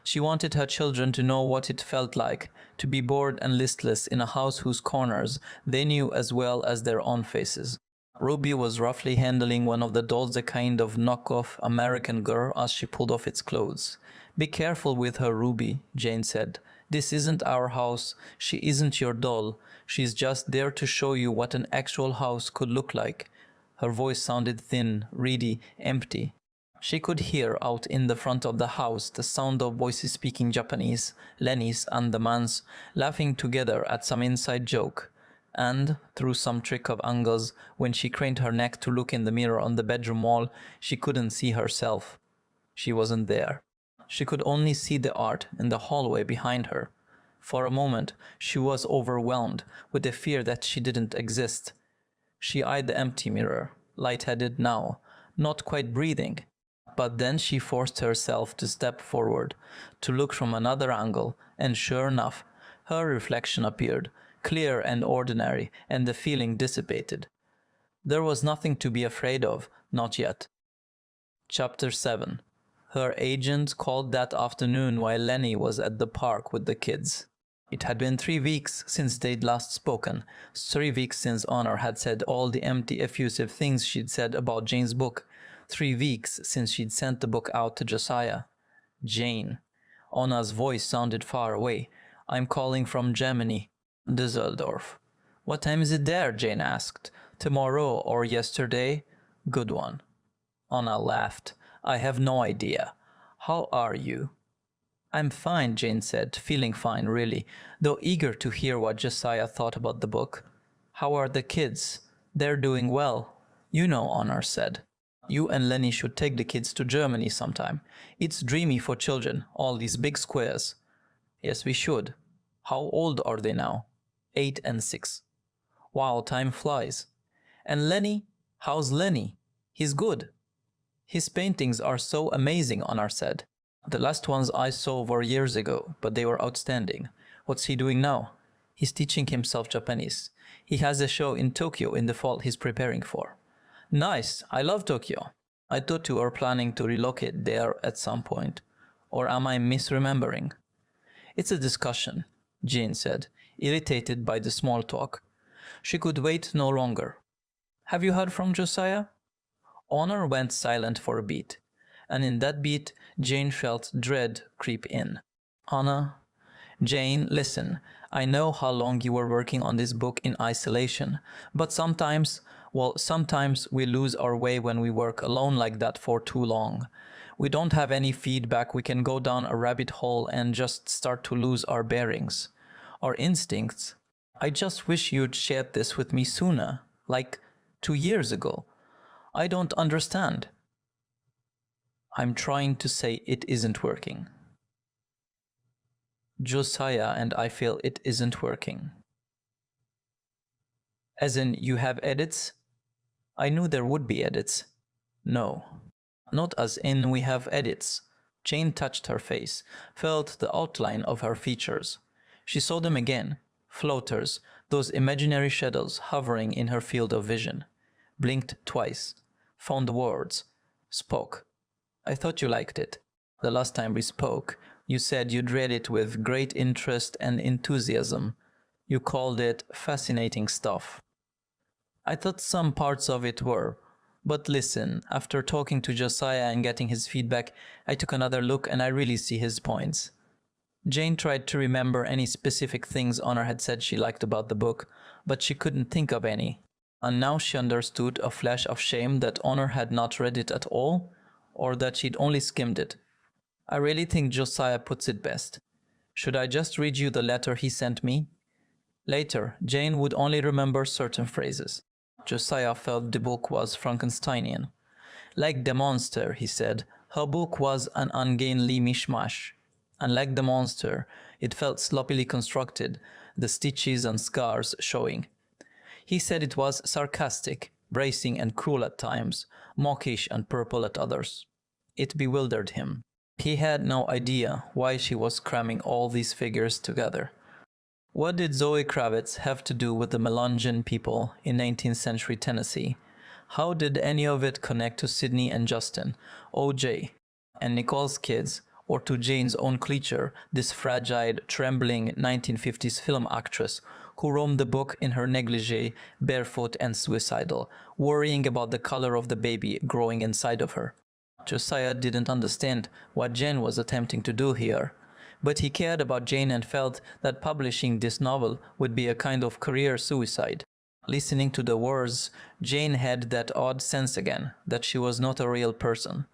She wanted her children to know what it felt like to be bored and listless in a house whose corners they knew as well as their own faces. Ruby was roughly handling one of the dolls, a kind of knockoff American Girl, as she pulled off its clothes. "Be careful with her, Ruby," Jane said. "This isn't our house. She isn't your doll. She's just there to show you what an actual house could look like." Her voice sounded thin, reedy, empty. She could hear out in the front of the house the sound of voices speaking Japanese, Lenny's and the man's, laughing together at some inside joke. And, through some trick of angles, when she craned her neck to look in the mirror on the bedroom wall, she couldn't see herself. She wasn't there. She could only see the art in the hallway behind her. For a moment, she was overwhelmed with the fear that she didn't exist. She eyed the empty mirror, lightheaded now, not quite breathing. But then she forced herself to step forward, to look from another angle, and sure enough, her reflection appeared, clear and ordinary, and the feeling dissipated. There was nothing to be afraid of, not yet. Chapter 7. Her agent called that afternoon while Lenny was at the park with the kids. It had been 3 weeks since they'd last spoken, 3 weeks since Honor had said all the empty, effusive things she'd said about Jane's book, 3 weeks since she'd sent the book out to Josiah. Jane. Honor's voice sounded far away. "I'm calling from Germany, Düsseldorf." "What time is it there?" Jane asked. "Tomorrow or yesterday?" "Good one." Honor laughed. "I have no idea. How are you?" "I'm fine," Jane said, feeling fine, really, though eager to hear what Josiah thought about the book. "How are the kids?" "They're doing well." "You know," Honor said. "You and Lenny should take the kids to Germany sometime. It's dreamy for children, all these big squares." "Yes, we should." "How old are they now?" 8 and 6. "Wow, time flies." "And Lenny? How's Lenny?" "He's good." "His paintings are so amazing," Honor said. "The last ones I saw were years ago, but they were outstanding." "What's he doing now?" "He's teaching himself Japanese. He has a show in Tokyo in the fall he's preparing for." "Nice. I love Tokyo. I thought you were planning to relocate there at some point. Or am I misremembering?" "It's a discussion," Jane said, irritated by the small talk. She could wait no longer. "Have you heard from Josiah?" Honor went silent for a beat, and in that beat Jane felt dread creep in. "Honor, Jane, listen, I know how long you were working on this book in isolation, but sometimes we lose our way when we work alone like that for too long. We don't have any feedback, we can go down a rabbit hole and just start to lose our bearings. Our instincts. I just wish you'd shared this with me sooner, like 2 years ago. I don't understand." I'm trying to say it isn't working. Josiah and I feel it isn't working. As in, you have edits? I knew there would be edits. No. Not as in we have edits. Jane touched her face, felt the outline of her features. She saw them again, floaters, those imaginary shadows hovering in her field of vision. Blinked twice, found the words, spoke. I thought you liked it. The last time we spoke, you said you'd read it with great interest and enthusiasm. You called it fascinating stuff. I thought some parts of it were. But listen, after talking to Josiah and getting his feedback, I took another look and I really see his points. Jane tried to remember any specific things Honor had said she liked about the book, but she couldn't think of any. And now she understood a flash of shame that Honor had not read it at all, or that she'd only skimmed it. I really think Josiah puts it best. Should I just read you the letter he sent me? Later, Jane would only remember certain phrases. Josiah felt the book was Frankensteinian. Like the monster, he said, her book was an ungainly mishmash. And like the monster, it felt sloppily constructed, the stitches and scars showing. He said it was sarcastic, bracing and cruel at times, mawkish and purple at others. It bewildered him. He had no idea why she was cramming all these figures together. What did Zoe Kravitz have to do with the Melungeon people in 19th century Tennessee? How did any of it connect to Sydney and Justin, O.J., and Nicole's kids, or to Jane's own creature, this fragile, trembling 1950s film actress who roamed the book in her negligee, barefoot and suicidal, worrying about the color of the baby growing inside of her? Josiah didn't understand what Jane was attempting to do here. But he cared about Jane and felt that publishing this novel would be a kind of career suicide. Listening to the words, Jane had that odd sense again that she was not a real person.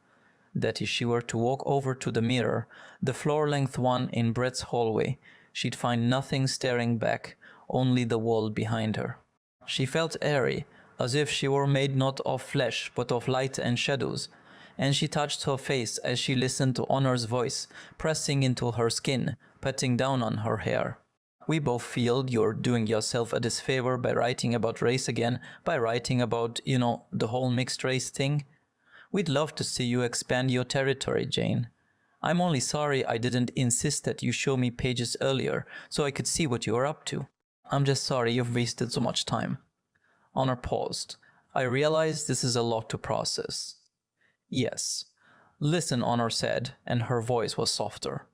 That if she were to walk over to the mirror, the floor-length one in Brett's hallway, she'd find nothing staring back, only the wall behind her. She felt airy, as if she were made not of flesh but of light and shadows, and she touched her face as she listened to Honor's voice, pressing into her skin, patting down on her hair. We both feel you're doing yourself a disfavor by writing about race again, by writing about, the whole mixed race thing. We'd love to see you expand your territory, Jane. I'm only sorry I didn't insist that you show me pages earlier, so I could see what you were up to. I'm just sorry you've wasted so much time. Honor paused. I realize this is a lot to process. Yes. Listen, Honor said, and her voice was softer.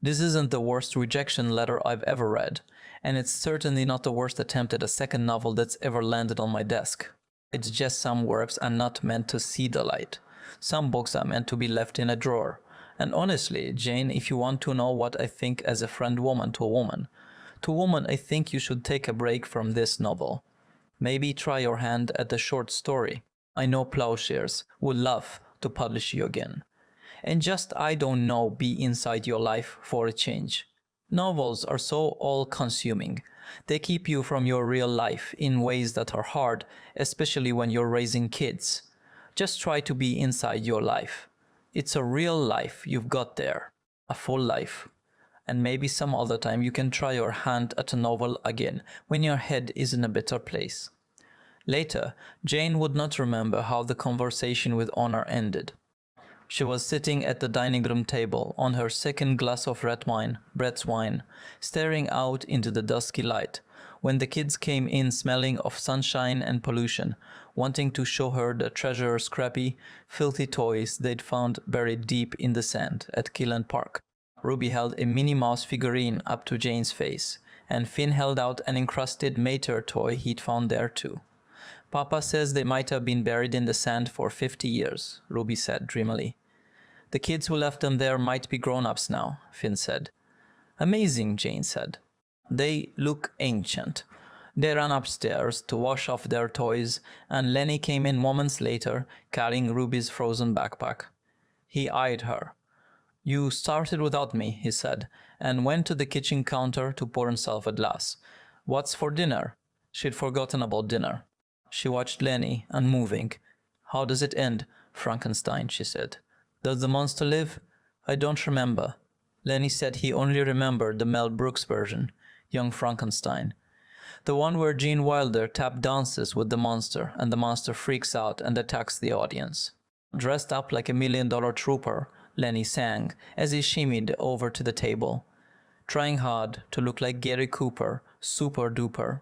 This isn't the worst rejection letter I've ever read, and it's certainly not the worst attempt at a second novel that's ever landed on my desk. It's just some works are not meant to see the light. Some books are meant to be left in a drawer. And honestly, Jane, if you want to know what I think as a friend woman, I think you should take a break from this novel. Maybe try your hand at a short story. I know Plowshares would love to publish you again. And just, I don't know, be inside your life for a change. Novels are so all-consuming. They keep you from your real life in ways that are hard, especially when you're raising kids. Just try to be inside your life. It's a real life you've got there. A full life. And maybe some other time you can try your hand at a novel again, when your head is in a better place. Later, Jane would not remember how the conversation with Honor ended. She was sitting at the dining room table on her second glass of red wine, Brett's wine, staring out into the dusky light, when the kids came in smelling of sunshine and pollution, wanting to show her the treasure-scrappy, filthy toys they'd found buried deep in the sand at Killen Park. Ruby held a Minnie Mouse figurine up to Jane's face, and Finn held out an encrusted Mater toy he'd found there too. Papa says they might have been buried in the sand for 50 years, Ruby said dreamily. The kids who left them there might be grown-ups now, Finn said. Amazing, Jane said. They look ancient. They ran upstairs to wash off their toys, and Lenny came in moments later, carrying Ruby's frozen backpack. He eyed her. You started without me, he said, and went to the kitchen counter to pour himself a glass. What's for dinner? She'd forgotten about dinner. She watched Lenny, unmoving. How does it end? Frankenstein, she said. Does the monster live? I don't remember. Lenny said he only remembered the Mel Brooks version, Young Frankenstein. The one where Gene Wilder tap dances with the monster and the monster freaks out and attacks the audience. Dressed up like a $1 million trooper, Lenny sang as he shimmied over to the table, trying hard to look like Gary Cooper, super duper.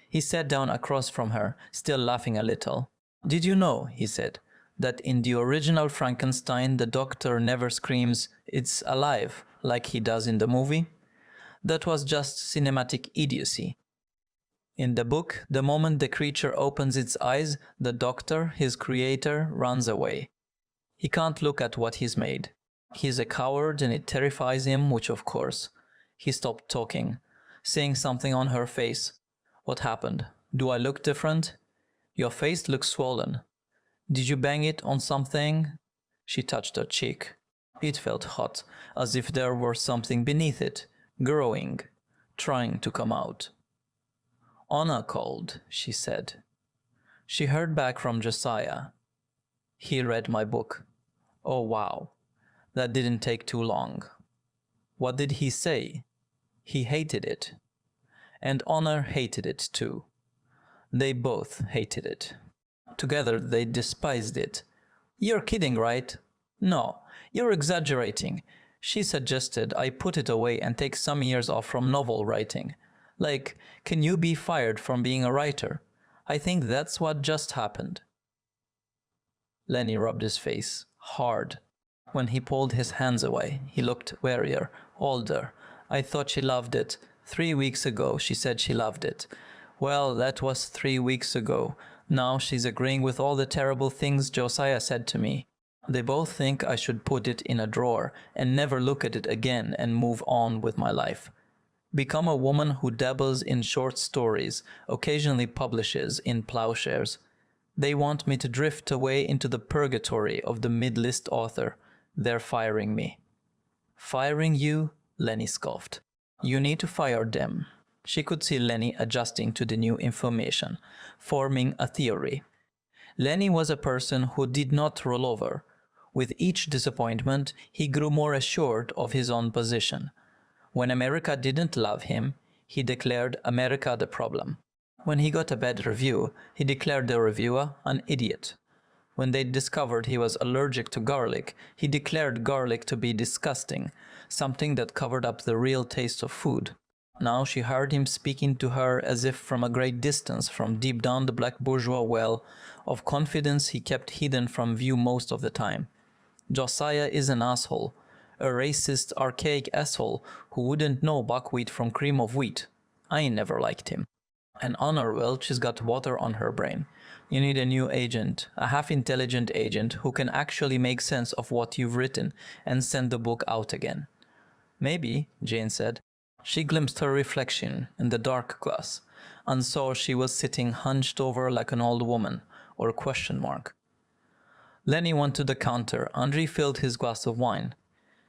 He sat down across from her, still laughing a little. Did you know, he said, that in the original Frankenstein the doctor never screams, "It's alive," like he does in the movie? That was just cinematic idiocy. In the book, the moment the creature opens its eyes, the doctor, his creator, runs away. He can't look at what he's made. He's a coward and it terrifies him, which of course. He stopped talking, seeing something on her face. What happened? Do I look different? Your face looks swollen. Did you bang it on something? She touched her cheek. It felt hot, as if there were something beneath it, growing, trying to come out. Anna called, she said. She heard back from Josiah. He read my book. Oh wow, that didn't take too long. What did he say? He hated it. And Honor hated it too. They both hated it. Together they despised it. You're kidding, right? No, you're exaggerating. She suggested I put it away and take some years off from novel writing. Like, can you be fired from being a writer? I think that's what just happened. Lenny rubbed his face, hard. When he pulled his hands away, he looked wearier, older. I thought she loved it. 3 weeks ago, she said she loved it. Well, that was 3 weeks ago. Now she's agreeing with all the terrible things Josiah said to me. They both think I should put it in a drawer and never look at it again and move on with my life. Become a woman who dabbles in short stories, occasionally publishes in Plowshares. They want me to drift away into the purgatory of the mid-list author. They're firing me. Firing you? Lenny scoffed. You need to fire them. She could see Lenny adjusting to the new information, forming a theory. Lenny was a person who did not roll over. With each disappointment, he grew more assured of his own position. When America didn't love him, he declared America the problem. When he got a bad review, he declared the reviewer an idiot. When they discovered he was allergic to garlic, he declared garlic to be disgusting, something that covered up the real taste of food. Now she heard him speaking to her as if from a great distance, from deep down the black bourgeois well of confidence he kept hidden from view most of the time. Josiah is an asshole, a racist, archaic asshole who wouldn't know buckwheat from cream of wheat. I never liked him. And Honor Welch has got water on her brain. You need a new agent, a half-intelligent agent who can actually make sense of what you've written and send the book out again. Maybe, Jane said. She glimpsed her reflection in the dark glass and saw she was sitting hunched over like an old woman, or a question mark. Lenny went to the counter and refilled his glass of wine.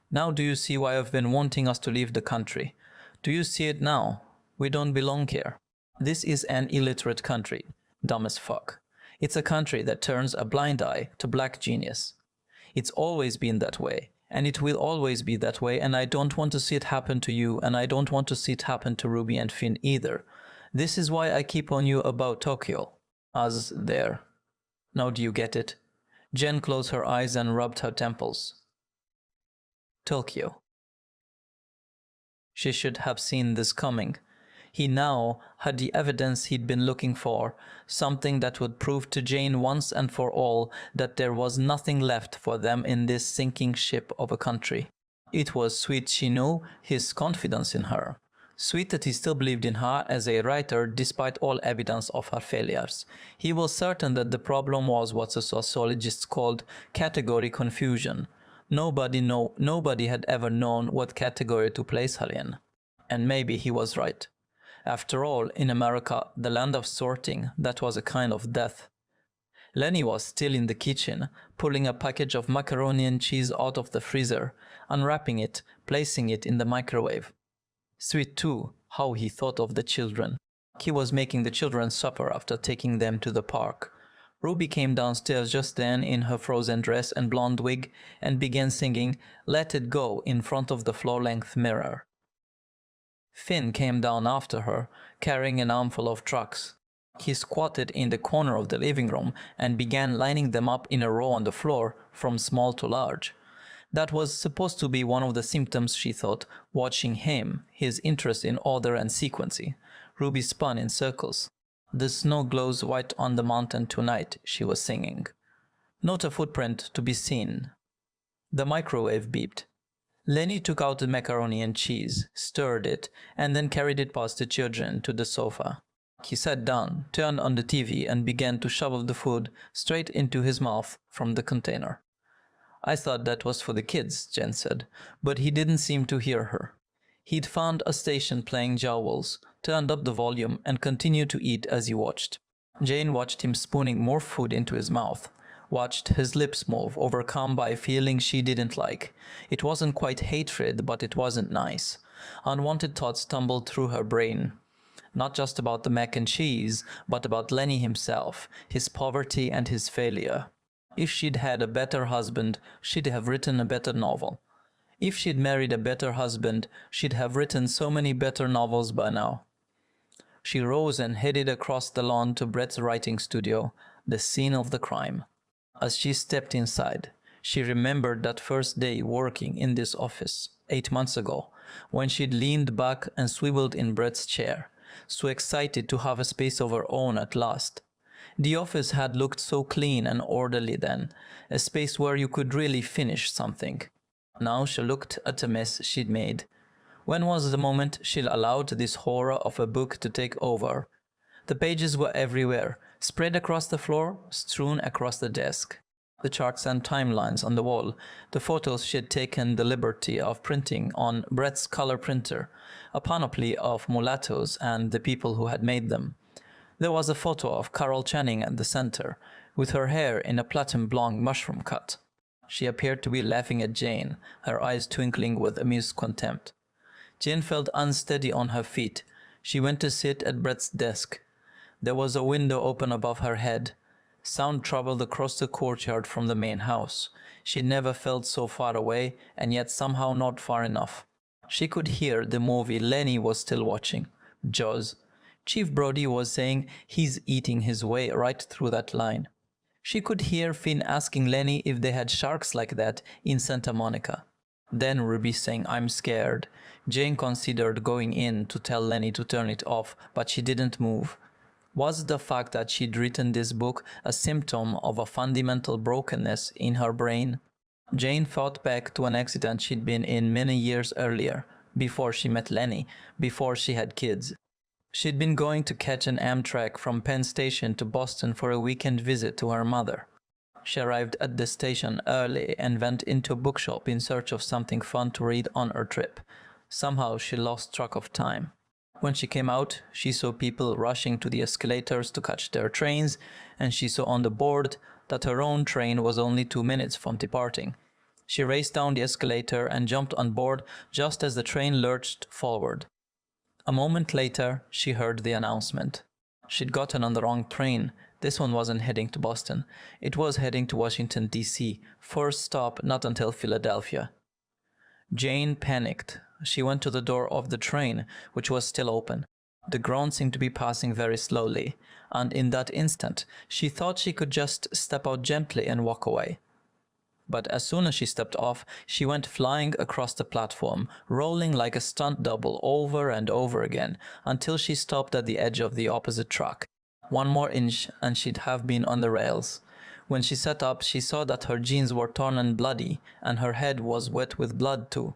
Now do you see why I've been wanting us to leave the country? Do you see it now? We don't belong here. This is an illiterate country. Dumb as fuck. It's a country that turns a blind eye to black genius. It's always been that way, and it will always be that way, and I don't want to see it happen to you, and I don't want to see it happen to Ruby and Finn either. This is why I keep on you about Tokyo. As there. Now do you get it? Jen closed her eyes and rubbed her temples. Tokyo. She should have seen this coming. He now had the evidence he'd been looking for, something that would prove to Jane once and for all that there was nothing left for them in this sinking ship of a country. It was sweet she knew his confidence in her. Sweet that he still believed in her as a writer despite all evidence of her failures. He was certain that the problem was what the sociologists called category confusion. Nobody had ever known what category to place her in. And maybe he was right. After all, in America, the land of sorting, that was a kind of death. Lenny was still in the kitchen, pulling a package of macaroni and cheese out of the freezer, unwrapping it, placing it in the microwave. Sweet too, how he thought of the children. He was making the children supper after taking them to the park. Ruby came downstairs just then in her frozen dress and blonde wig and began singing "Let It Go" in front of the floor-length mirror. Finn came down after her, carrying an armful of trucks. He squatted in the corner of the living room and began lining them up in a row on the floor, from small to large. That was supposed to be one of the symptoms, she thought, watching him, his interest in order and sequencing. Ruby spun in circles. "The snow glows white on the mountain tonight," she was singing. "Not a footprint to be seen." The microwave beeped. Lenny took out the macaroni and cheese, stirred it, and then carried it past the children to the sofa. He sat down, turned on the TV, and began to shovel the food straight into his mouth from the container. "I thought that was for the kids," Jen said, but he didn't seem to hear her. He'd found a station playing Jowls, turned up the volume, and continued to eat as he watched. Jane watched him spooning more food into his mouth, watched his lips move, overcome by a feeling she didn't like. It wasn't quite hatred, but it wasn't nice. Unwanted thoughts tumbled through her brain. Not just about the mac and cheese, but about Lenny himself, his poverty and his failure. If she'd had a better husband, she'd have written a better novel. If she'd married a better husband, she'd have written so many better novels by now. She rose and headed across the lawn to Brett's writing studio, the scene of the crime. As she stepped inside, she remembered that first day working in this office, 8 months ago, when she'd leaned back and swiveled in Brett's chair, so excited to have a space of her own at last. The office had looked so clean and orderly then, a space where you could really finish something. Now she looked at the mess she'd made. When was the moment she'd allowed this horror of a book to take over? The pages were everywhere, spread across the floor, strewn across the desk. The charts and timelines on the wall, the photos she had taken the liberty of printing on Brett's color printer, a panoply of mulattoes and the people who had made them. There was a photo of Carol Channing at the center, with her hair in a platinum blonde mushroom cut. She appeared to be laughing at Jane, her eyes twinkling with amused contempt. Jane felt unsteady on her feet. She went to sit at Brett's desk. There was a window open above her head. Sound traveled across the courtyard from the main house. She never felt so far away, and yet somehow not far enough. She could hear the movie Lenny was still watching, Jaws. Chief Brody was saying he's eating his way right through that line. She could hear Finn asking Lenny if they had sharks like that in Santa Monica. Then Ruby saying, "I'm scared." Jane considered going in to tell Lenny to turn it off, but she didn't move. Was the fact that she'd written this book a symptom of a fundamental brokenness in her brain? Jane thought back to an accident she'd been in many years earlier, before she met Lenny, before she had kids. She'd been going to catch an Amtrak from Penn Station to Boston for a weekend visit to her mother. She arrived at the station early and went into a bookshop in search of something fun to read on her trip. Somehow she lost track of time. When she came out, she saw people rushing to the escalators to catch their trains, and she saw on the board that her own train was only 2 minutes from departing. She raced down the escalator and jumped on board just as the train lurched forward. A moment later, she heard the announcement. She'd gotten on the wrong train. This one wasn't heading to Boston. It was heading to Washington, D.C., first stop not until Philadelphia. Jane panicked. She went to the door of the train, which was still open. The ground seemed to be passing very slowly, and in that instant, she thought she could just step out gently and walk away. But as soon as she stepped off, she went flying across the platform, rolling like a stunt double over and over again, until she stopped at the edge of the opposite track. One more inch and she'd have been on the rails. When she sat up, she saw that her jeans were torn and bloody, and her head was wet with blood too,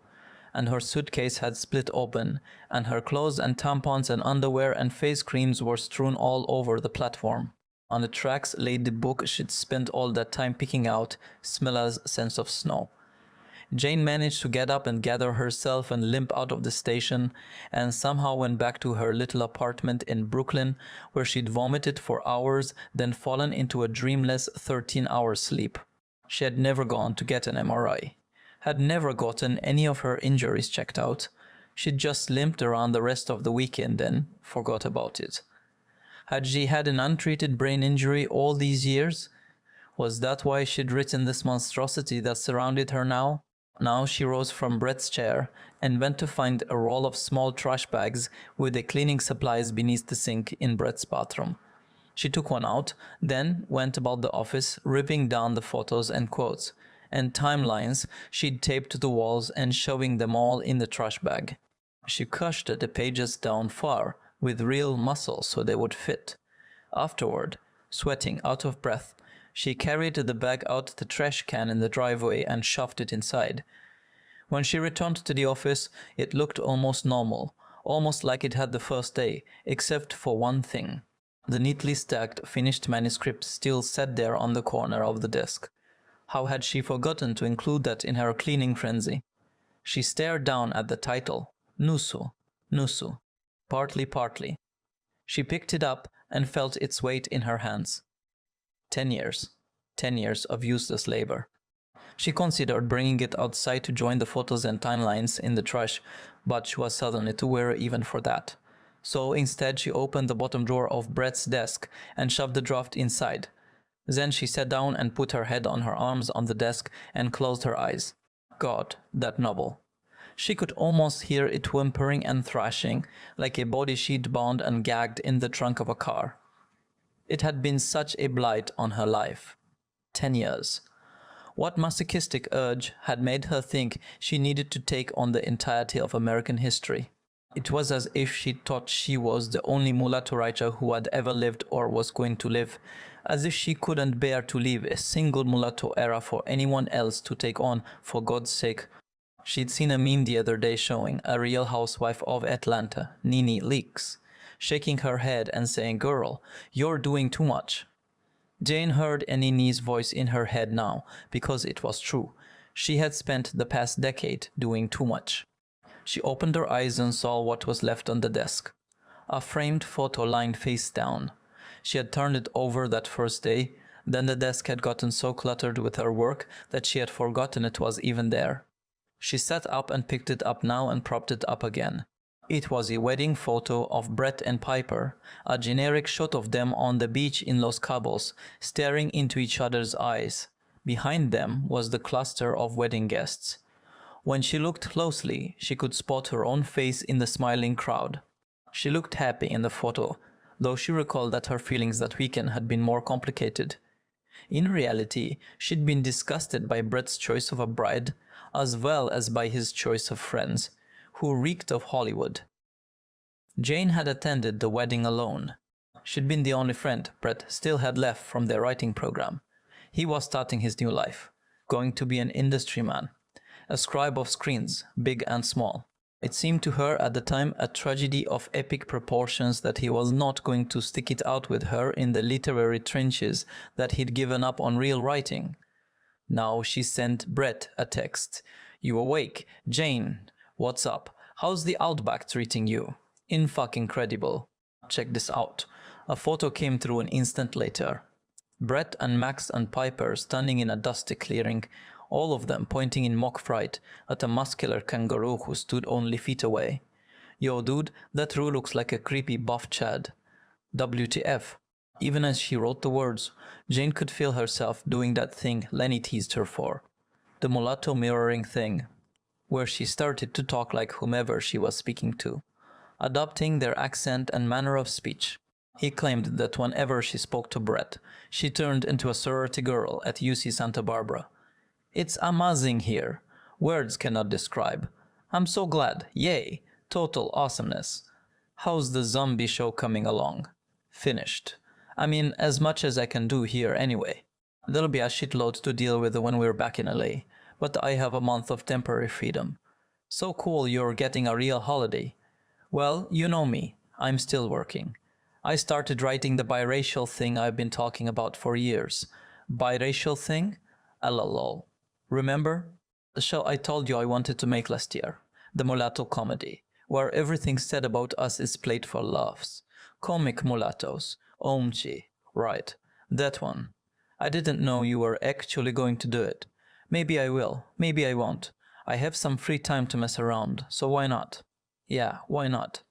and her suitcase had split open, and her clothes and tampons and underwear and face creams were strewn all over the platform. On the tracks lay the book she'd spent all that time picking out, Smilla's Sense of Snow. Jane managed to get up and gather herself and limp out of the station, and somehow went back to her little apartment in Brooklyn, where she'd vomited for hours, then fallen into a dreamless 13-hour sleep. She had never gone to get an MRI, had never gotten any of her injuries checked out. She'd just limped around the rest of the weekend, then forgot about it. Had she had an untreated brain injury all these years? Was that why she'd written this monstrosity that surrounded her now? Now she rose from Brett's chair and went to find a roll of small trash bags with the cleaning supplies beneath the sink in Brett's bathroom. She took one out, then went about the office, ripping down the photos and quotes and timelines she'd taped to the walls and shoving them all in the trash bag. She crushed the pages down far, with real muscle so they would fit. Afterward, sweating out of breath, she carried the bag out the trash can in the driveway and shoved it inside. When she returned to the office, it looked almost normal, almost like it had the first day, except for one thing. The neatly stacked, finished manuscript still sat there on the corner of the desk. How had she forgotten to include that in her cleaning frenzy? She stared down at the title, Nusu, Nusu, partly. She picked it up and felt its weight in her hands. 10 years. 10 years of useless labor. She considered bringing it outside to join the photos and timelines in the trash, but she was suddenly too weary even for that. So instead she opened the bottom drawer of Brett's desk and shoved the draft inside. Then she sat down and put her head on her arms on the desk and closed her eyes. God, that novel. She could almost hear it whimpering and thrashing, like a body she'd bound and gagged in the trunk of a car. It had been such a blight on her life. 10 years. What masochistic urge had made her think she needed to take on the entirety of American history? It was as if she thought she was the only mulatto writer who had ever lived or was going to live, as if she couldn't bear to leave a single mulatto era for anyone else to take on, for God's sake. She'd seen a meme the other day showing a real housewife of Atlanta, Nene Leakes, shaking her head and saying, "Girl, you're doing too much." Jane heard Nene's voice in her head now, because it was true. She had spent the past decade doing too much. She opened her eyes and saw what was left on the desk. A framed photo lying face down. She had turned it over that first day, then the desk had gotten so cluttered with her work that she had forgotten it was even there. She sat up and picked it up now and propped it up again. It was a wedding photo of Brett and Piper, a generic shot of them on the beach in Los Cabos, staring into each other's eyes. Behind them was the cluster of wedding guests. When she looked closely, she could spot her own face in the smiling crowd. She looked happy in the photo, though she recalled that her feelings that weekend had been more complicated. In reality, she'd been disgusted by Brett's choice of a bride, as well as by his choice of friends, who reeked of Hollywood. Jane had attended the wedding alone. She'd been the only friend Brett still had left from their writing program. He was starting his new life, going to be an industry man, a scribe of screens, big and small. It seemed to her at the time a tragedy of epic proportions that he was not going to stick it out with her in the literary trenches, that he'd given up on real writing. Now she sent Brett a text. "You awake? Jane, what's up? How's the Outback treating you? In-fucking-credible. Check this out." A photo came through an instant later. Brett and Max and Piper standing in a dusty clearing, all of them pointing in mock fright at a muscular kangaroo who stood only feet away. "Yo dude, that Roo looks like a creepy buff Chad. WTF. Even as she wrote the words, Jane could feel herself doing that thing Lenny teased her for. The mulatto mirroring thing, where she started to talk like whomever she was speaking to, adopting their accent and manner of speech. He claimed that whenever she spoke to Brett, she turned into a sorority girl at UC Santa Barbara. "It's amazing here. Words cannot describe. I'm so glad. Yay. Total awesomeness. How's the zombie show coming along? Finished. I mean, as much as I can do here anyway. There'll be a shitload to deal with when we're back in LA, but I have a month of temporary freedom. So cool you're getting a real holiday. Well, you know me. I'm still working. I started writing the biracial thing I've been talking about for years. Biracial thing? LOL. Remember? The show I told you I wanted to make last year. The mulatto comedy, where everything said about us is played for laughs. Comic mulattoes. OMG. Right. That one. I didn't know you were actually going to do it. Maybe I will. Maybe I won't. I have some free time to mess around, so why not? Yeah, why not?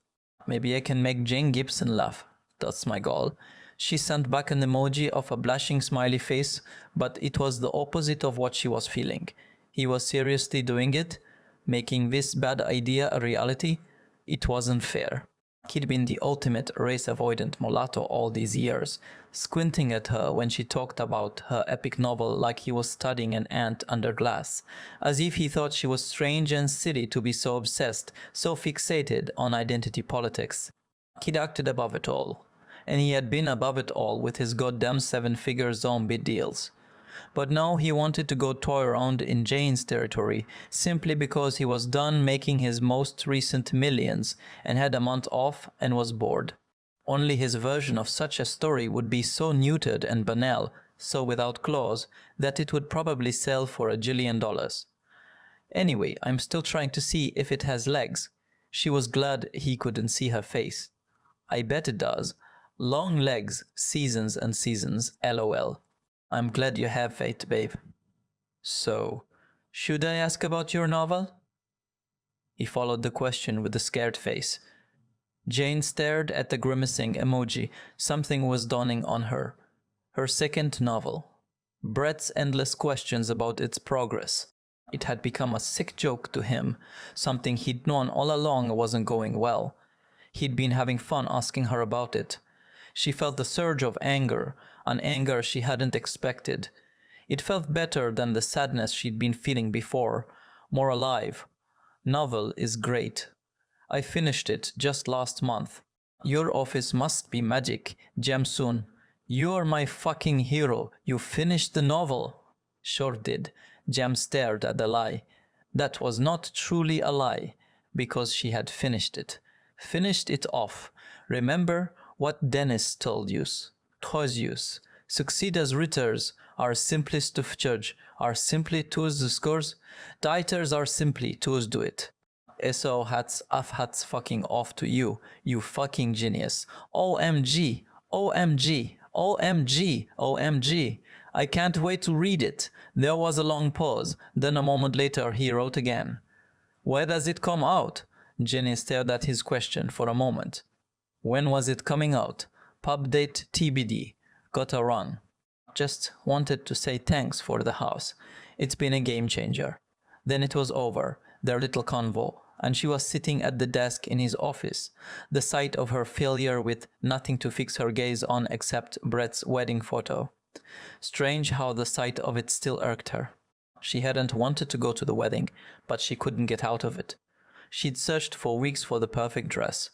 Maybe I can make Jane Gibson laugh. That's my goal." She sent back an emoji of a blushing smiley face, but it was the opposite of what she was feeling. He was seriously doing it, making this bad idea a reality. It wasn't fair. He'd been the ultimate race-avoidant mulatto all these years, squinting at her when she talked about her epic novel like he was studying an ant under glass, as if he thought she was strange and silly to be so obsessed, so fixated on identity politics. He'd acted above it all, and he had been above it all with his goddamn seven-figure zombie deals. But now he wanted to go toy around in Jane's territory simply because he was done making his most recent millions and had a month off and was bored. Only his version of such a story would be so neutered and banal, so without claws, that it would probably sell for $1 jillion. Anyway, I'm still trying to see if it has legs. She was glad he couldn't see her face. I bet it does. Long legs, seasons and seasons, LOL. I'm glad you have faith, babe. So, should I ask about your novel? He followed the question with a scared face. Jane stared at the grimacing emoji. Something was dawning on her. Her second novel. Brett's endless questions about its progress. It had become a sick joke to him, something he'd known all along wasn't going well. He'd been having fun asking her about it. She felt the surge of anger, an anger she hadn't expected. It felt better than the sadness she'd been feeling before, more alive. Novel is great. I finished it just last month. Your office must be magic, Jamsoon. You're my fucking hero. You finished the novel. Sure did. Jam stared at the lie. That was not truly a lie, because she had finished it. Finished it off. Remember what Dennis told you. Toisius. Succeed as writers are simplest to judge, are simply to's the scores. Titers are simply to's do it. So hats fucking off to you, you fucking genius. OMG, OMG, OMG, OMG. I can't wait to read it. There was a long pause, then a moment later he wrote again. Where does it come out? Jenny stared at his question for a moment. When was it coming out? Pub date TBD. Gotta run. Just wanted to say thanks for the house. It's been a game changer. Then it was over, their little convo, and she was sitting at the desk in his office, the sight of her failure with nothing to fix her gaze on except Brett's wedding photo. Strange how the sight of it still irked her. She hadn't wanted to go to the wedding, but she couldn't get out of it. She'd searched for weeks for the perfect dress.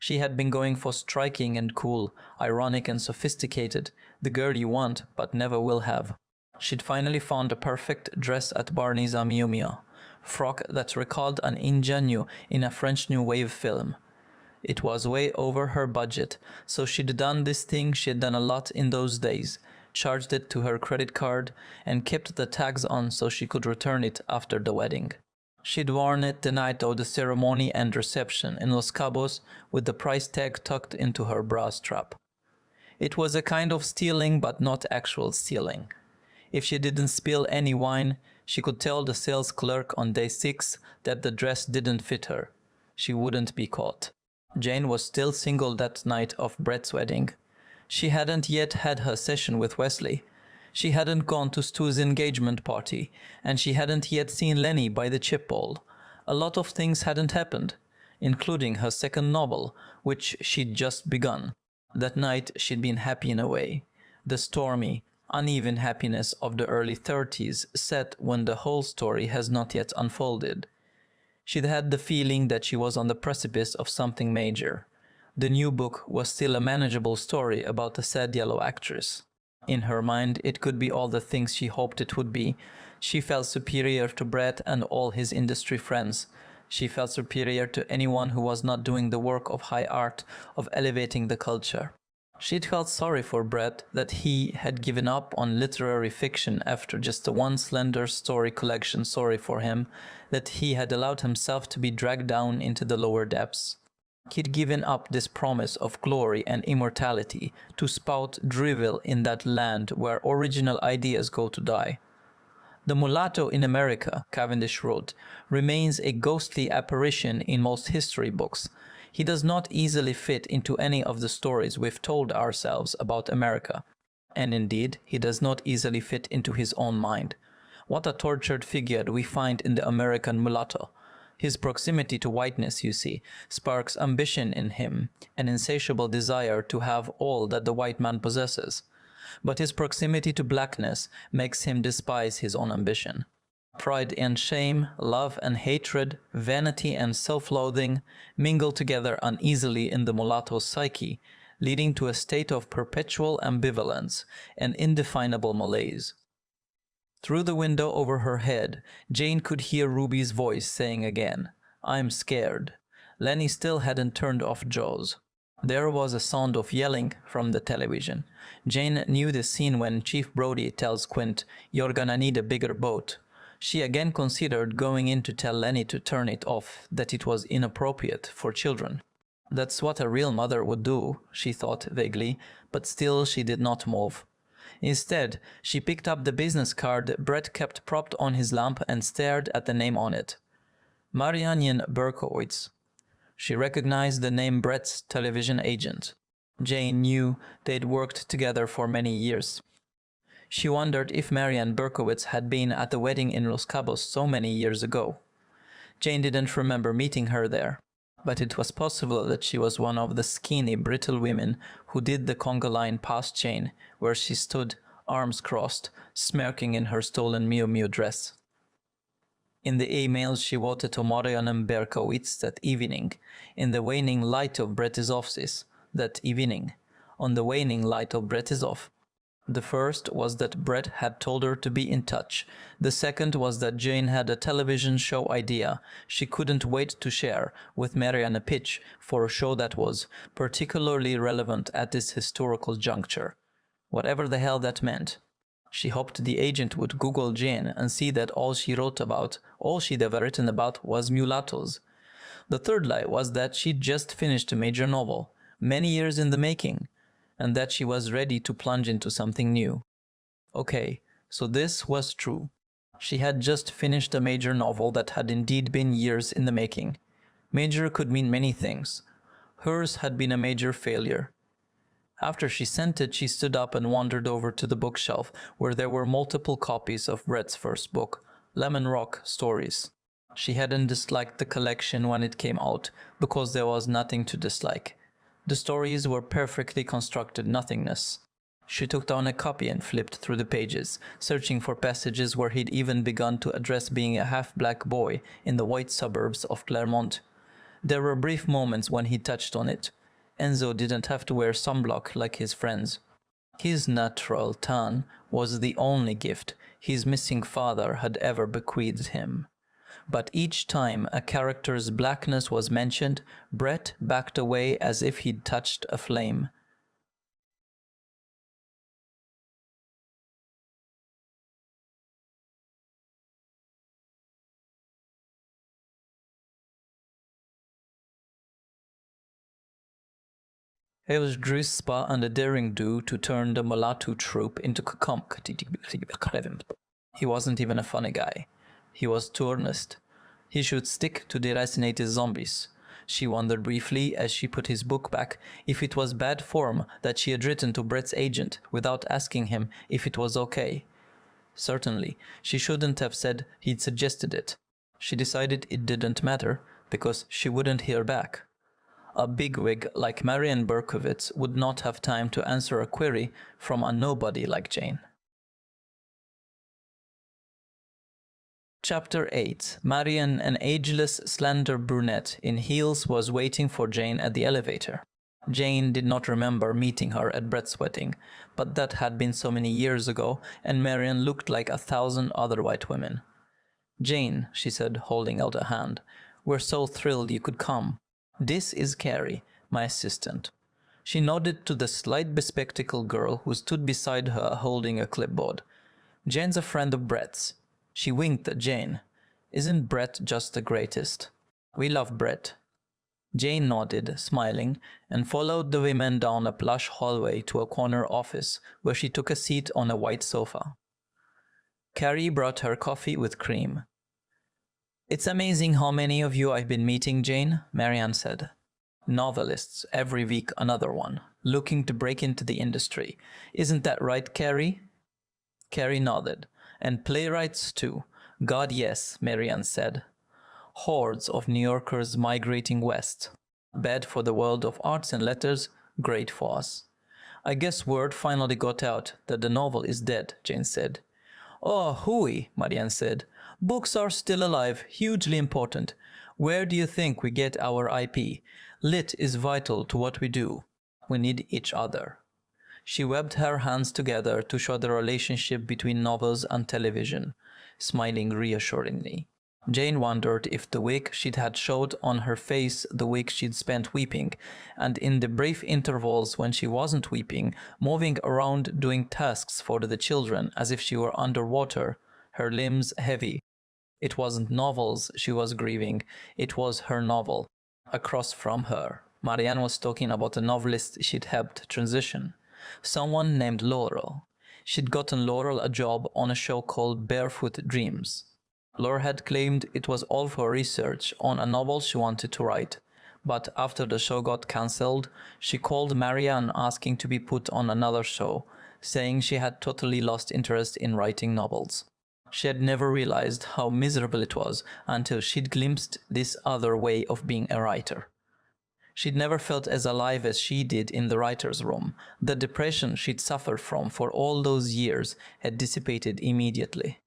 She had been going for striking and cool, ironic and sophisticated, the girl you want but never will have. She'd finally found a perfect dress at Barney's Miu Miu, frock that recalled an ingenue in a French New Wave film. It was way over her budget, so she'd done this thing she'd done a lot in those days, charged it to her credit card, and kept the tags on so she could return it after the wedding. She'd worn it the night of the ceremony and reception in Los Cabos with the price tag tucked into her bra strap. It was a kind of stealing but not actual stealing. If she didn't spill any wine, she could tell the sales clerk on day 6 that the dress didn't fit her. She wouldn't be caught. Jane was still single that night of Brett's wedding. She hadn't yet had her session with Wesley. She hadn't gone to Stu's engagement party, and she hadn't yet seen Lenny by the chip bowl. A lot of things hadn't happened, including her second novel, which she'd just begun. That night she'd been happy in a way. The stormy, uneven happiness of the early 30s set when the whole story has not yet unfolded. She'd had the feeling that she was on the precipice of something major. The new book was still a manageable story about a sad yellow actress. In her mind, it could be all the things she hoped it would be. She felt superior to Brett and all his industry friends. She felt superior to anyone who was not doing the work of high art, of elevating the culture. She'd felt sorry for Brett that he had given up on literary fiction after just the one slender story collection. Sorry for him that he had allowed himself to be dragged down into the lower depths. He'd given up this promise of glory and immortality to spout drivel in that land where original ideas go to die. The mulatto in America, Cavendish wrote, remains a ghostly apparition in most history books. He does not easily fit into any of the stories we've told ourselves about America. And indeed, he does not easily fit into his own mind. What a tortured figure we find in the American mulatto. His proximity to whiteness, you see, sparks ambition in him, an insatiable desire to have all that the white man possesses. But his proximity to blackness makes him despise his own ambition. Pride and shame, love and hatred, vanity and self-loathing mingle together uneasily in the mulatto's psyche, leading to a state of perpetual ambivalence and indefinable malaise. Through the window over her head, Jane could hear Ruby's voice saying again, "I'm scared." Lenny still hadn't turned off Jaws. There was a sound of yelling from the television. Jane knew the scene when Chief Brody tells Quint, "You're gonna need a bigger boat." She again considered going in to tell Lenny to turn it off, that it was inappropriate for children. That's what a real mother would do, she thought vaguely, but still she did not move. Instead, she picked up the business card Brett kept propped on his lamp and stared at the name on it. Marianne Berkowitz. She recognized the name Brett's television agent. Jane knew they'd worked together for many years. She wondered if Marianne Berkowitz had been at the wedding in Los Cabos so many years ago. Jane didn't remember meeting her there, but it was possible that she was one of the skinny, brittle women who did the conga line past Jane, where she stood, arms crossed, smirking in her stolen Miu Miu dress. In the emails she wrote to Marianne Berkowitz that evening, in the waning light of Brett's office, that evening, on the waning light of Brett's office. The first was that Brett had told her to be in touch. The second was that Jane had a television show idea she couldn't wait to share with Marianne Pitch for a show that was particularly relevant at this historical juncture. Whatever the hell that meant. She hoped the agent would Google Jane and see that all she'd ever written about was mulattoes. The third lie was that she'd just finished a major novel, many years in the making, and that she was ready to plunge into something new. Okay, so this was true. She had just finished a major novel that had indeed been years in the making. Major could mean many things. Hers had been a major failure. After she sent it, she stood up and wandered over to the bookshelf, where there were multiple copies of Brett's first book, Lemon Rock Stories. She hadn't disliked the collection when it came out, because there was nothing to dislike. The stories were perfectly constructed nothingness. She took down a copy and flipped through the pages, searching for passages where he'd even begun to address being a half-black boy in the white suburbs of Claremont. There were brief moments when he touched on it. Enzo didn't have to wear sunblock like his friends. His natural tan was the only gift his missing father had ever bequeathed him. But each time a character's blackness was mentioned, Brett backed away as if he'd touched a flame. It was Drew's spa and a daring do to turn the mulatto troupe into He wasn't even a funny guy. He was too earnest. He should stick to deracinated zombies. She wondered briefly, as she put his book back, if it was bad form that she had written to Brett's agent without asking him if it was okay. Certainly, she shouldn't have said he'd suggested it. She decided it didn't matter, because she wouldn't hear back. A bigwig like Marianne Berkowitz would not have time to answer a query from a nobody like Jane. Chapter 8. Marianne, an ageless, slender brunette in heels, was waiting for Jane at the elevator. Jane did not remember meeting her at Brett's wedding, but that had been so many years ago, and Marianne looked like 1,000 other white women. "Jane," she said, holding out a hand, "we're so thrilled you could come. This is Carrie, my assistant." She nodded to the slight bespectacled girl who stood beside her holding a clipboard. "Jane's a friend of Brett's." She winked at Jane. "Isn't Brett just the greatest? We love Brett." Jane nodded, smiling, and followed the women down a plush hallway to a corner office, where she took a seat on a white sofa. Carrie brought her coffee with cream. "It's amazing how many of you I've been meeting, Jane," Marianne said. Novelists, every week another one, looking to break into the industry. Isn't that right, Carrie? Carrie nodded. And playwrights too. God, yes, Marianne said. Hordes of New Yorkers migrating west. Bad for the world of arts and letters, great for us. I guess word finally got out that the novel is dead, Jane said. Oh, hooey, Marianne said. Books are still alive, hugely important. Where do you think we get our IP? Lit is vital to what we do. We need each other. She webbed her hands together to show the relationship between novels and television, smiling reassuringly. Jane wondered if the week she'd had showed on her face the week she'd spent weeping, and in the brief intervals when she wasn't weeping, moving around doing tasks for the children as if she were underwater, her limbs heavy. It wasn't novels she was grieving, it was her novel. Across from her, Marianne was talking about a novelist she'd helped transition. Someone named Laurel. She'd gotten Laurel a job on a show called Barefoot Dreams. Laura had claimed it was all for research on a novel she wanted to write, but after the show got cancelled, she called Marianne asking to be put on another show, saying she had totally lost interest in writing novels. She had never realized how miserable it was until she'd glimpsed this other way of being a writer. She'd never felt as alive as she did in the writer's room. The depression she'd suffered from for all those years had dissipated immediately.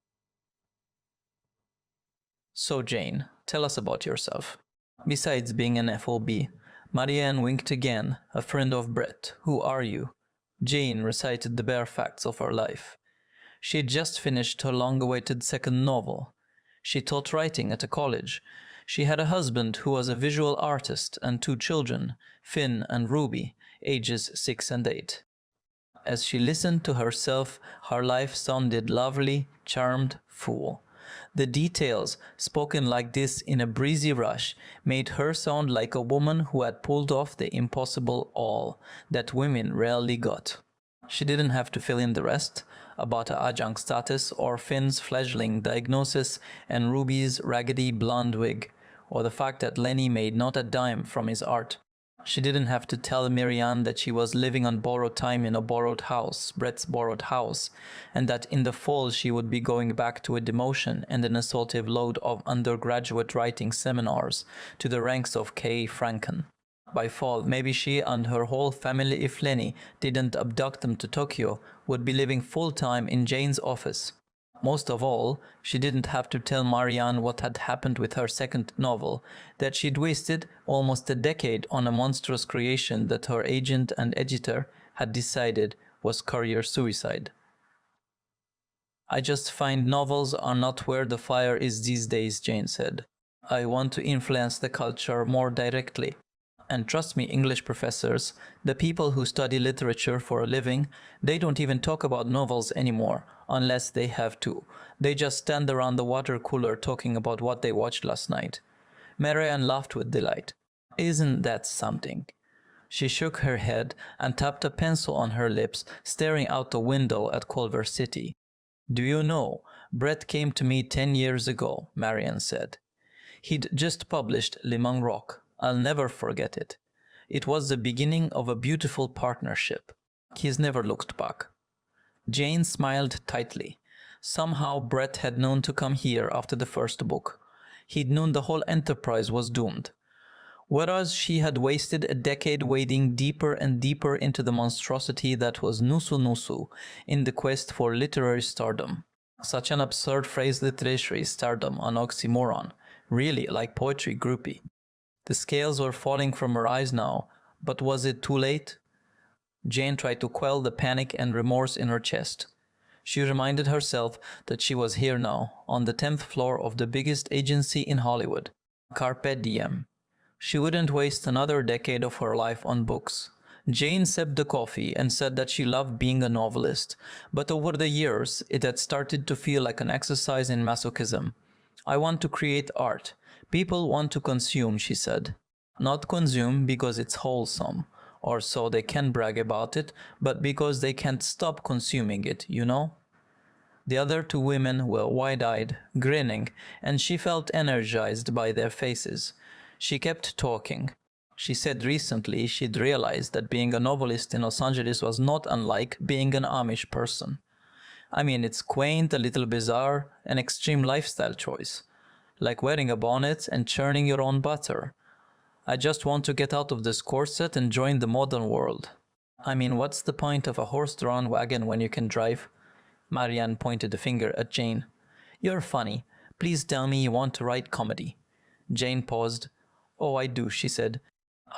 So Jane, tell us about yourself. Besides being an FOB, Marianne winked again, a friend of Brett. Who are you? Jane recited the bare facts of her life. She had just finished her long-awaited second novel. She taught writing at a college. She had a husband who was a visual artist and 2 children, Finn and Ruby, ages 6 and 8. As she listened to herself, her life sounded lovely, charmed, full. The details, spoken like this in a breezy rush, made her sound like a woman who had pulled off the impossible all that women rarely got. She didn't have to fill in the rest, about her adjunct status or Finn's fledgling diagnosis and Ruby's raggedy blonde wig, or the fact that Lenny made not a dime from his art. She didn't have to tell Marianne that she was living on borrowed time in a borrowed house, Brett's borrowed house, and that in the fall she would be going back to a demotion and an assaultive load of undergraduate writing seminars to the ranks of K. Franken. By fall, maybe she and her whole family, if Lenny didn't abduct them to Tokyo, would be living full-time in Jane's office. Most of all, she didn't have to tell Marianne what had happened with her second novel, that she'd wasted almost a decade on a monstrous creation that her agent and editor had decided was career suicide. I just find novels are not where the fire is these days, Jane said. I want to influence the culture more directly. And trust me, English professors, the people who study literature for a living, they don't even talk about novels anymore, unless they have to. They just stand around the water cooler talking about what they watched last night. Marianne laughed with delight. Isn't that something? She shook her head and tapped a pencil on her lips, staring out the window at Culver City. Do you know, Brett came to me 10 years ago, Marianne said. He'd just published Limang Rock. I'll never forget it. It was the beginning of a beautiful partnership. He's never looked back. Jane smiled tightly. Somehow Brett had known to come here after the first book. He'd known the whole enterprise was doomed. Whereas she had wasted a decade wading deeper and deeper into the monstrosity that was Nusu Nusu in the quest for literary stardom. Such an absurd phrase, literary stardom, an oxymoron. Really, like poetry groupie. The scales were falling from her eyes now, but was it too late? Jane tried to quell the panic and remorse in her chest. She reminded herself that she was here now, on the 10th floor of the biggest agency in Hollywood. Carpe diem. She wouldn't waste another decade of her life on books. Jane sipped the coffee and said that she loved being a novelist, but over the years it had started to feel like an exercise in masochism. I want to create art. People want to consume, she said. Not consume because it's wholesome, or so they can brag about it, but because they can't stop consuming it, you know? The other 2 women were wide-eyed, grinning, and she felt energized by their faces. She kept talking. She said recently she'd realized that being a novelist in Los Angeles was not unlike being an Amish person. I mean, it's quaint, a little bizarre, an extreme lifestyle choice. Like wearing a bonnet and churning your own butter. I just want to get out of this corset and join the modern world. I mean, what's the point of a horse-drawn wagon when you can drive? Marianne pointed a finger at Jane. You're funny. Please tell me you want to write comedy. Jane paused. Oh, I do, she said.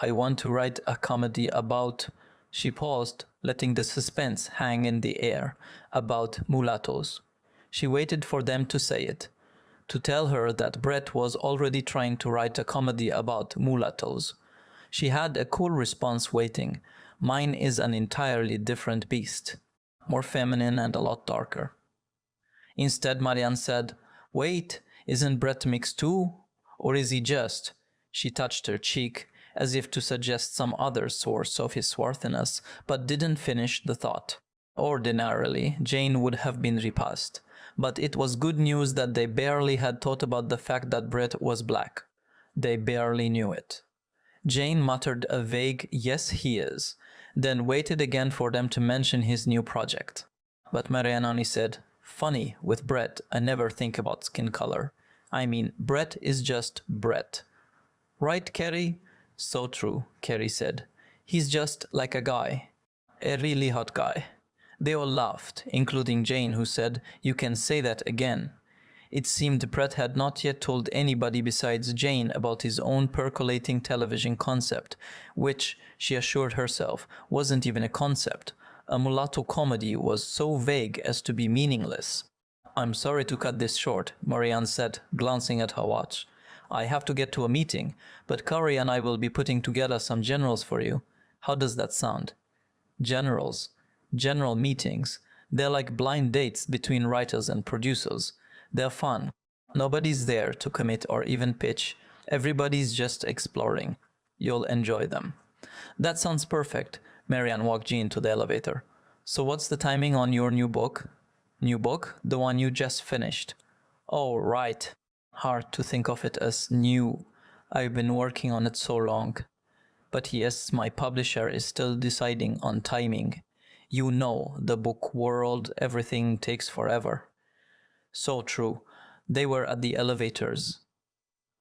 I want to write a comedy about... She paused, letting the suspense hang in the air, about mulattoes. She waited for them to say it. To tell her that Brett was already trying to write a comedy about mulattoes. She had a cool response waiting. Mine is an entirely different beast. More feminine and a lot darker. Instead, Marianne said, Wait, isn't Brett mixed too? Or is he just? She touched her cheek, as if to suggest some other source of his swarthiness, but didn't finish the thought. Ordinarily, Jane would have been repulsed, but it was good news that they barely had thought about the fact that Brett was black. They barely knew it. Jane muttered a vague, yes he is, then waited again for them to mention his new project. But Marianne only said, Funny, with Brett, I never think about skin color. I mean, Brett is just Brett. Right, Carrie? So true, Carrie said. He's just like a guy. A really hot guy. They all laughed, including Jane, who said, You can say that again. It seemed Brett had not yet told anybody besides Jane about his own percolating television concept, which, she assured herself, wasn't even a concept. A mulatto comedy was so vague as to be meaningless. I'm sorry to cut this short, Marianne said, glancing at her watch. I have to get to a meeting, but Kari and I will be putting together some generals for you. How does that sound? Generals. General meetings. They're like blind dates between writers and producers. They're fun. Nobody's there to commit or even pitch. Everybody's just exploring. You'll enjoy them. That sounds perfect. Marianne walked Jean to the elevator. So what's the timing on your new book? New book? The one you just finished. Oh, right. Hard to think of it as new. I've been working on it so long. But yes, my publisher is still deciding on timing. You know, the book world, everything takes forever. So true. They were at the elevators.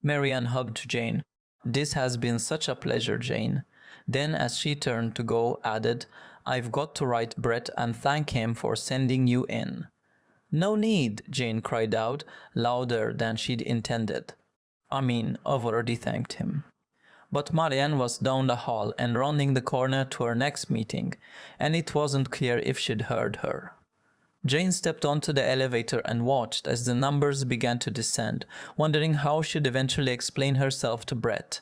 Marianne hugged Jane. This has been such a pleasure, Jane. Then, as she turned to go, added, I've got to write Brett and thank him for sending you in. No need, Jane cried out, louder than she'd intended. I've already thanked him. But Marianne was down the hall and rounding the corner to her next meeting, and it wasn't clear if she'd heard her. Jane stepped onto the elevator and watched as the numbers began to descend, wondering how she'd eventually explain herself to Brett.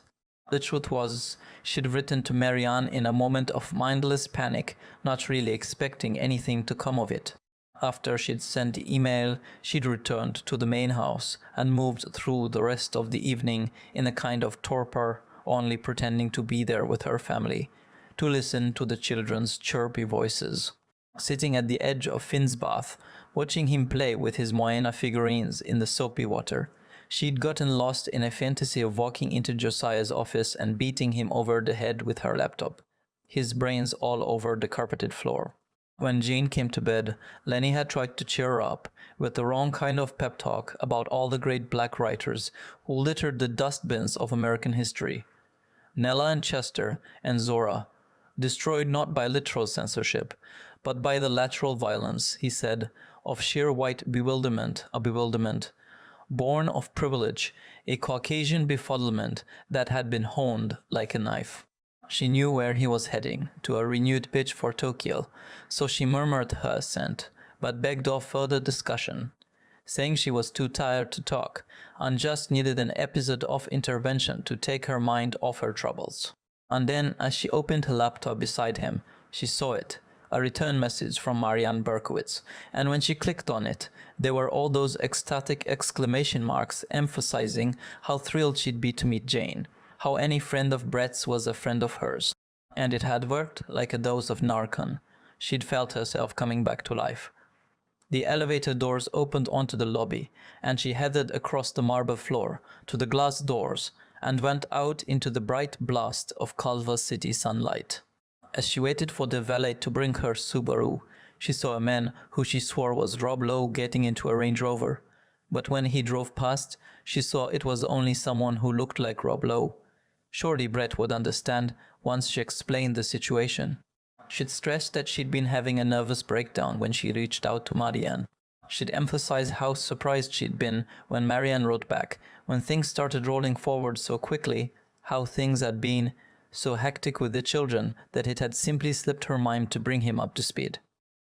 The truth was, she'd written to Marianne in a moment of mindless panic, not really expecting anything to come of it. After she'd sent the email, she'd returned to the main house and moved through the rest of the evening in a kind of torpor, only pretending to be there with her family, to listen to the children's chirpy voices. Sitting at the edge of Finn's bath, watching him play with his Moana figurines in the soapy water, she'd gotten lost in a fantasy of walking into Josiah's office and beating him over the head with her laptop, his brains all over the carpeted floor. When Jane came to bed, Lenny had tried to cheer her up with the wrong kind of pep talk about all the great black writers who littered the dustbins of American history. Nella and Chester and Zora, destroyed not by literal censorship, but by the lateral violence, he said, of sheer white bewilderment, a bewilderment, born of privilege, a Caucasian befuddlement that had been honed like a knife. She knew where he was heading, to a renewed pitch for Tokyo, so she murmured her assent, but begged off further discussion, saying she was too tired to talk, and just needed an episode of intervention to take her mind off her troubles. And then, as she opened her laptop beside him, she saw it, a return message from Marianne Berkowitz, and when she clicked on it, there were all those ecstatic exclamation marks emphasizing how thrilled she'd be to meet Jane, how any friend of Brett's was a friend of hers. And it had worked like a dose of Narcan. She'd felt herself coming back to life. The elevator doors opened onto the lobby, and she headed across the marble floor to the glass doors, and went out into the bright blast of Culver City sunlight. As she waited for the valet to bring her Subaru, she saw a man who she swore was Rob Lowe getting into a Range Rover. But when he drove past, she saw it was only someone who looked like Rob Lowe. Surely Brett would understand once she explained the situation. She'd stressed that she'd been having a nervous breakdown when she reached out to Marianne. She'd emphasized how surprised she'd been when Marianne wrote back, when things started rolling forward so quickly, how things had been so hectic with the children that it had simply slipped her mind to bring him up to speed.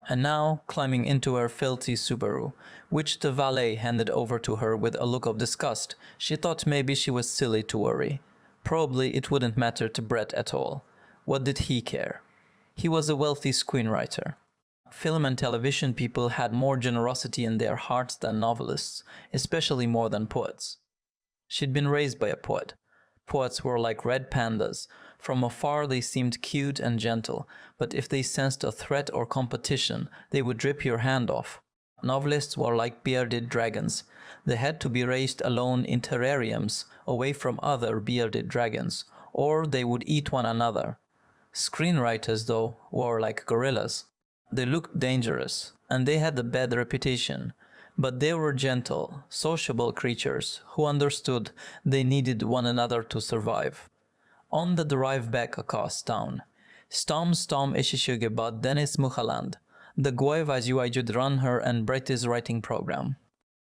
And now, climbing into her filthy Subaru, which the valet handed over to her with a look of disgust, she thought maybe she was silly to worry. Probably it wouldn't matter to Brett at all. What did he care? He was a wealthy screenwriter. Film and television people had more generosity in their hearts than novelists, especially more than poets. She'd been raised by a poet. Poets were like red pandas. From afar they seemed cute and gentle, but if they sensed a threat or competition, they would rip your hand off. Novelists were like bearded dragons. They had to be raised alone in terrariums, away from other bearded dragons, or they would eat one another. Screenwriters, though, were like gorillas. They looked dangerous, and they had a bad reputation, but they were gentle, sociable creatures who understood they needed one another to survive. On the drive back across town, Stom Ishishugeba Dennis Muhaland, the Guayvazjuajud ran her and Brett's writing program.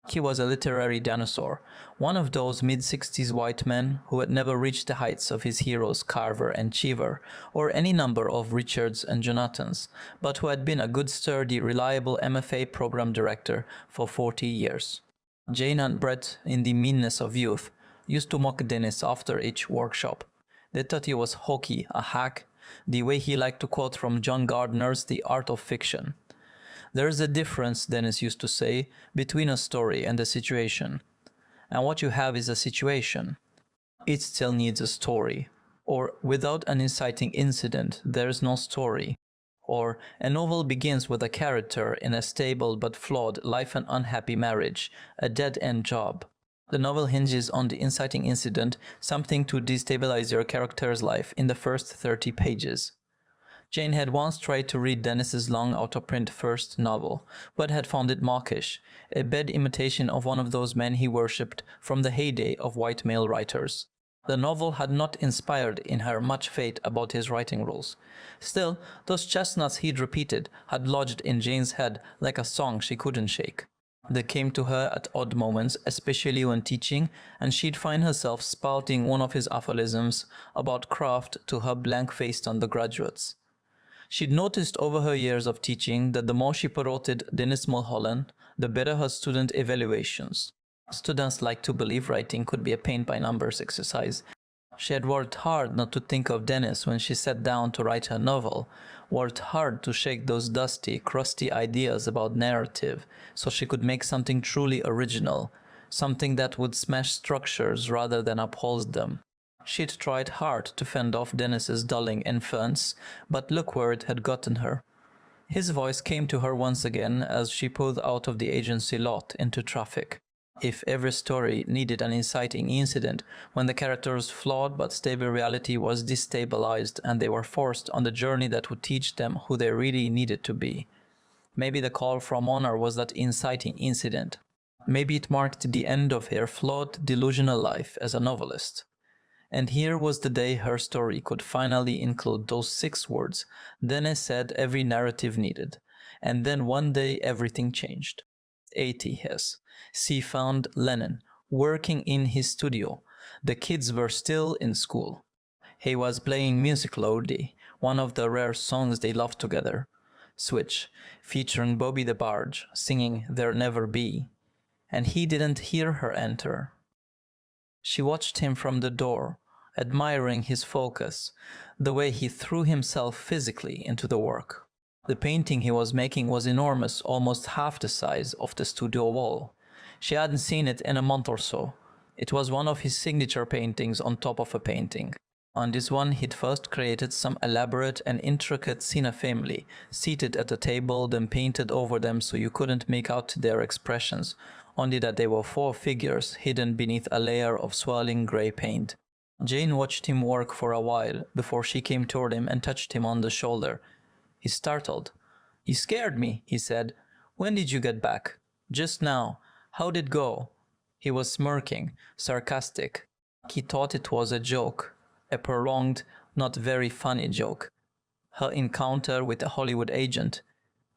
He was a literary dinosaur, one of those mid-60s white men who had never reached the heights of his heroes Carver and Cheever, or any number of Richards and Jonathans, but who had been a good, sturdy, reliable MFA program director for 40 years. Jane and Brett, in the meanness of youth, used to mock Dennis after each workshop. They thought he was hokey, a hack, the way he liked to quote from John Gardner's The Art of Fiction. There's a difference, Dennis used to say, between a story and a situation. And what you have is a situation. It still needs a story. Or, without an inciting incident, there's no story. Or, a novel begins with a character in a stable but flawed life and unhappy marriage, a dead-end job. The novel hinges on the inciting incident, something to destabilize your character's life in the first 30 pages. Jane had once tried to read Dennis's long out-of-print first novel, but had found it mawkish, a bad imitation of one of those men he worshipped from the heyday of white male writers. The novel had not inspired in her much faith about his writing rules. Still, those chestnuts he'd repeated had lodged in Jane's head like a song she couldn't shake. They came to her at odd moments, especially when teaching, and she'd find herself spouting one of his aphorisms about craft to her blank-faced undergraduates. She'd noticed over her years of teaching that the more she parroted Dennis Mulholland, the better her student evaluations. Students liked to believe writing could be a paint-by-numbers exercise. She had worked hard not to think of Dennis when she sat down to write her novel, worked hard to shake those dusty, crusty ideas about narrative so she could make something truly original, something that would smash structures rather than uphold them. She'd tried hard to fend off Dennis's dulling influence, but look where it had gotten her. His voice came to her once again as she pulled out of the agency lot into traffic. If every story needed an inciting incident, when the character's flawed but stable reality was destabilized and they were forced on the journey that would teach them who they really needed to be. Maybe the call from honor was that inciting incident. Maybe it marked the end of her flawed, delusional life as a novelist. And here was the day her story could finally include those 6 words Dennis said every narrative needed. And then one day everything changed. 80 his. She found Lennon working in his studio. The kids were still in school. He was playing Music Lodi, one of the rare songs they loved together. Switch, featuring Bobby the Barge, singing There Never Be. And he didn't hear her enter. She watched him from the door, admiring his focus, the way he threw himself physically into the work. The painting he was making was enormous, almost half the size of the studio wall. She hadn't seen it in a month or so. It was one of his signature paintings on top of a painting. On this one, he'd first created some elaborate and intricate Cena family, seated at a table, then painted over them so you couldn't make out their expressions, only that they were 4 figures hidden beneath a layer of swirling grey paint. Jane watched him work for a while before she came toward him and touched him on the shoulder. He startled. "You scared me," he said. "When did you get back?" "Just now. How'd it go?" He was smirking, sarcastic. He thought it was a joke, a prolonged, not very funny joke. Her encounter with a Hollywood agent.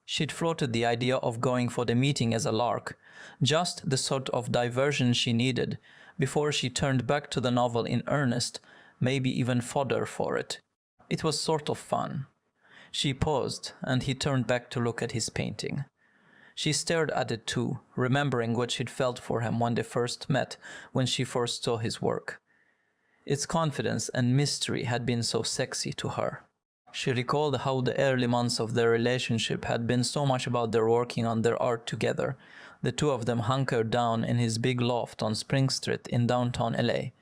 She'd floated the idea of going for the meeting as a lark, just the sort of diversion she needed before she turned back to the novel in earnest, maybe even fodder for it. It was sort of fun. She paused, and he turned back to look at his painting. She stared at it too, remembering what she'd felt for him when they first met, when she first saw his work. Its confidence and mystery had been so sexy to her. She recalled how the early months of their relationship had been so much about their working on their art together, the two of them hunkered down in his big loft on Spring Street in downtown LA.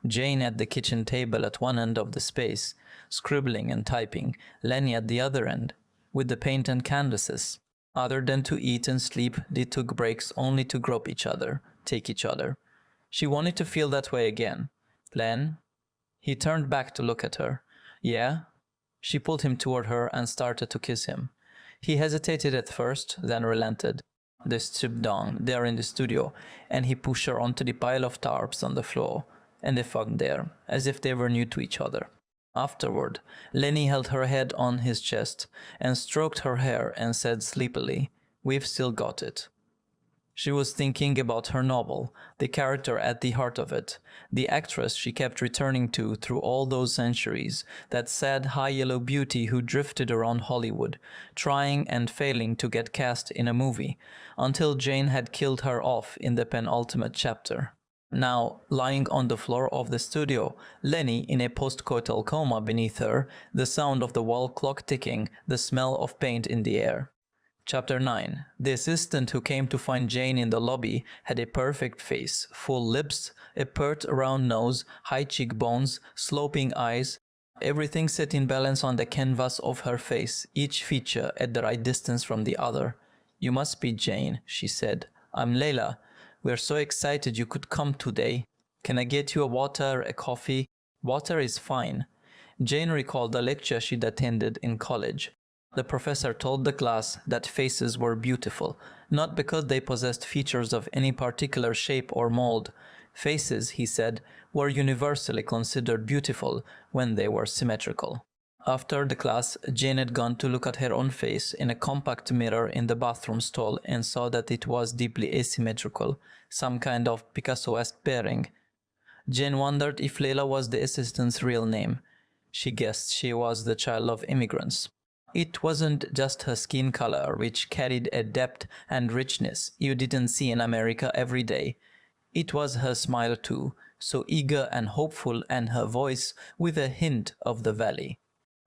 Jane at the kitchen table at one end of the space, scribbling and typing, Lenny at the other end, with the paint and canvases. Other than to eat and sleep, they took breaks only to grope each other, take each other. She wanted to feel that way again. "Len?" He turned back to look at her. "Yeah?" She pulled him toward her and started to kiss him. He hesitated at first, then relented. They stripped down, there in the studio, and he pushed her onto the pile of tarps on the floor, and they fucked there, as if they were new to each other. Afterward, Lenny held her head on his chest and stroked her hair and said sleepily, "We've still got it." She was thinking about her novel, the character at the heart of it, the actress she kept returning to through all those centuries, that sad high-yellow beauty who drifted around Hollywood, trying and failing to get cast in a movie, until Jane had killed her off in the penultimate chapter. Now, lying on the floor of the studio, Lenny in a post-coital coma beneath her, the sound of the wall clock ticking, the smell of paint in the air. Chapter 9. The assistant who came to find Jane in the lobby had a perfect face, full lips, a pert round nose, high cheekbones, sloping eyes, everything set in balance on the canvas of her face, each feature at the right distance from the other. "You must be Jane," she said. "I'm Layla. We're so excited you could come today. Can I get you a water, a coffee?" "Water is fine." Jane recalled a lecture she'd attended in college. The professor told the class that faces were beautiful, not because they possessed features of any particular shape or mold. Faces, he said, were universally considered beautiful when they were symmetrical. After the class, Jane had gone to look at her own face in a compact mirror in the bathroom stall and saw that it was deeply asymmetrical, some kind of Picasso-esque bearing. Jane wondered if Layla was the assistant's real name. She guessed she was the child of immigrants. It wasn't just her skin color, which carried a depth and richness you didn't see in America every day. It was her smile too, so eager and hopeful, and her voice with a hint of the valley.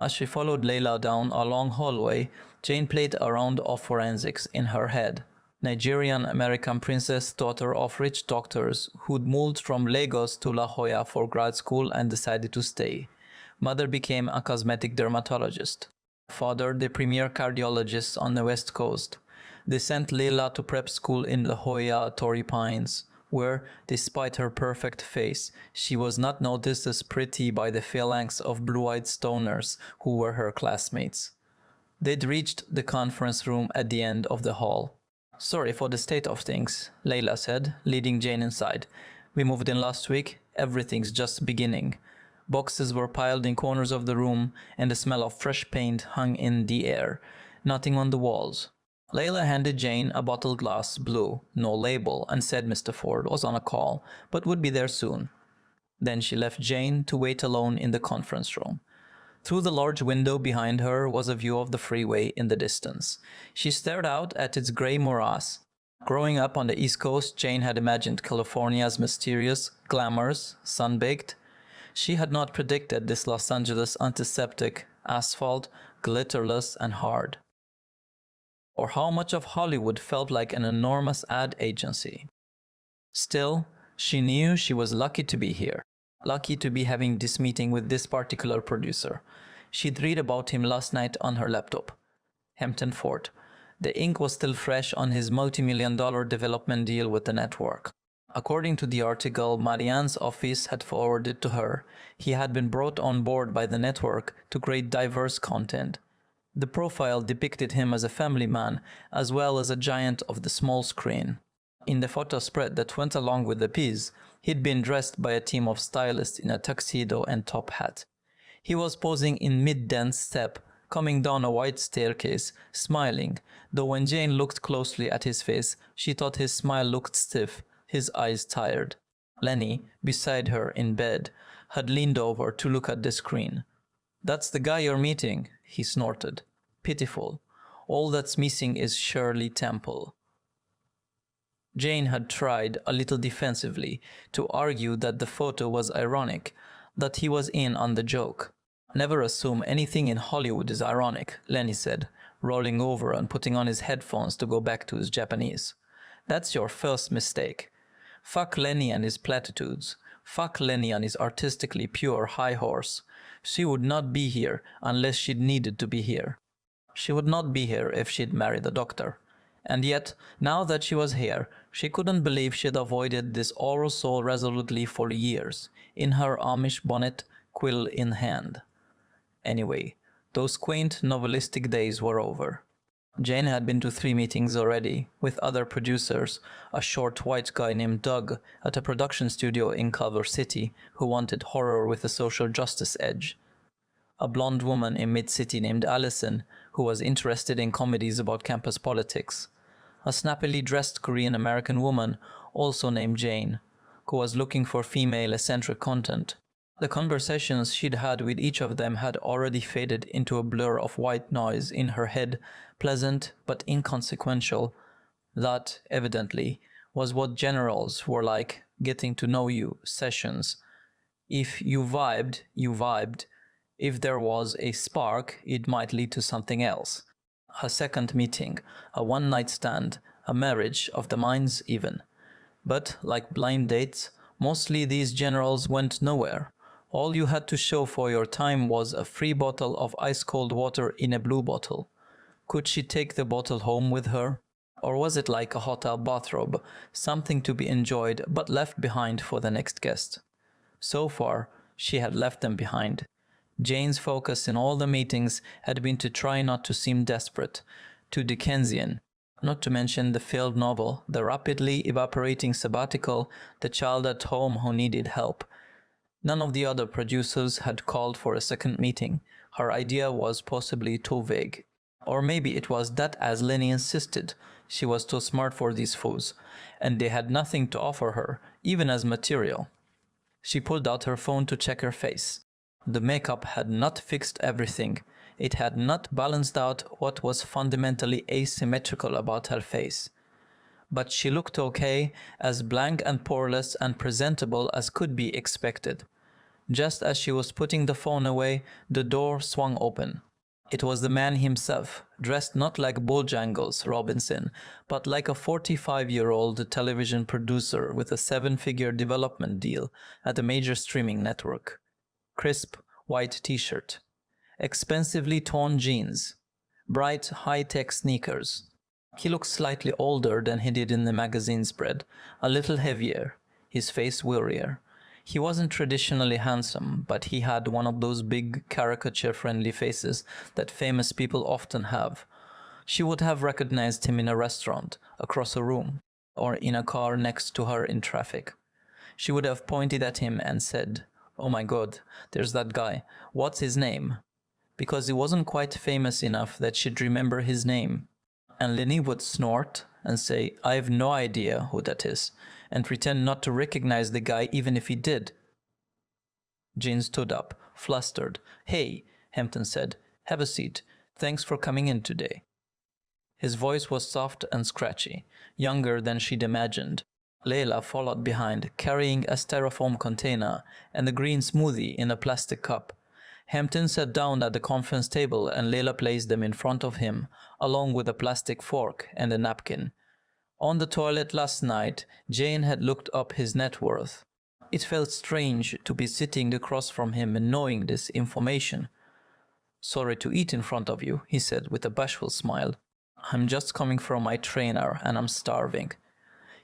As she followed Layla down a long hallway, Jane played a round of forensics in her head. Nigerian-American princess, daughter of rich doctors who'd moved from Lagos to La Jolla for grad school and decided to stay. Mother became a cosmetic dermatologist. Father, the premier cardiologist on the West Coast. They sent Layla to prep school in La Jolla, Torrey Pines, where, despite her perfect face, she was not noticed as pretty by the phalanx of blue-eyed stoners who were her classmates. They'd reached the conference room at the end of the hall. "Sorry for the state of things," Layla said, leading Jane inside. "We moved in last week. Everything's just beginning." Boxes were piled in corners of the room, and the smell of fresh paint hung in the air, nothing on the walls. Layla handed Jane a bottle glass, blue, no label, and said Mr. Ford was on a call, but would be there soon. Then she left Jane to wait alone in the conference room. Through the large window behind her was a view of the freeway in the distance. She stared out at its gray morass. Growing up on the East Coast, Jane had imagined California as mysterious, glamorous, sun-baked. She had not predicted this Los Angeles antiseptic, asphalt, glitterless and hard. Or how much of Hollywood felt like an enormous ad agency. Still, she knew she was lucky to be here, lucky to be having this meeting with this particular producer. She'd read about him last night on her laptop. Hampton Ford. The ink was still fresh on his multi-million-dollar development deal with the network. According to the article Marianne's office had forwarded to her, he had been brought on board by the network to create diverse content. The profile depicted him as a family man, as well as a giant of the small screen. In the photo spread that went along with the piece, he'd been dressed by a team of stylists in a tuxedo and top hat. He was posing in mid-dance step, coming down a wide staircase, smiling, though when Jane looked closely at his face, she thought his smile looked stiff, his eyes tired. Lenny, beside her in bed, had leaned over to look at the screen. "That's the guy you're meeting," he snorted. "Pitiful. All that's missing is Shirley Temple." Jane had tried, a little defensively, to argue that the photo was ironic, that he was in on the joke. "Never assume anything in Hollywood is ironic," Lenny said, rolling over and putting on his headphones to go back to his Japanese. "That's your first mistake. Fuck Lenny and his platitudes. Fuck Lenny and his artistically pure high horse. She would not be here unless she'd needed to be here. She would not be here if she'd married a doctor. And yet, now that she was here, she couldn't believe she'd avoided this oral soul resolutely for years, in her Amish bonnet, quill in hand. Anyway, those quaint novelistic days were over. Jane had been to 3 meetings already, with other producers, a short white guy named Doug at a production studio in Culver City who wanted horror with a social justice edge, a blonde woman in mid-city named Allison who was interested in comedies about campus politics, a snappily dressed Korean-American woman, also named Jane, who was looking for female-eccentric content. The conversations she'd had with each of them had already faded into a blur of white noise in her head, pleasant but inconsequential. That, evidently, was what generals were like, getting to know you sessions. If you vibed, you vibed. If there was a spark, it might lead to something else. A second meeting, a one-night stand, a marriage of the minds even. But, like blind dates, mostly these generals went nowhere. All you had to show for your time was a free bottle of ice-cold water in a blue bottle. Could she take the bottle home with her? Or was it like a hotel bathrobe, something to be enjoyed but left behind for the next guest? So far, she had left them behind. Jane's focus in all the meetings had been to try not to seem desperate, too Dickensian, not to mention the failed novel, the rapidly evaporating sabbatical, the child at home who needed help. None of the other producers had called for a second meeting. Her idea was possibly too vague. Or maybe it was that, as Lenny insisted, she was too smart for these fools, and they had nothing to offer her, even as material. She pulled out her phone to check her face. The makeup had not fixed everything. It had not balanced out what was fundamentally asymmetrical about her face. But she looked okay, as blank and poreless and presentable as could be expected. Just as she was putting the phone away, the door swung open. It was the man himself, dressed not like Bojangles Robinson, but like a 45-year-old television producer with a 7-figure development deal at a major streaming network. Crisp, white t-shirt. Expensively torn jeans. Bright, high-tech sneakers. He looked slightly older than he did in the magazine spread, a little heavier, his face wearier. He wasn't traditionally handsome, but he had one of those big, caricature-friendly faces that famous people often have. She would have recognized him in a restaurant, across a room, or in a car next to her in traffic. She would have pointed at him and said, "Oh my God, there's that guy. What's his name?" Because he wasn't quite famous enough that she'd remember his name. And Lenny would snort and say, "I've no idea who that is," and pretend not to recognize the guy even if he did. Jane stood up, flustered. "Hey," Hampton said, "have a seat. Thanks for coming in today." His voice was soft and scratchy, younger than she'd imagined. Layla followed behind, carrying a styrofoam container and a green smoothie in a plastic cup. Hampton sat down at the conference table and Layla placed them in front of him, along with a plastic fork and a napkin. On the toilet last night, Jane had looked up his net worth. It felt strange to be sitting across from him and knowing this information. "Sorry to eat in front of you," he said with a bashful smile. "I'm just coming from my trainer and I'm starving."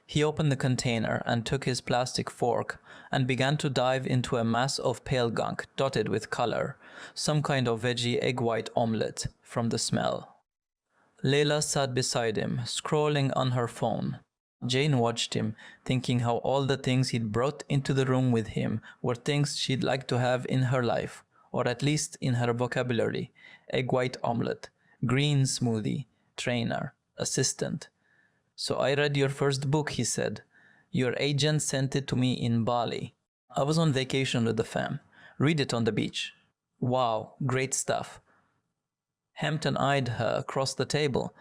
He opened the container and took his plastic fork and began to dive into a mass of pale gunk dotted with color, some kind of veggie egg white omelette from the smell. Layla sat beside him, scrolling on her phone. Jane watched him, thinking how all the things he'd brought into the room with him were things she'd like to have in her life, or at least in her vocabulary. Egg white omelette, green smoothie, trainer, assistant. "So I read your first book," he said. "Your agent sent it to me in Bali. I was on vacation with the fam. Read it on the beach. Wow, great stuff." Hampton eyed her across the table.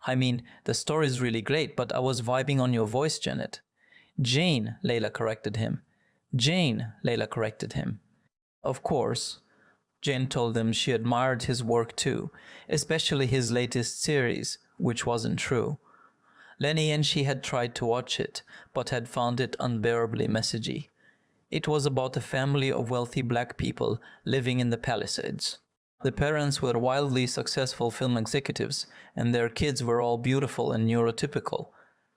"I mean, the story's really great, but I was vibing on your voice, Janet." "Jane," Layla corrected him. "Jane," Layla corrected him. Of course, Jane told him she admired his work too, especially his latest series, which wasn't true. Lenny and she had tried to watch it, but had found it unbearably messagey. It was about a family of wealthy black people living in the Palisades. The parents were wildly successful film executives, and their kids were all beautiful and neurotypical.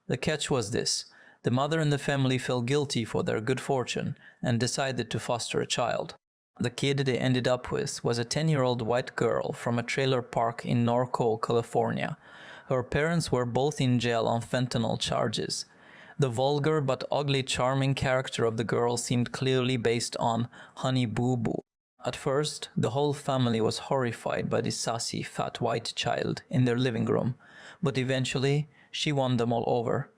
The catch was this: the mother and the family felt guilty for their good fortune and decided to foster a child. The kid they ended up with was a 10-year-old white girl from a trailer park in Norco, California. Her parents were both in jail on fentanyl charges. The vulgar but ugly charming character of the girl seemed clearly based on Honey Boo Boo. At first, the whole family was horrified by this sassy, fat white child in their living room, but eventually she won them all over,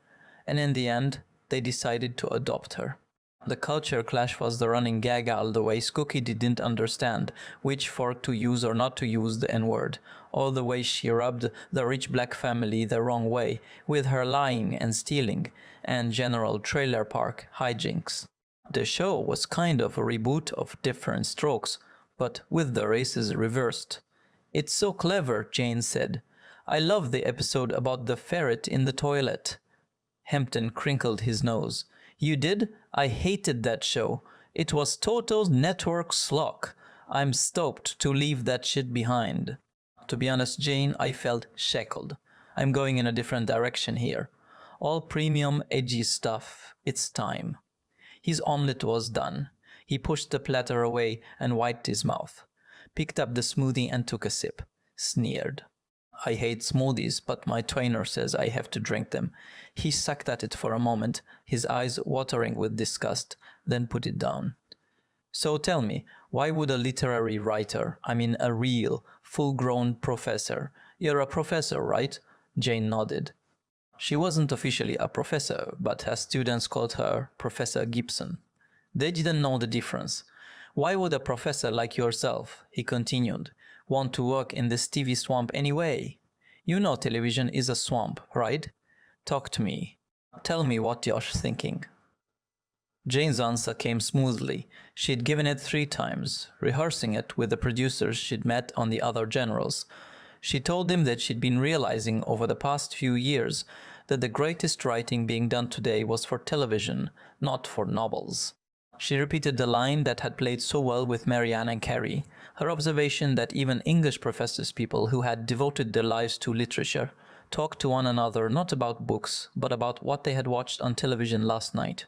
and in the end, they decided to adopt her. The culture clash was the running gag all the way Skookie didn't understand which fork to use or not to use the N-word, all the way she rubbed the rich black family the wrong way with her lying and stealing and general trailer park hijinks. The show was kind of a reboot of Different Strokes, but with the races reversed. "It's so clever," Jane said. "I love the episode about the ferret in the toilet." Hampton crinkled his nose. "You did? I hated that show. It was total network slog. I'm stoked to leave that shit behind." To be honest, Jane, I felt shackled. I'm going in a different direction here. All premium, edgy stuff. It's time. His omelette was done. He pushed the platter away and wiped his mouth. Picked up the smoothie and took a sip. Sneered. "I hate smoothies, but my trainer says I have to drink them." He sucked at it for a moment, his eyes watering with disgust, then put it down. "So tell me, why would a literary writer, I mean a real, full-grown professor— You're a professor, right?" Jane nodded. She wasn't officially a professor, but her students called her Professor Gibson. They didn't know the difference. "Why would a professor like yourself," he continued, "want to work in this TV swamp anyway? You know television is a swamp, right? Talk to me. Tell me what you're thinking." Jane's answer came smoothly. She'd given it 3 times, rehearsing it with the producers she'd met on the other generals. She told him that she'd been realizing over the past few years that the greatest writing being done today was for television, not for novels. She repeated the line that had played so well with Marianne and Carrie, her observation that even English professors, people who had devoted their lives to literature, talked to one another not about books, but about what they had watched on television last night.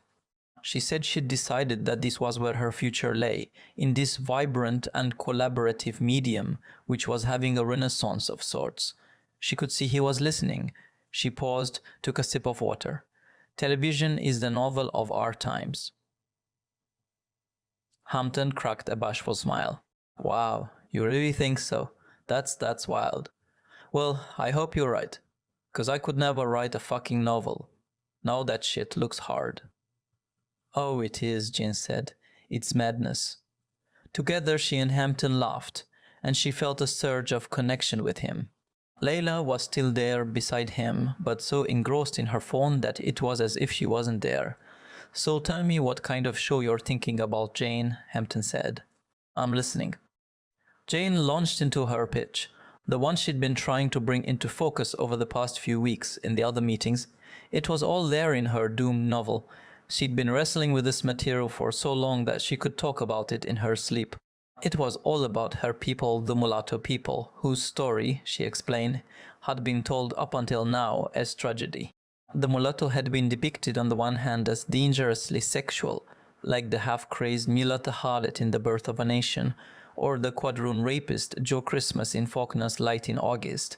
She said she'd decided that this was where her future lay, in this vibrant and collaborative medium, which was having a renaissance of sorts. She could see he was listening. She paused, took a sip of water. "Television is the novel of our times." Hampton cracked a bashful smile. "Wow, you really think so? That's wild. Well, I hope you're right, 'cause I could never write a fucking novel. Now that shit looks hard." "Oh, it is," Jane said. "It's madness." Together she and Hampton laughed, and she felt a surge of connection with him. Layla was still there beside him, but so engrossed in her phone that it was as if she wasn't there. "So tell me what kind of show you're thinking about, Jane," Hampton said. "I'm listening." Jane launched into her pitch, the one she'd been trying to bring into focus over the past few weeks in the other meetings. It was all there in her doomed novel. She'd been wrestling with this material for so long that she could talk about it in her sleep. It was all about her people, the mulatto people, whose story, she explained, had been told up until now as tragedy. The mulatto had been depicted on the one hand as dangerously sexual, like the half-crazed mulatto harlot in The Birth of a Nation, or the quadroon rapist Joe Christmas in Faulkner's Light in August.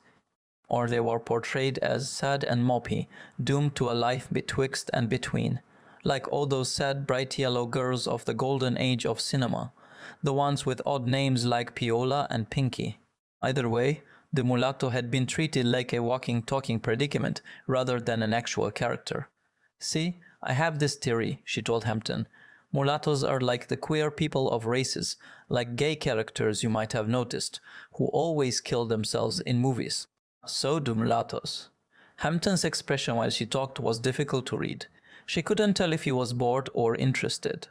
Or they were portrayed as sad and mopey, doomed to a life betwixt and between, like all those sad bright yellow girls of the golden age of cinema, the ones with odd names like Piola and Pinky. Either way, the mulatto had been treated like a walking, talking predicament rather than an actual character. "See, I have this theory," she told Hampton. "Mulattoes are like the queer people of races, like gay characters you might have noticed, who always kill themselves in movies. So do mulattoes." Hampton's expression while she talked was difficult to read. She couldn't tell if he was bored or interested.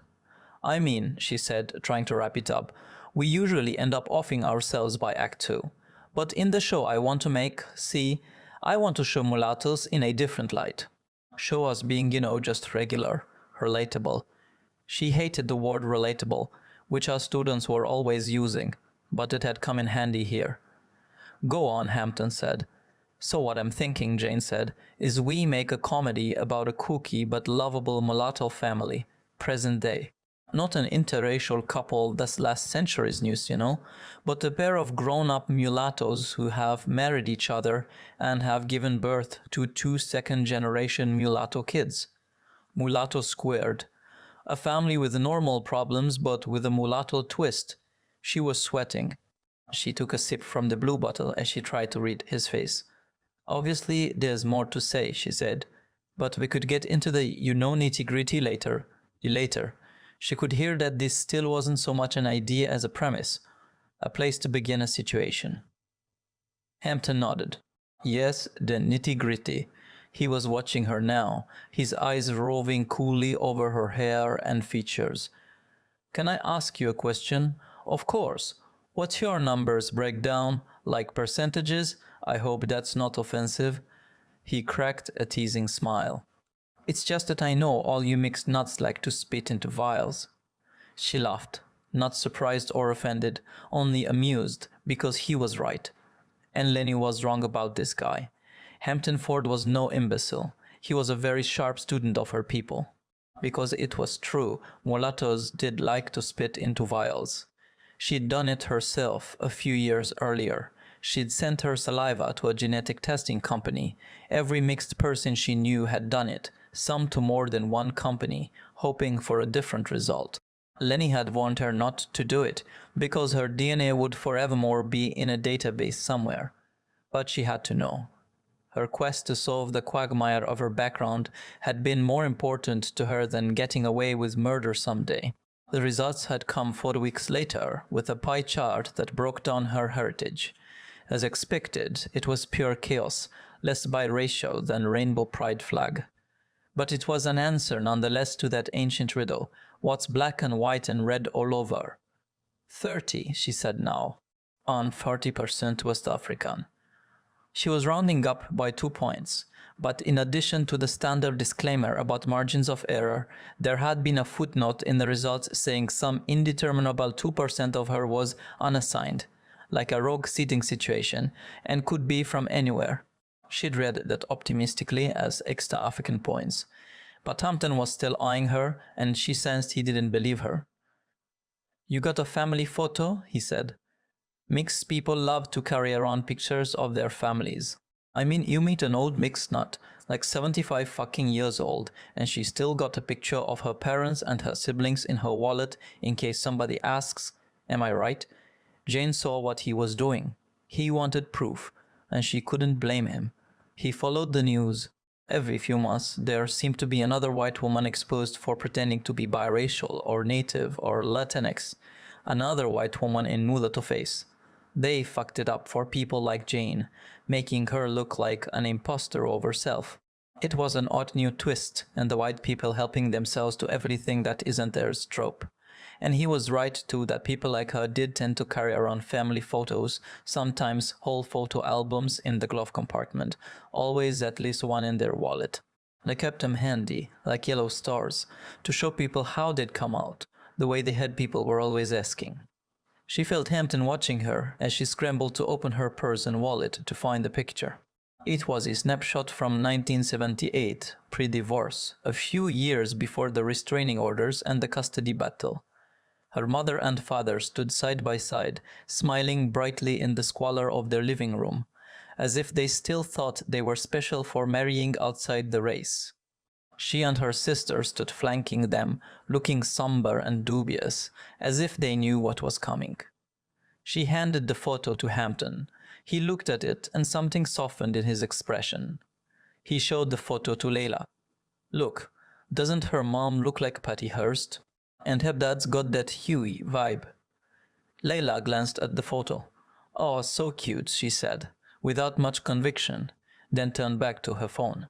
"I mean," she said, trying to wrap it up, "we usually end up offing ourselves by Act 2. But in the show I want to make, see, I want to show mulattoes in a different light. Show us being, just regular, relatable." She hated the word relatable, which our students were always using, but it had come in handy here. "Go on," Hampton said. "So what I'm thinking," Jane said, "is we make a comedy about a kooky but lovable mulatto family, present day. Not an interracial couple that's last century's news, but a pair of grown-up mulattoes who have married each other and have given birth to 2 second-generation mulatto kids. Mulatto squared. A family with normal problems but with a mulatto twist." She was sweating. She took a sip from the blue bottle as she tried to read his face. "Obviously, there's more to say," she said, "but we could get into the nitty-gritty later. She could hear that this still wasn't so much an idea as a premise, a place to begin a situation. Hampton nodded. Yes, the nitty-gritty. He was watching her now, his eyes roving coolly over her hair and features. "Can I ask you a question?" "Of course. What's your numbers breakdown? Like percentages? I hope that's not offensive." He cracked a teasing smile. "It's just that I know all you mixed nuts like to spit into vials." She laughed, not surprised or offended, only amused, because he was right. And Lenny was wrong about this guy. Hampton Ford was no imbecile. He was a very sharp student of her people. Because it was true, mulattoes did like to spit into vials. She'd done it herself a few years earlier. She'd sent her saliva to a genetic testing company. Every mixed person she knew had done it, some to more than one company, hoping for a different result. Lenny had warned her not to do it, because her DNA would forevermore be in a database somewhere. But she had to know. Her quest to solve the quagmire of her background had been more important to her than getting away with murder someday. The results had come 4 weeks later, with a pie chart that broke down her heritage. As expected, it was pure chaos, less biracial than rainbow pride flag. But it was an answer nonetheless to that ancient riddle, what's black and white and red all over? 30, she said now, on 40% West African. She was rounding up by 2 points, but in addition to the standard disclaimer about margins of error, there had been a footnote in the results saying some indeterminable 2% of her was unassigned, like a rogue seating situation, and could be from anywhere. She'd read that optimistically as extra African points. But Hampton was still eyeing her, and she sensed he didn't believe her. "You got a family photo?" he said. "Mixed people love to carry around pictures of their families. I mean, you meet an old mixed nut, like 75 fucking years old, and she still got a picture of her parents and her siblings in her wallet in case somebody asks. Am I right?" Jane saw what he was doing. He wanted proof, and she couldn't blame him. He followed the news. Every few months, there seemed to be another white woman exposed for pretending to be biracial or native or Latinx. Another white woman in mulatto face. They fucked it up for people like Jane, making her look like an imposter of herself. It was an odd new twist, and the white people helping themselves to everything that isn't theirs trope. And he was right too that people like her did tend to carry around family photos, sometimes whole photo albums in the glove compartment, always at least one in their wallet. They kept them handy, like yellow stars, to show people how they'd come out, the way the head people were always asking. She felt Hampton watching her as she scrambled to open her purse and wallet to find the picture. It was a snapshot from 1978, pre-divorce, a few years before the restraining orders and the custody battle. Her mother and father stood side by side, smiling brightly in the squalor of their living room, as if they still thought they were special for marrying outside the race. She and her sister stood flanking them, looking somber and dubious, as if they knew what was coming. She handed the photo to Hampton. He looked at it and something softened in his expression. He showed the photo to Layla. "Look, doesn't her mom look like Patty Hearst? And her dad's got that Huey vibe." Layla glanced at the photo. "Oh, so cute," she said, without much conviction, then turned back to her phone.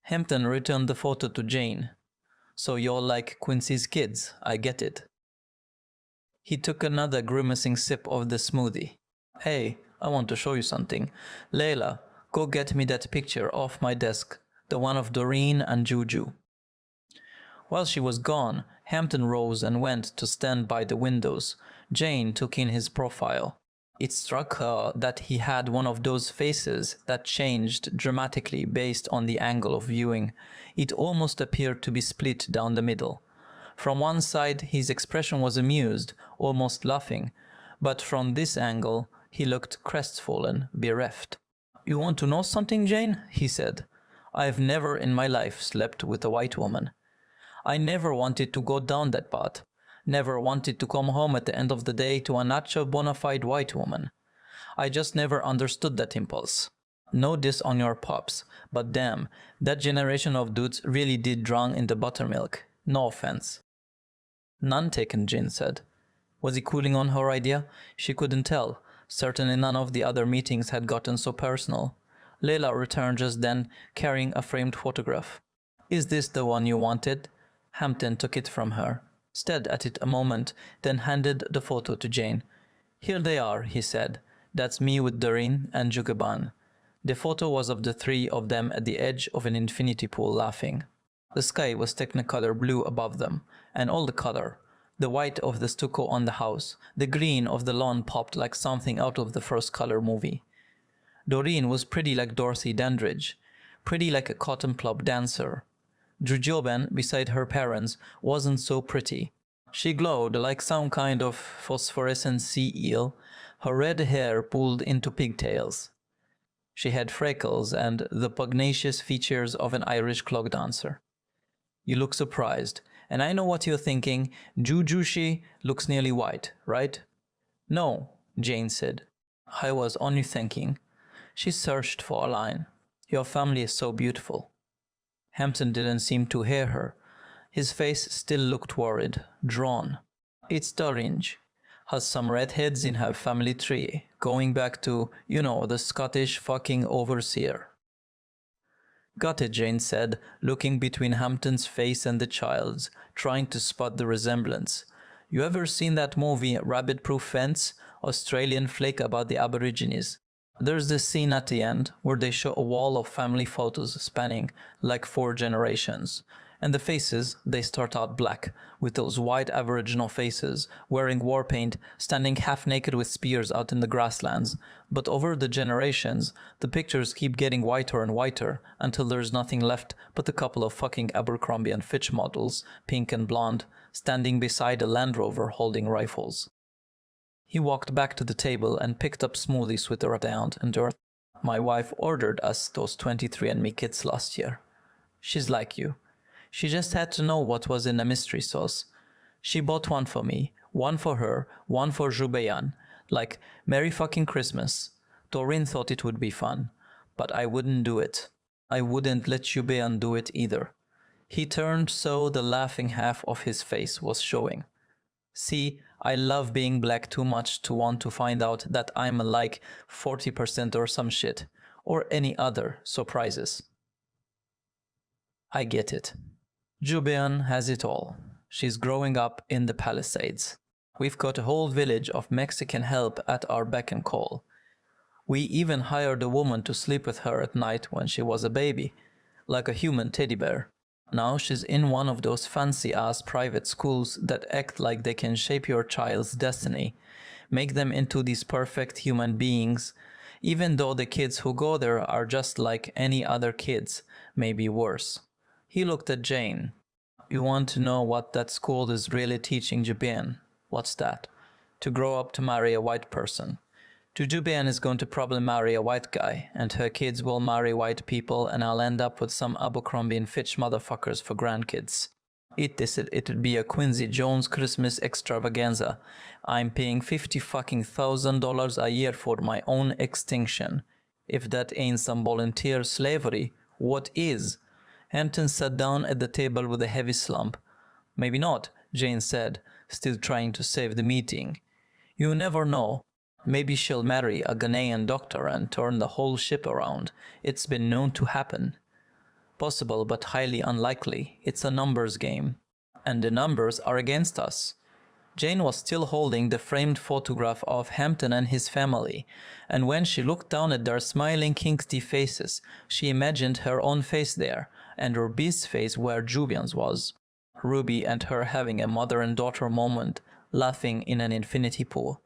Hampton returned the photo to Jane. "So you're like Quincy's kids, I get it." He took another grimacing sip of the smoothie. "Hey, I want to show you something. Layla, go get me that picture off my desk, the one of Doreen and Juju." While she was gone, Hampton rose and went to stand by the windows. Jane took in his profile. It struck her that he had one of those faces that changed dramatically based on the angle of viewing. It almost appeared to be split down the middle. From one side, his expression was amused, almost laughing, but from this angle, he looked crestfallen, bereft. "You want to know something, Jane?" he said. "I've never in my life slept with a white woman. I never wanted to go down that path. Never wanted to come home at the end of the day to a natural bona fide white woman. I just never understood that impulse. No diss on your pops, but damn, that generation of dudes really did drown in the buttermilk. No offense." "None taken," Jane said. Was he cooling on her idea? She couldn't tell. Certainly none of the other meetings had gotten so personal. Layla returned just then, carrying a framed photograph. "Is this the one you wanted?" Hampton took it from her, stared at it a moment, then handed the photo to Jane. "Here they are," he said. "That's me with Doreen and Jugaban." The photo was of the three of them at the edge of an infinity pool laughing. The sky was technicolor blue above them, and all the color. The white of the stucco on the house, the green of the lawn popped like something out of the first Color movie. Doreen was pretty like Dorothy Dandridge, pretty like a cotton club dancer. Jujoban, beside her parents, wasn't so pretty. She glowed like some kind of phosphorescent sea eel, her red hair pulled into pigtails. She had freckles and the pugnacious features of an Irish clog dancer. "You look surprised, and I know what you're thinking. Jujushi looks nearly white, right?" "No," Jane said. "I was only thinking." She searched for a line. "Your family is so beautiful." Hampton didn't seem to hear her. His face still looked worried, drawn. "It's Doreen. Has some redheads in her family tree, going back to, the Scottish fucking overseer." "Got it," Jane said, looking between Hampton's face and the child's, trying to spot the resemblance. "You ever seen that movie Rabbit Proof Fence? Australian flick about the Aborigines. There's this scene at the end where they show a wall of family photos spanning like 4 generations. And the faces, they start out black, with those white Aboriginal faces, wearing war paint, standing half naked with spears out in the grasslands. But over the generations, the pictures keep getting whiter and whiter, until there's nothing left but a couple of fucking Abercrombie and Fitch models, pink and blonde, standing beside a Land Rover holding rifles." He walked back to the table and picked up smoothies with her aunt and earth. "My wife ordered us those 23andMe kits last year. She's like you. She just had to know what was in the mystery sauce. She bought one for me, one for her, one for Jubeyan. Like, Merry fucking Christmas. Doreen thought it would be fun. But I wouldn't do it. I wouldn't let Jubeyan do it either." He turned so the laughing half of his face was showing. "See, I love being black too much to want to find out that I'm like 40% or some shit. Or any other surprises." "I get it. Jubean has it all. She's growing up in the Palisades. We've got a whole village of Mexican help at our beck and call. We even hired a woman to sleep with her at night when she was a baby, like a human teddy bear. Now she's in one of those fancy-ass private schools that act like they can shape your child's destiny, make them into these perfect human beings, even though the kids who go there are just like any other kids, maybe worse. He looked at Jane. You want to know what that school is really teaching Jubian? What's that? To grow up to marry a white person. Jubian is going to probably marry a white guy, and her kids will marry white people, and I'll end up with some Abercrombie and Fitch motherfuckers for grandkids. It'd be a Quincy Jones Christmas extravaganza. I'm paying $50,000 a year for my own extinction. If that ain't some volunteer slavery, what is? Hampton sat down at the table with a heavy slump. Maybe not, Jane said, still trying to save the meeting. You never know. Maybe she'll marry a Ghanaian doctor and turn the whole ship around. It's been known to happen. Possible, but highly unlikely. It's a numbers game. And the numbers are against us. Jane was still holding the framed photograph of Hampton and his family, and when she looked down at their smiling Kingsty faces, she imagined her own face there, and Ruby's face where Jubian's was. Ruby and her having a mother and daughter moment, laughing in an infinity pool.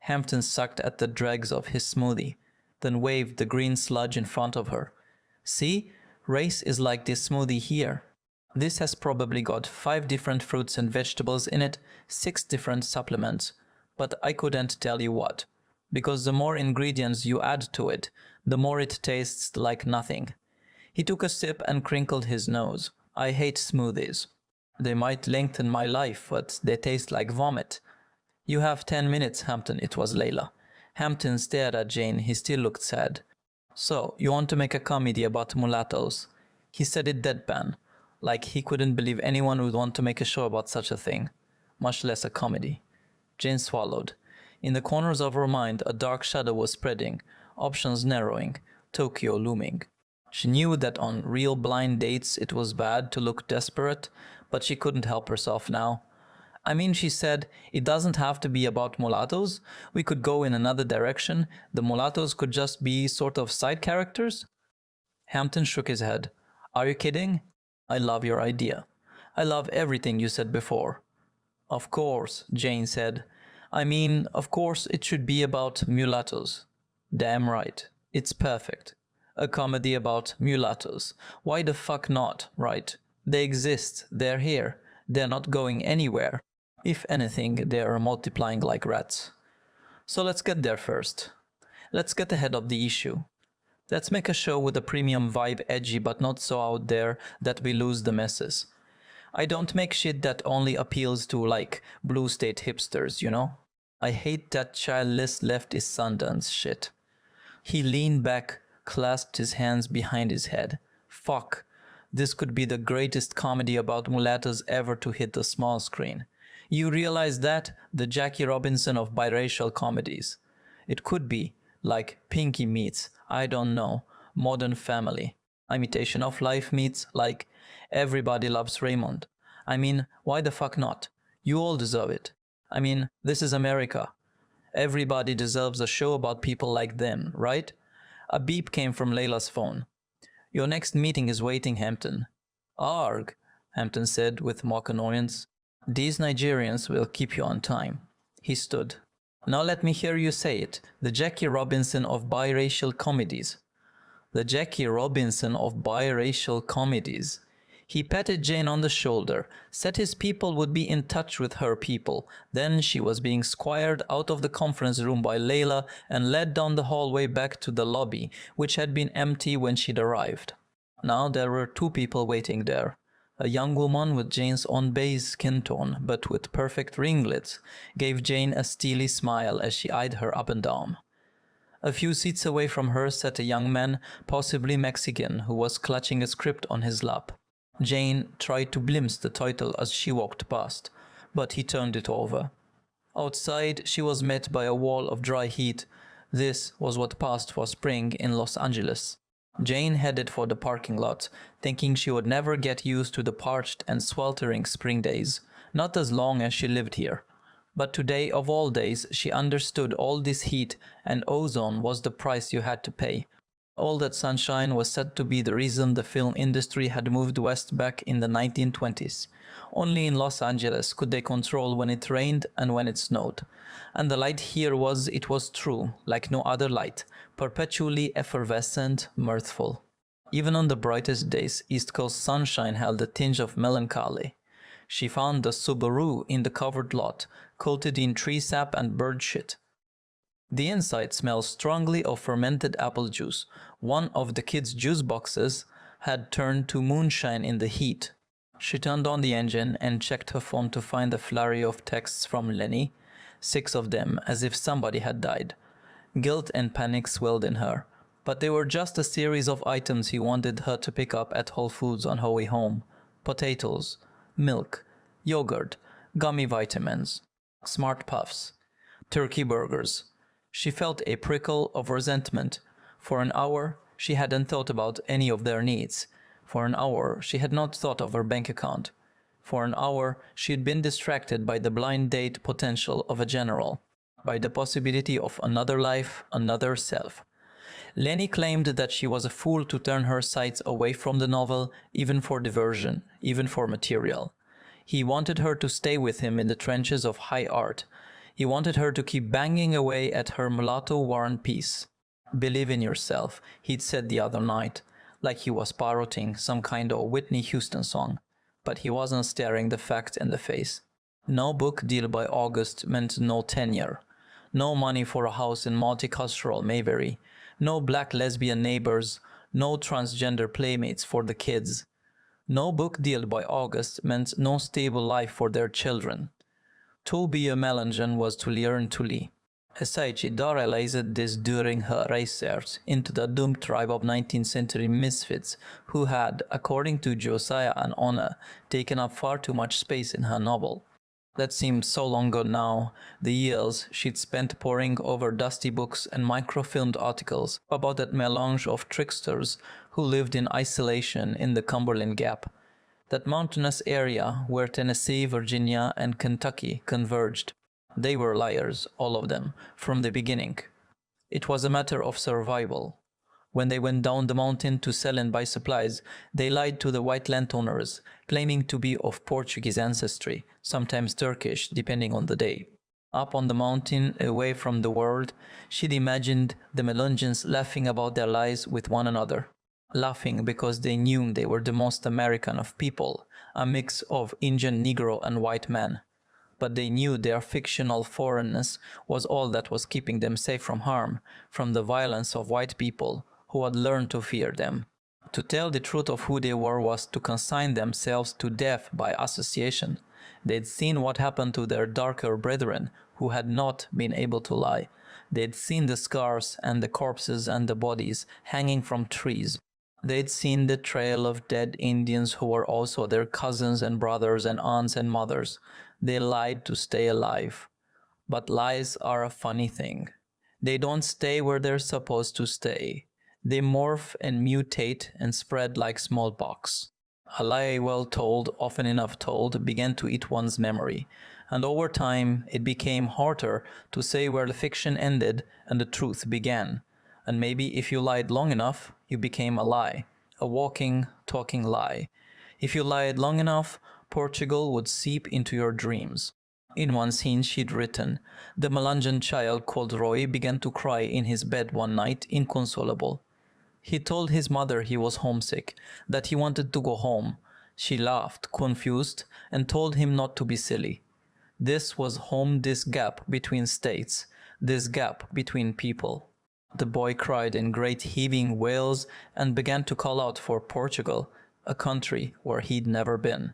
Hampton sucked at the dregs of his smoothie, then waved the green sludge in front of her. See, race is like this smoothie here. This has probably got 5 different fruits and vegetables in it, 6 different supplements, but I couldn't tell you what, because the more ingredients you add to it, the more it tastes like nothing. He took a sip and crinkled his nose. I hate smoothies. They might lengthen my life, but they taste like vomit. You have 10 minutes, Hampton, it was Layla. Hampton stared at Jane, he still looked sad. So, you want to make a comedy about mulattoes? He said it deadpan, like he couldn't believe anyone would want to make a show about such a thing, much less a comedy. Jane swallowed. In the corners of her mind, a dark shadow was spreading, options narrowing, Tokyo looming. She knew that on real blind dates it was bad to look desperate, but she couldn't help herself now. I mean, she said, it doesn't have to be about mulattoes. We could go in another direction. The mulattoes could just be sort of side characters. Hampton shook his head. Are you kidding? I love your idea. I love everything you said before. Of course, Jane said. I mean, of course it should be about mulattoes. Damn right. It's perfect. A comedy about mulattoes. Why the fuck not, right? They exist. They're here. They're not going anywhere. If anything, they are multiplying like rats. So let's get there first. Let's get ahead of the issue. Let's make a show with a premium vibe, edgy but not so out there that we lose the messes. I don't make shit that only appeals to, like, blue state hipsters, you know? I hate that childless leftist Sundance shit. He leaned back, clasped his hands behind his head. Fuck. This could be the greatest comedy about mulattoes ever to hit the small screen. You realize that? The Jackie Robinson of biracial comedies. It could be, like Pinky meets, I don't know, Modern Family. Imitation of Life meets, like, Everybody Loves Raymond. I mean, why the fuck not? You all deserve it. I mean, this is America. Everybody deserves a show about people like them, right? A beep came from Layla's phone. Your next meeting is waiting, Hampton. Arg, Hampton said with mock annoyance. These Nigerians will keep you on time. He stood. Now let me hear you say it. The Jackie Robinson of biracial comedies. The Jackie Robinson of biracial comedies. He patted Jane on the shoulder, said his people would be in touch with her people. Then she was being squired out of the conference room by Layla and led down the hallway back to the lobby, which had been empty when she'd arrived. Now there were 2 people waiting there. A young woman with Jane's own beige skin tone, but with perfect ringlets, gave Jane a steely smile as she eyed her up and down. A few seats away from her sat a young man, possibly Mexican, who was clutching a script on his lap. Jane tried to glimpse the title as she walked past, but he turned it over. Outside, she was met by a wall of dry heat. This was what passed for spring in Los Angeles. Jane headed for the parking lot, thinking she would never get used to the parched and sweltering spring days, not as long as she lived here. But today of all days, she understood all this heat, and ozone was the price you had to pay. All That Sunshine was said to be the reason the film industry had moved west back in the 1920s. Only in Los Angeles could they control when it rained and when it snowed. And the light here it was true, like no other light, perpetually effervescent, mirthful. Even on the brightest days, East Coast sunshine held a tinge of melancholy. She found the Subaru in the covered lot, coated in tree sap and bird shit. The inside smelled strongly of fermented apple juice. One of the kids' juice boxes had turned to moonshine in the heat. She turned on the engine and checked her phone to find a flurry of texts from Lenny, 6 of them, as if somebody had died. Guilt and panic swelled in her, but they were just a series of items he wanted her to pick up at Whole Foods on her way home. Potatoes, milk, yogurt, gummy vitamins, Smart Puffs, turkey burgers. She felt a prickle of resentment. For an hour, she hadn't thought about any of their needs. For an hour, she had not thought of her bank account. For an hour, she had been distracted by the blind date potential of a general, by the possibility of another life, another self. Lenny claimed that she was a fool to turn her sights away from the novel, even for diversion, even for material. He wanted her to stay with him in the trenches of high art. He wanted her to keep banging away at her mulatto war and peace. "Believe in yourself," he'd said the other night, like he was parroting some kind of Whitney Houston song. But he wasn't staring the fact in the face. No book deal by August meant no tenure. No money for a house in multicultural Mayberry. No black lesbian neighbors. No transgender playmates for the kids. No book deal by August meant no stable life for their children. To be a Melangen was to learn to lie. Esaichi realized this during her research into the doomed tribe of 19th century misfits who had, according to Josiah and Ona, taken up far too much space in her novel. That seemed so long ago now, the years she'd spent poring over dusty books and microfilmed articles about that melange of tricksters who lived in isolation in the Cumberland Gap. That mountainous area where Tennessee, Virginia, and Kentucky converged. They were liars, all of them, from the beginning. It was a matter of survival. When they went down the mountain to sell and buy supplies, they lied to the white landowners, claiming to be of Portuguese ancestry, sometimes Turkish, depending on the day. Up on the mountain, away from the world, she'd imagined the Melungeons laughing about their lies with one another. Laughing because they knew they were the most American of people, a mix of Indian, Negro, and white man. But they knew their fictional foreignness was all that was keeping them safe from harm, from the violence of white people who had learned to fear them. To tell the truth of who they were was to consign themselves to death by association. They'd seen what happened to their darker brethren who had not been able to lie. They'd seen the scars and the corpses and the bodies hanging from trees. They'd seen the trail of dead Indians who were also their cousins and brothers and aunts and mothers. They lied to stay alive. But lies are a funny thing. They don't stay where they're supposed to stay. They morph and mutate and spread like smallpox. A lie well told, often enough told, began to eat one's memory. And over time, it became harder to say where the fiction ended and the truth began. And maybe if you lied long enough, you became a lie, a walking, talking lie. If you lied long enough, Portugal would seep into your dreams. In one scene she'd written, the Melungeon child called Roy began to cry in his bed one night, inconsolable. He told his mother he was homesick, that he wanted to go home. She laughed, confused, and told him not to be silly. This was home, this gap between states, this gap between people. The boy cried in great heaving wails and began to call out for Portugal, a country where he'd never been.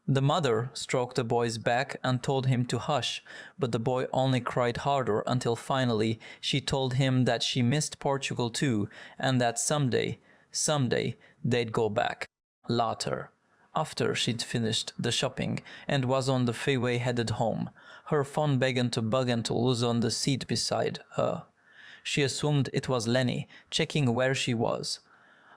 The mother stroked the boy's back and told him to hush, but the boy only cried harder until finally she told him that she missed Portugal too, and that someday, they'd go back. Later, after she'd finished the shopping and was on the freeway headed home, her phone began to bug and to lose on the seat beside her. She assumed it was Lenny, checking where she was.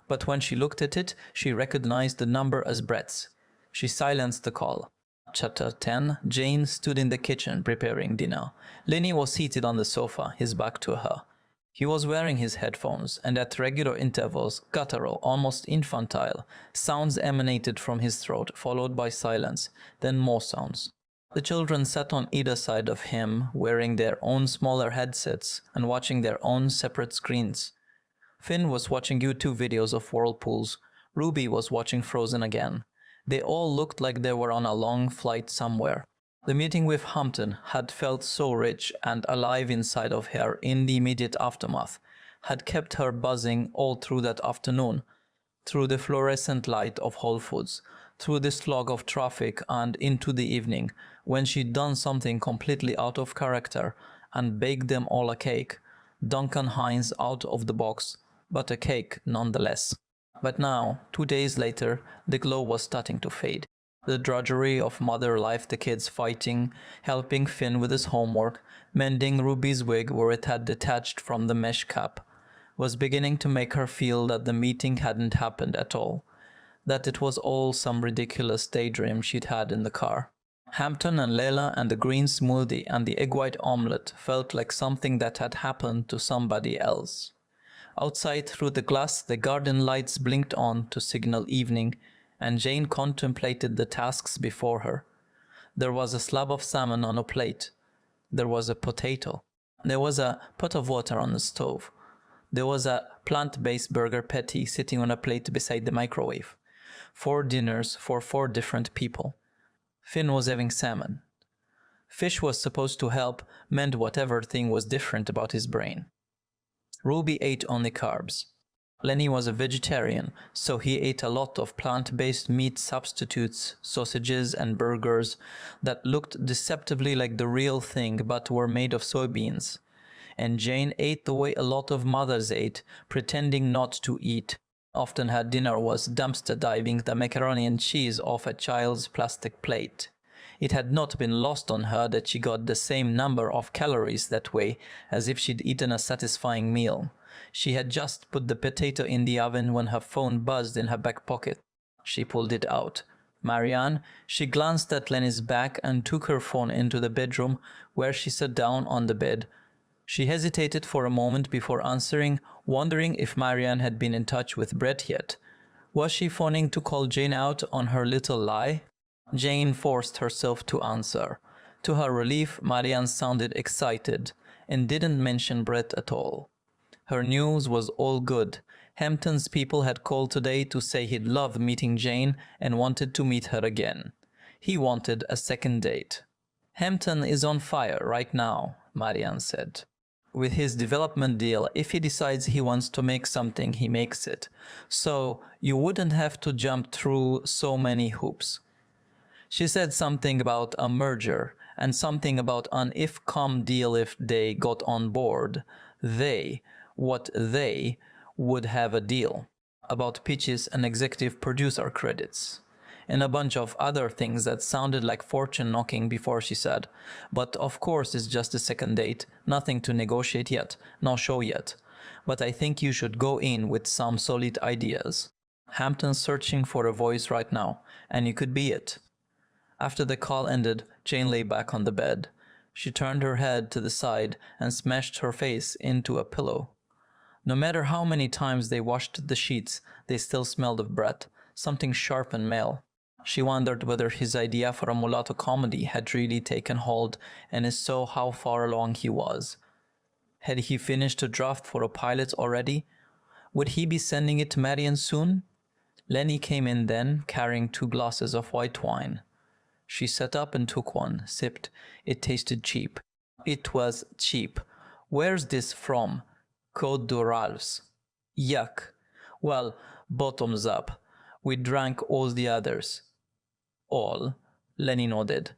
But when she looked at it, she recognized the number as Brett's. She silenced the call. Chapter 10. Jane stood in the kitchen preparing dinner. Lenny was seated on the sofa, his back to her. He was wearing his headphones, and at regular intervals, guttural, almost infantile, sounds emanated from his throat, followed by silence, then more sounds. The children sat on either side of him, wearing their own smaller headsets and watching their own separate screens. Finn was watching YouTube videos of whirlpools. Ruby was watching Frozen again. They all looked like they were on a long flight somewhere. The meeting with Hampton had felt so rich and alive inside of her in the immediate aftermath, had kept her buzzing all through that afternoon, through the fluorescent light of Whole Foods, through the slog of traffic and into the evening, when she'd done something completely out of character and baked them all a cake, Duncan Hines out of the box, but a cake nonetheless. But now, 2 days later, the glow was starting to fade. The drudgery of mother life, the kids fighting, helping Finn with his homework, mending Ruby's wig where it had detached from the mesh cap, was beginning to make her feel that the meeting hadn't happened at all, that it was all some ridiculous daydream she'd had in the car. Hampton and Layla and the green smoothie and the egg white omelette felt like something that had happened to somebody else. Outside through the glass, the garden lights blinked on to signal evening, and Jane contemplated the tasks before her. There was a slab of salmon on a plate. There was a potato. There was a pot of water on the stove. There was a plant-based burger patty sitting on a plate beside the microwave. 4 dinners for 4 different people. Finn was having salmon. Fish was supposed to help mend whatever thing was different about his brain. Ruby ate only carbs. Lenny was a vegetarian, so he ate a lot of plant-based meat substitutes, sausages and burgers that looked deceptively like the real thing but were made of soybeans. And Jane ate the way a lot of mothers ate, pretending not to eat. Often her dinner was dumpster diving the macaroni and cheese off a child's plastic plate. It had not been lost on her that she got the same number of calories that way as if she'd eaten a satisfying meal. She had just put the potato in the oven when her phone buzzed in her back pocket. She pulled it out. Marianne, she glanced at Lenny's back and took her phone into the bedroom, where she sat down on the bed. She hesitated for a moment before answering, wondering if Marianne had been in touch with Brett yet. Was she phoning to call Jane out on her little lie? Jane forced herself to answer. To her relief, Marianne sounded excited and didn't mention Brett at all. Her news was all good. Hampton's people had called today to say he'd loved meeting Jane and wanted to meet her again. He wanted a second date. Hampton is on fire right now, Marianne said. With his development deal, if he decides he wants to make something, he makes it. So you wouldn't have to jump through so many hoops. She said something about a merger and something about an if-com deal if they got on board. They would have a deal, about pitches and executive producer credits, and a bunch of other things that sounded like fortune knocking before she said, but of course it's just a second date, nothing to negotiate yet, no show yet, but I think you should go in with some solid ideas. Hampton's searching for a voice right now, and you could be it. After the call ended, Jane lay back on the bed. She turned her head to the side and smashed her face into a pillow. No matter how many times they washed the sheets, they still smelled of Brett, something sharp and male. She wondered whether his idea for a mulatto comedy had really taken hold, and if so, how far along he was. Had he finished a draft for a pilot already? Would he be sending it to Marian soon? Lenny came in then, carrying 2 glasses of white wine. She sat up and took one, sipped. It tasted cheap. It was cheap. Where's this from? Côte d'Oral's. Yuck. Well, bottoms up. We drank all the others. All? Lenny nodded.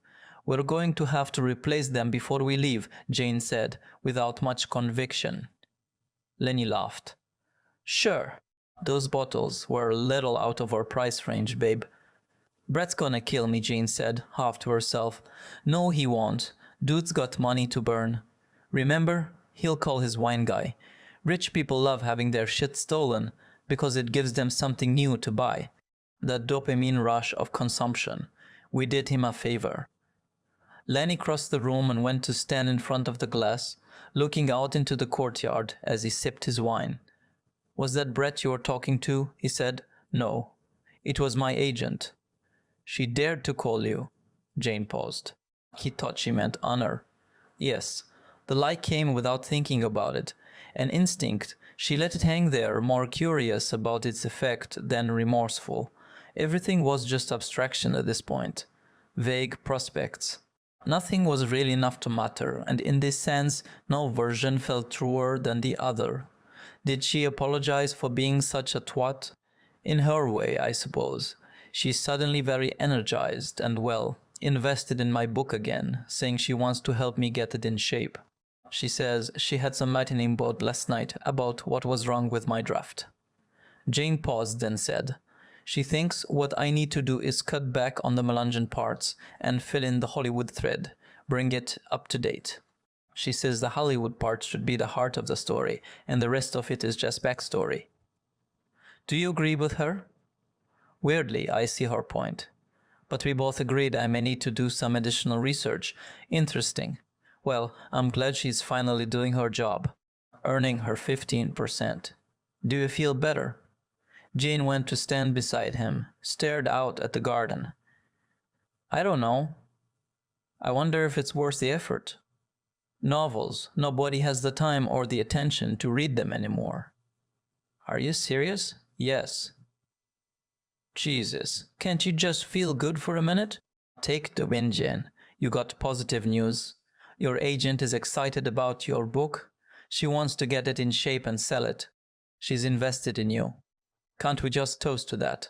We're going to have to replace them before we leave, Jane said, without much conviction. Lenny laughed. Sure. Those bottles were a little out of our price range, babe. Brett's gonna kill me, Jane said, half to herself. No, he won't. Dude's got money to burn. Remember? He'll call his wine guy. Rich people love having their shit stolen because it gives them something new to buy. The dopamine rush of consumption. We did him a favor. Lenny crossed the room and went to stand in front of the glass. looking out into the courtyard as he sipped his wine. "Was that Brett you were talking to?" he said. "No, it was my agent." "She dared to call you." Jane paused. He thought she meant Honor. Yes, the lie came without thinking about it. An instinct, she let it hang there, more curious about its effect than remorseful. Everything was just abstraction at this point. Vague prospects. Nothing was really enough to matter, and in this sense, no version felt truer than the other. Did she apologize for being such a twat? In her way, I suppose. She's suddenly very energized and, well, invested in my book again, saying she wants to help me get it in shape. She says she had some lightning bolt last night about what was wrong with my draft. Jane paused, then said, "She thinks what I need to do is cut back on the Melangen parts and fill in the Hollywood thread, bring it up to date. She says the Hollywood part should be the heart of the story, and the rest of it is just backstory." Do you agree with her? Weirdly, I see her point. But we both agreed I may need to do some additional research. Interesting. Well, I'm glad she's finally doing her job, earning her 15%. Do you feel better? Jane went to stand beside him, stared out at the garden. I don't know. I wonder if it's worth the effort. Novels, nobody has the time or the attention to read them anymore. Are you serious? Yes. Jesus, can't you just feel good for a minute? Take the win, Jen. You got positive news. Your agent is excited about your book. She wants to get it in shape and sell it. She's invested in you. Can't we just toast to that?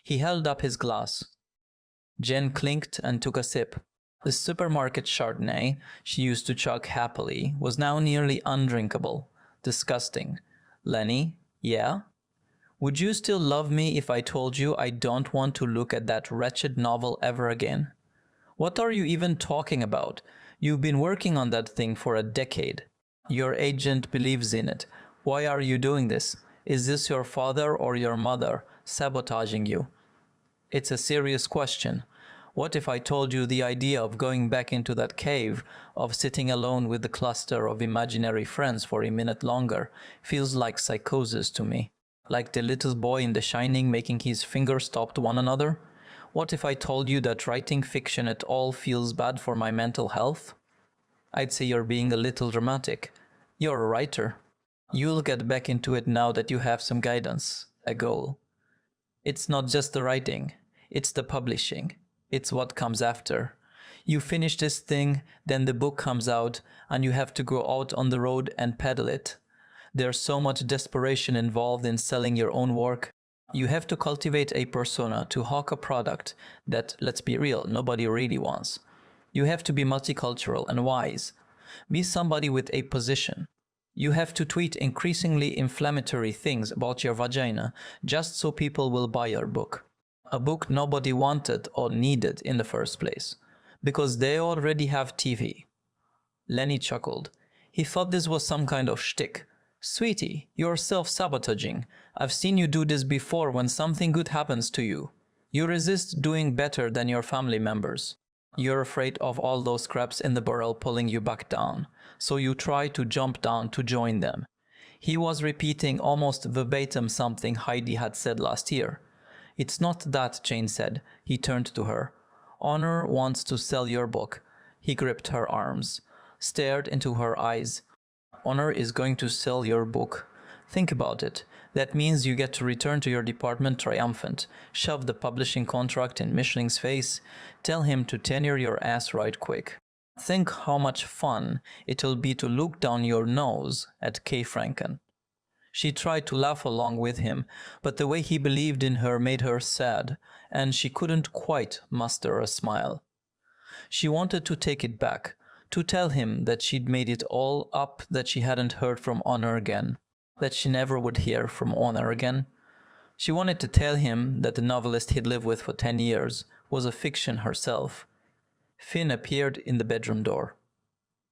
He held up his glass. Jen clinked and took a sip. The supermarket Chardonnay she used to chug happily was now nearly undrinkable. Disgusting. Lenny, yeah? Would you still love me if I told you I don't want to look at that wretched novel ever again? What are you even talking about? You've been working on that thing for a decade. Your agent believes in it. Why are you doing this? Is this your father or your mother sabotaging you? It's a serious question. What if I told you the idea of going back into that cave, of sitting alone with the cluster of imaginary friends for a minute longer, feels like psychosis to me? Like the little boy in The Shining making his fingers stop to one another? What if I told you that writing fiction at all feels bad for my mental health? I'd say you're being a little dramatic. You're a writer. You'll get back into it now that you have some guidance, a goal. It's not just the writing, it's the publishing. It's what comes after. You finish this thing, then the book comes out, and you have to go out on the road and peddle it. There's so much desperation involved in selling your own work. You have to cultivate a persona to hawk a product that, let's be real, nobody really wants. You have to be multicultural and wise. Be somebody with a position. You have to tweet increasingly inflammatory things about your vagina just so people will buy your book. A book nobody wanted or needed in the first place, because they already have TV. Lenny chuckled. He thought this was some kind of shtick. Sweetie, you're self-sabotaging. I've seen you do this before when something good happens to you. You resist doing better than your family members. You're afraid of all those crabs in the barrel pulling you back down, so you try to jump down to join them. He was repeating almost verbatim something Heidi had said last year. It's not that, Jane said. He turned to her. Honor wants to sell your book. He gripped her arms, stared into her eyes. Honor is going to sell your book. Think about it. That means you get to return to your department triumphant, shove the publishing contract in Michelin's face, tell him to tenure your ass right quick. Think how much fun it'll be to look down your nose at Kay Franken. She tried to laugh along with him, but the way he believed in her made her sad, and she couldn't quite muster a smile. She wanted to take it back, to tell him that she'd made it all up, that she hadn't heard from Honor again, that she never would hear from Honor again. She wanted to tell him that the novelist he'd lived with for 10 years was a fiction herself. Finn appeared in the bedroom door.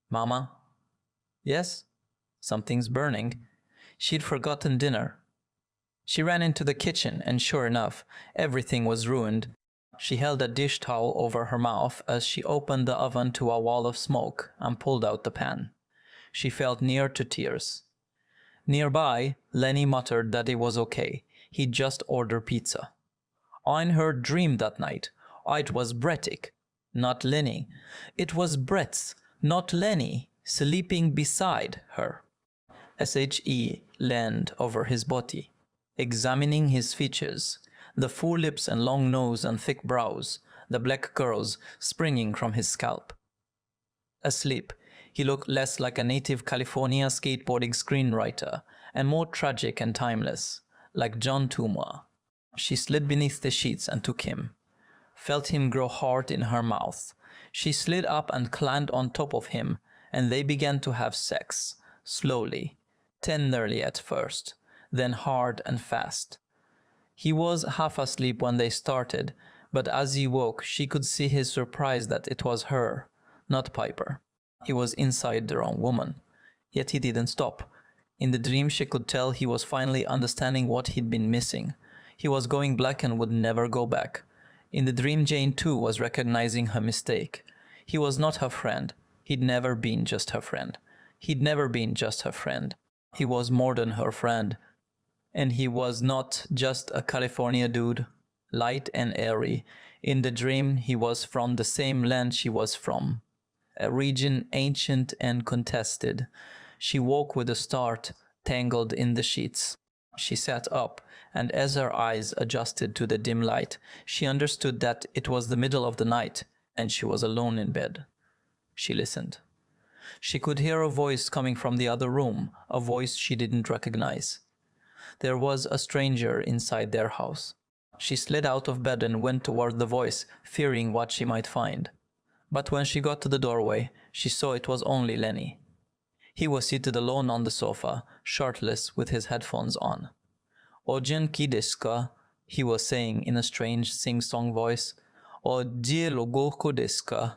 Mama? Yes? Something's burning. She'd forgotten dinner. She ran into the kitchen, and sure enough, everything was ruined. She held a dish towel over her mouth as she opened the oven to a wall of smoke and pulled out the pan. She felt near to tears. Nearby, Lenny muttered that it was okay. He'd just order pizza. In her dream that night, it was Brettic, not Lenny. It was Brett's, not Lenny, sleeping beside her. SHE leaned over his body, examining his features, the full lips and long nose and thick brows, the black curls springing from his scalp. Asleep, he looked less like a native California skateboarding screenwriter and more tragic and timeless, like John Toomer. She slid beneath the sheets and took him, felt him grow hard in her mouth. She slid up and climbed on top of him, and they began to have sex, slowly, tenderly at first, then hard and fast. He was half asleep when they started, but as he woke, she could see his surprise that it was her, not Piper. He was inside the wrong woman. Yet he didn't stop. In the dream, she could tell he was finally understanding what he'd been missing. He was going black and would never go back. In the dream, Jane too was recognizing her mistake. He was not her friend. He'd never been just her friend. He'd never been just her friend. He was more than her friend. And he was not just a California dude, light and airy. In the dream, he was from the same land she was from, a region ancient and contested. She woke with a start, tangled in the sheets. She sat up, and as her eyes adjusted to the dim light, she understood that it was the middle of the night, and she was alone in bed. She listened. She could hear a voice coming from the other room, a voice she didn't recognize. There was a stranger inside their house. She slid out of bed and went toward the voice, fearing what she might find. But when she got to the doorway, she saw it was only Lenny. He was seated alone on the sofa, shirtless with his headphones on. "O genki desu ka?" he was saying in a strange sing-song voice. "O jielo goku desu ka?"